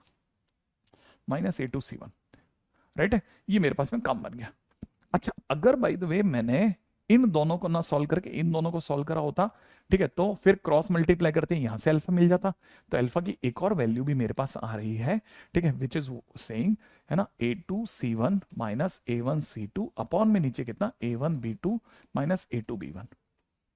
minus a2 c1। Right है, ये मेरे पास में काम बन गया। अच्छा, अगर बाय द वे मैंने इन दोनों को ना सॉल्व करके इन दोनों को सॉल्व करा होता, ठीक है, तो फिर क्रॉस मल्टीप्लाई करते हैं, यहां से अल्फा मिल जाता, तो अल्फा की एक और वैल्यू भी मेरे पास आ रही है। ठीक है, विच इज सेइंग है ना a2 c1 minus a1 c2 upon में नीचे कितना a1 b2 minus a2 b1।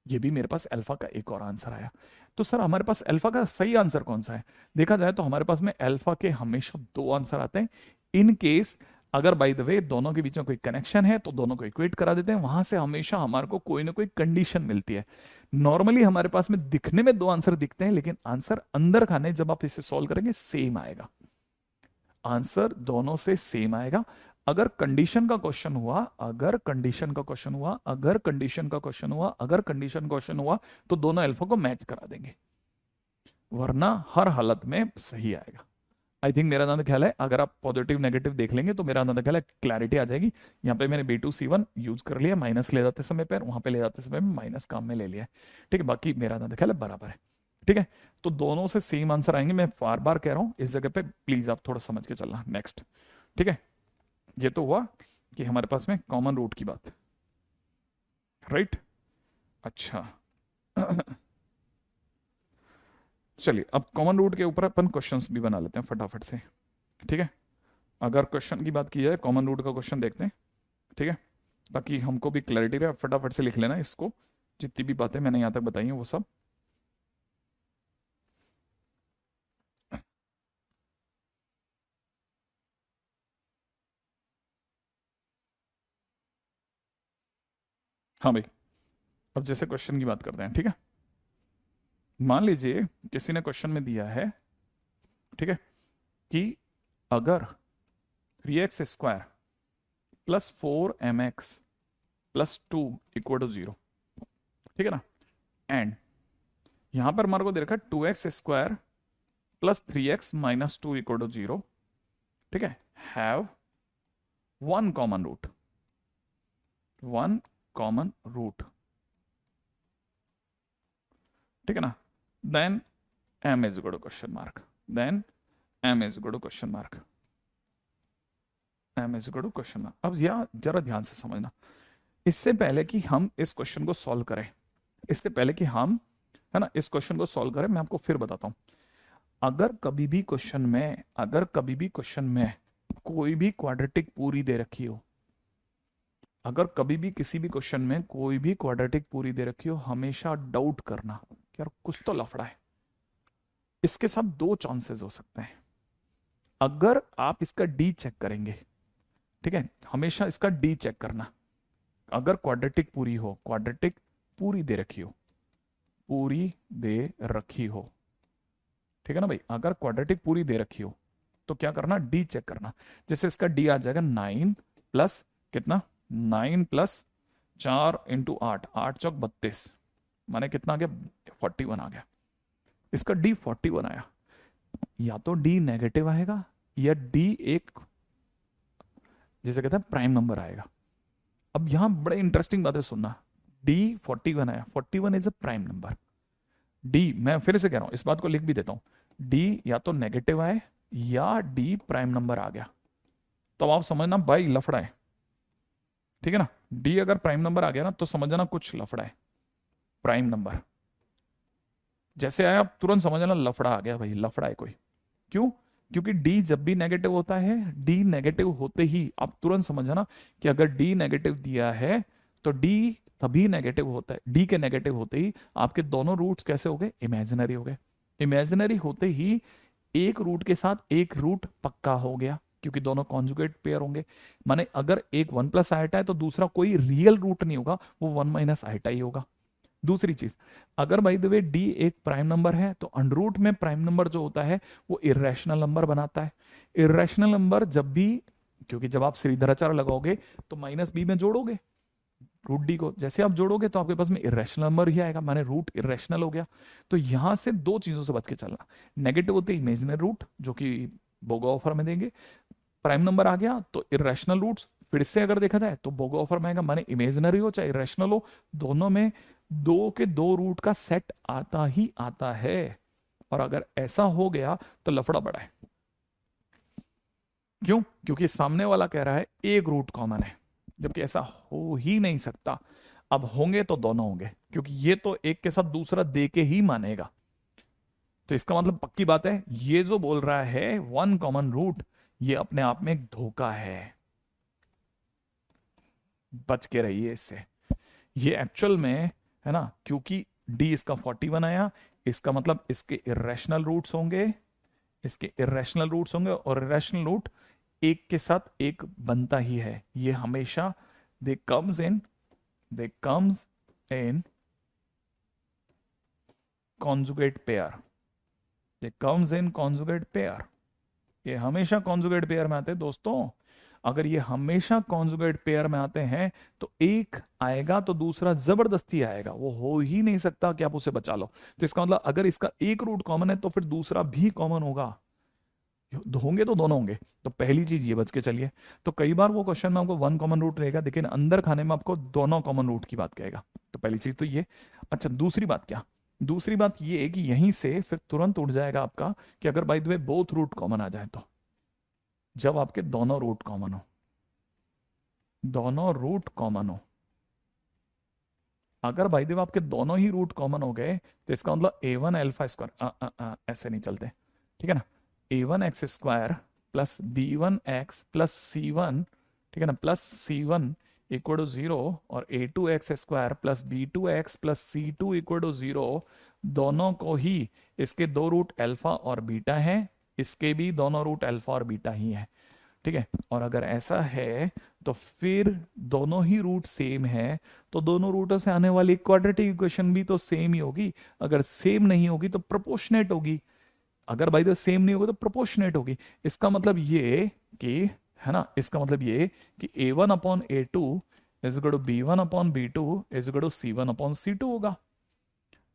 ये भी मेरे पास अल्फा का एक और आंसर आया। तो सर हमारे पास अल्फा का सही आंसर कौन सा है? देखा जाए तो हमारे पास में अल्फा के हमेशा दो आंसर आते हैं। इन केस अगर बाय द वे दोनों के बीच में कोई कनेक्शन है तो दोनों को इक्वेट करा देते हैं, वहां से हमेशा हमारे को कोई ना कोई कंडीशन मिलती है। नॉर्मली हमारे पास में दिखने में दो आंसर दिखते हैं, लेकिन आंसर अंदर खाने जब आप इसे सॉल्व करेंगे सेम आएगा। आंसर दोनों से सेम आएगा। अगर कंडीशन का क्वेश्चन हुआ, अगर कंडीशन का क्वेश्चन हुआ, अगर कंडीशन का क्वेश्चन हुआ, अगर कंडीशन क्वेश्चन हुआ, तो दोनों अल्फा को मैच करा देंगे, वरना हर हालत में सही आएगा। आई थिंक मेरा अंदाजा ख्याल है अगर आप पॉजिटिव नेगेटिव देख लेंगे तो मेरा अंदाजा ख्याल है क्लैरिटी आ जाएगी। यहाँ पे मैंने B2C1 यूज कर लिया, माइनस ले जाते समय पर, वहां पे ले जाते समय माइनस काम में ले लिया है। ठीक है, बाकी मेरा अंदाजा ख्याल है बराबर है। ठीक है, तो दोनों से सेम आंसर आएंगे। मैं बार बार कह रहा हूं इस जगह पे प्लीज आप थोड़ा समझ के चलना। नेक्स्ट, ठीक है, ये तो हुआ कि हमारे पास में कॉमन रूट की बात, राइट। अच्छा चलिए अब कॉमन रूट के ऊपर अपन क्वेश्चंस भी बना लेते हैं फटाफट से। ठीक है, अगर क्वेश्चन की बात की जाए कॉमन रूट का क्वेश्चन देखते हैं। ठीक है, ताकि हमको भी क्लैरिटी रहे, फटाफट से लिख लेना इसको, जितनी भी बातें मैंने यहाँ तक बताई हैं वो सब। हाँ भाई, अब जैसे क्वेश्चन की बात करते हैं। ठीक है, मान लीजिए किसी ने क्वेश्चन में दिया है, ठीक है, कि अगर 3x² plus 4mx+2 equal to 0, ठीक है ना, एंड यहां पर हमारे को दे रखा है 2x² plus 3x-2 equal to 0, ठीक है, have one common root, one common root, ठीक है ना, then m is equal to question mark, then m is equal to question mark, m is equal to question mark. अब यहां जरा ध्यान से समझना, इससे पहले कि हम इस क्वेश्चन को सॉल्व करें, इससे पहले कि हम, है ना, इस क्वेश्चन को सॉल्व करें, मैं आपको फिर बताता हूं। अगर कभी भी क्वेश्चन में, अगर कभी भी क्वेश्चन में कोई भी क्वाड्रेटिक पूरी दे रखी हो, अगर कभी भी किसी भी क्वेश्चन में कोई भी क्वाड्रेटिक पूरी दे रखी हो, हमेशा डाउट करना कि यार कुछ तो लफड़ा है। इसके साथ दो चांसेस हो सकते हैं। अगर आप इसका डी चेक करेंगे, ठीक है, हमेशा इसका डी चेक करना। अगर क्वाड्रेटिक पूरी हो, क्वाड्रेटिक पूरी दे रखी हो, पूरी दे रखी हो, ठीक है ना भाई, अगर क्वाड्रेटिक पूरी दे रखी हो तो क्या करना, डी चेक करना। जैसे इसका डी आ जाएगा 9 प्लस कितना, 9 प्लस 4 × 8, 8×4 = 32, माने कितना आ गया, 41 आ गया। इसका डी 41 आया, या तो डी नेगेटिव आएगा या डी एक, जिसे कहते हैं प्राइम नंबर आएगा। अब यहां बड़े इंटरेस्टिंग बातें सुनना, डी 41 आया, 41 is a prime number. D, मैं फिर से कह रहा हूं, इस बात को लिख भी देता हूं, डी या तो नेगेटिव आए या डी प्राइम नंबर आ गया, तो आप समझना भाई लफड़ा है। ठीक है ना, डी अगर प्राइम नंबर आ गया ना तो समझना कुछ लफड़ा है। प्राइम नंबर जैसे आया आप तुरंत समझना लफड़ा आ गया भाई, लफड़ा है कोई। क्यों? क्योंकि डी जब भी नेगेटिव होता है, डी नेगेटिव होते ही आप तुरंत समझना कि अगर डी नेगेटिव दिया है तो डी तभी नेगेटिव होता है। डी के नेगेटिव होते ही आपके दोनों रूट्स कैसे हो गए, इमेजिनरी हो गए। इमेजिनरी होते ही एक रूट के साथ एक रूट पक्का हो गया, क्योंकि दोनों कॉन्जुगेट पेयर होंगे। माने अगर एक 1 + आइटा है तो दूसरा कोई रियल रूट नहीं होगा, वो 1 - आइटा ही होगा। दूसरी चीज, अगर बाय द वे डी एक प्राइम नंबर है तो अंडरूट में प्राइम नंबर जो होता है वो इरेशनल नंबर बनाता है। इरेशनल नंबर जब भी, क्योंकि जब आप श्रीधराचार्य लगाओगे तो -b में जोड़ोगे रूट डी को, जैसे आप जोड़ोगे तो आपके पास में इरेशनल नंबर ही आएगा, माने रूट इरेशनल हो गया। तो यहां से दो चीजों से बच के चलना, नेगेटिव होते इमेजिनरी रूट जो कि बोगा ऑफर में देंगे, प्राइम नंबर आ गया तो इरेशनल रूट्स फिर से अगर देखा जाए तो बोगा ऑफर में आएगा, माने इमेजिनरी हो चाहे इरेशनल हो, दोनों में दो के दो रूट का सेट आता ही आता है। और अगर ऐसा हो गया तो लफड़ा बड़ा है। क्यों? क्योंकि सामने वाला कह रहा है एक रूट कॉमन है, जबकि ऐसा हो ही नहीं सकता। अब होंगे तो दोनों होंगे, क्योंकि ये तो एक के साथ दूसरा दे के ही मानेगा। तो इसका मतलब पक्की बात है, ये जो बोल रहा है वन कॉमन रूट, ये अपने आप में एक धोखा है, बच के रहिए इससे। ये एक्चुअल में है ना, क्योंकि डी इसका 41 आया, इसका मतलब इसके इरेशनल रूट्स होंगे, इसके इरेशनल रूट्स होंगे, और इरेशनल रूट एक के साथ एक बनता ही है, ये हमेशा they comes in, they comes in conjugate pair, they comes in conjugate pair, ये हमेशा कॉन्जुगेट पेयर में आते हैं दोस्तों। अगर ये हमेशा कॉन्जुगेट पेयर में आते हैं तो एक आएगा तो दूसरा जबरदस्ती आएगा, वो हो ही नहीं सकता कि आप उसे बचा लो। तो इसका मतलब अगर इसका एक रूट कॉमन है तो फिर दूसरा भी कॉमन होगा, होंगे तो दोनों होंगे। तो पहली चीज ये बच के चलिए। तो कई बार वो क्वेश्चन में आपको वन कॉमन रूट रहेगा, लेकिन अंदर खाने में आपको दोनों कॉमन रूट की बात कहेगा। तो पहली चीज तो ये। अच्छा, दूसरी बात क्या, दूसरी बात ये है कि यहीं से फिर तुरंत उठ जाएगा आपका कि अगर by the way both root common आ जाए, तो जब आपके दोनों रूट कॉमन हो, दोनों रूट कॉमन हो, अगर बाय द वे आपके दोनों ही रूट कॉमन हो गए तो इसका मतलब ए वन एल्फा स्क्वायर, ऐसे नहीं चलते, ठीक है ना, A one X square plus B one X plus C one, ठीक है ना, plus C one equal to zero, और A two X square plus B two X plus C two equal to zero, दोनों को ही, इसके दो रूट अल्फा और बीटा हैं, इसके भी दोनों रूट अल्फा और बीटा ही है, ठीक है। और अगर ऐसा है तो फिर दोनों ही रूट सेम है, तो दोनों रूटों से आने वाली क्वाड्रेटिक इक्वेशन भी तो सेम ही होगी। अगर सेम नहीं होगी तो प्रोपोर्शनेट होगी, अगर बाई द सेम नहीं होगी तो प्रोपोर्शनेट होगी। इसका मतलब ये कि, है ना, इसका मतलब ये कि A one upon A two is equal to B one upon B two is equal to C one upon C two होगा,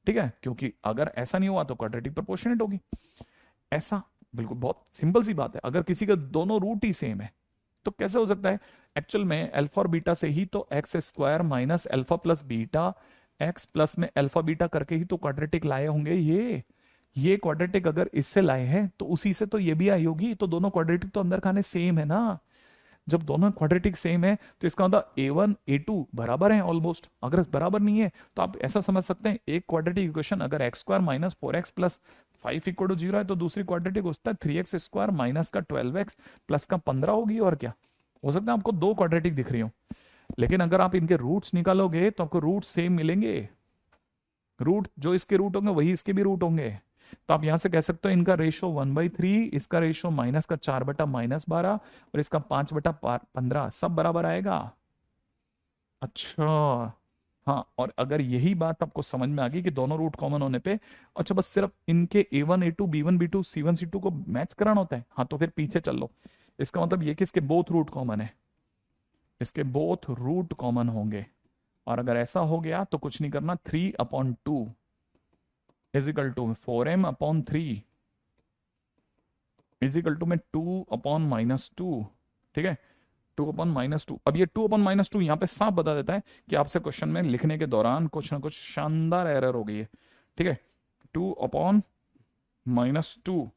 ठीक है, क्योंकि अगर ऐसा नहीं हुआ तो क्वाड्रेटिक प्रोपोर्शनेट होगी। ऐसा बिल्कुल बहुत सिंपल सी बात है। अगर किसी का दोनों रूट ही सेम है तो कैसे हो सकता है? एक्चुअल में अल्फा और बीटा से ही तो x square minus alpha plus beta x plus में अल्फा बीटा करके ही तो क्वाड्रेटिक लाए होंगे। ये क्वाड्रेटिक अगर इससे लाए हैं तो उसी से तो ये भी आई होगी, तो दोनों क्वाड्रेटिक तो अंदर खाने सेम है ना। जब दोनों क्वाड्रेटिक सेम है तो इसका मतलब ए वन ए टू बराबर है ऑलमोस्ट। अगर बराबर नहीं है तो आप ऐसा समझ सकते हैं, एक क्वाड्रेटिक इक्वेशन अगर x square minus four x plus 5 = 0 है तो दूसरी क्वाड्रेटिक होता है 3x स्क्वायर माइनस का 12x प्लस का 15 होगी। और क्या हो सकता है आपको दो क्वाड्रेटिक दिख रही हो, लेकिन अगर आप इनके रूट्स निकालोगे तो आपको रूट सेम मिलेंगे। रूट जो इसके रूट होंगे वही इसके भी रूट होंगे। तो आप यहां से कह सकते हो इनका रेशो 1/3, इसका रेशो माइनस का 4/-12 और इसका 5/15 सब बराबर आएगा। अच्छा, हाँ, और अगर यही बात आपको समझ में आ गई कि दोनों रूट कॉमन होने पे, अच्छा बस सिर्फ इनके A one A two B one B two C one C two को मैच कराना होता है, हाँ तो फिर पीछे चल लो। इसका मतलब ये कि इसके बोथ रूट कॉमन है, इसके बोथ रूट कॉमन होंगे। और अगर ऐसा हो गया तो कुछ नहीं करना, 3/2 is equal to 4m/3 is equal to में 2/-2, ठीक है, 2/-2। अब ये 2/-2 यहाँ पे साफ बता देता है कि आपसे क्वेश्चन में लिखने के दौरान कुछ ना कुछ शानदार एरर हो गई है, ठीक है। 2/-2,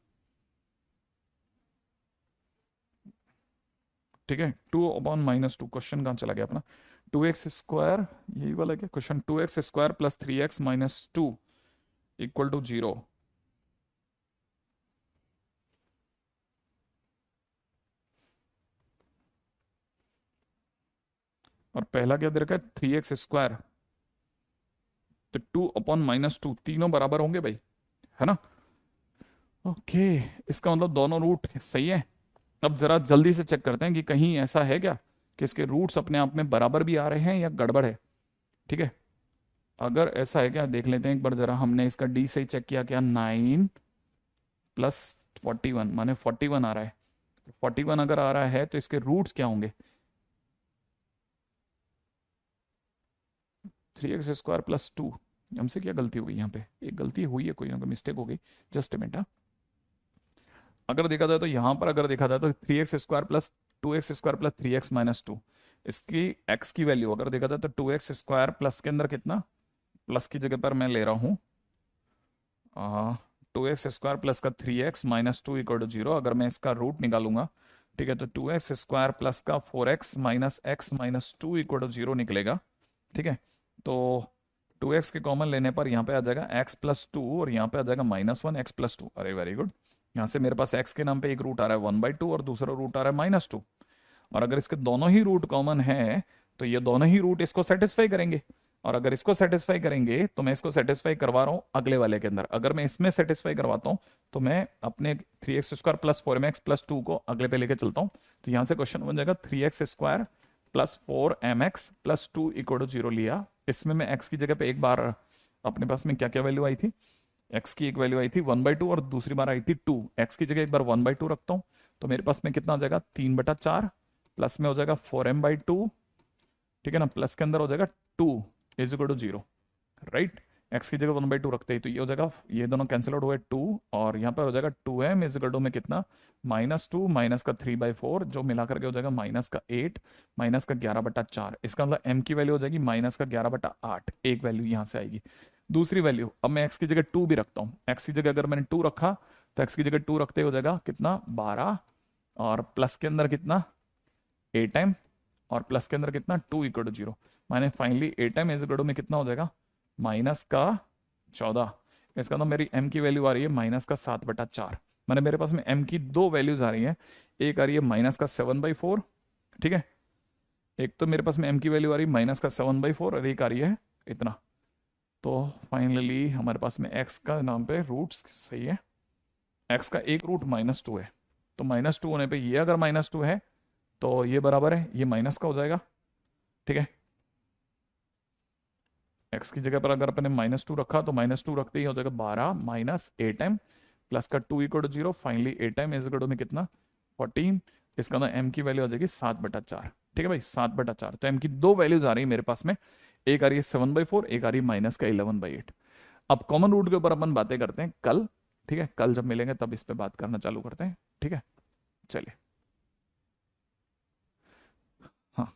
ठीक है, 2/-2 क्वेश्चन कहाँ चला गया अपना? 2x² यही वाला क्या question? 2x² plus 3x-2 equal to 0। और पहला क्या दे रखा है? 3x², तो 2/-2 तीनों बराबर होंगे भाई, है ना। ओके, इसका मतलब दोनों रूट सही है। अब जरा जल्दी से चेक करते हैं कि कहीं ऐसा है क्या कि इसके रूट्स अपने आप में बराबर भी आ रहे हैं या गड़बड़ है, ठीक है। अगर ऐसा है क्या देख लेते हैं एक बार जरा। हमने इसका डी से चेक किया, क्या 9 + 41 माने 41 आ रहा है। 41 अगर आ रहा है तो इसके रूट्स क्या होंगे? 3x² + 2। हमसे क्या गलती हो गई यहाँ पे? एक गलती हुई है, कोई ना कोई मिस्टेक हो गई। जस्ट मिनट, हाँ। अगर देखा जाए तो यहाँ पर अगर देखा जाए तो 3x² plus 2x² plus 3x-2, इसकी x की वैल्यू अगर देखा जाए तो 2x² प्लस के अंदर कितना, प्लस की जगह पर मैं ले रहा हूँ 2x² प्लस का 3x-2 = 0। अगर मैं इसका रूट निकालूंगा, ठीक है, तो 2x² प्लस का 4x माइनस x माइनस 2 = 0 निकलेगा, ठीक है। तो 2x के कॉमन लेने पर यहाँ पे आ जाएगा x+2 और यहाँ पे आ जाएगा -1 x+2। अरे वेरी गुड, यहाँ से मेरे पास x के नाम पे एक रूट आ रहा है 1/2 और दूसरा रूट आ रहा है -2। और अगर इसके दोनों ही रूट कॉमन है तो ये दोनों ही रूट इसको सेटिस्फाई करेंगे। और अगर इसको सेटिस्फाई करेंगे तो मैं इसको सेटिस्फाई करवा रहा हूँ अगले वाले के अंदर। अगर मैं इसमें सेटिस्फाई करवाता हूँ तो मैं अपने 3x² प्लस 4mx प्लस 2 को अगले पे लेके चलता हूँ। तो यहाँ से क्वेश्चन बन जाएगा 3x² plus 4mx plus 2 equal to 0 लिया। इसमें मैं x की जगह पे एक बार अपने पास में क्या क्या वैल्यू आई थी, x की एक वैल्यू आई थी 1/2 और दूसरी बार आई थी 2। x की जगह एक बार 1/2 रखता हूँ तो मेरे पास में कितना हो जाएगा 3/4 प्लस में हो जाएगा 4m/2, ठीक है ना, प्लस के अंदर हो जाएगा 2 is equal to 0, right. X की जगह 1/2 रखते ही तो ये हो जाएगा, ये दोनों कैंसिल आउट हुए 2 और यहाँ पर हो जाएगा 2m इज इक्वल टू में कितना -2 माइनस का 3/4 जो मिला करके हो जाएगा -8 माइनस का 11/4। इसका मतलब m की वैल्यू हो जाएगी -11/8, एक वैल्यू यहाँ से आएगी। दूसरी वैल्यू अब मैं x की जगह 2 भी रखता हूँ। x की जगह अगर मैंने 2 रखा तो x की जगह 2 रखते हो जाएगा कितना 12 और प्लस के अंदर कितना 8m और प्लस के अंदर कितना 2 इक्वल टू 0। माने finally 8m is equal to में कितना हो जाएगा -14। इसका मतलब मेरी m की वैल्यू आ रही है -7/4। माने मेरे पास में m की दो वैल्यूज आ रही है, एक आ रही है -7/4, ठीक है, एक तो मेरे पास में m की वैल्यू आ रही है -7/4 और एक आ रही है इतना। तो फाइनली हमारे पास में x का नाम पे रूट्स सही है, x का एक रूट -2 है। तो -2 होने पे ये अगर -2 है तो ये बराबर है, ये माइनस का हो जाएगा, ठीक है। x की जगह पर अगर अपने -2 रखा तो -2 रखते ही हो जाएगा 12 माइनस 8m प्लस का 2 equal to 0। Finally 8m is equal to में कितना 14। इसका ना m की वैल्यू आ जाएगी 7/4, ठीक है भाई 7/4। तो m की दो वैल्यूज आ रही है मेरे पास में, एक आ रही है 7/4, एक आ रही है माइनस का 11/8। अब कॉमन रूट के ऊपर अपन बातें करते हैं कल, ठीक है, कल जब मिलेंगे तब इस पे बात करना चालू करते हैं, ठीक है, चलिए। हाँ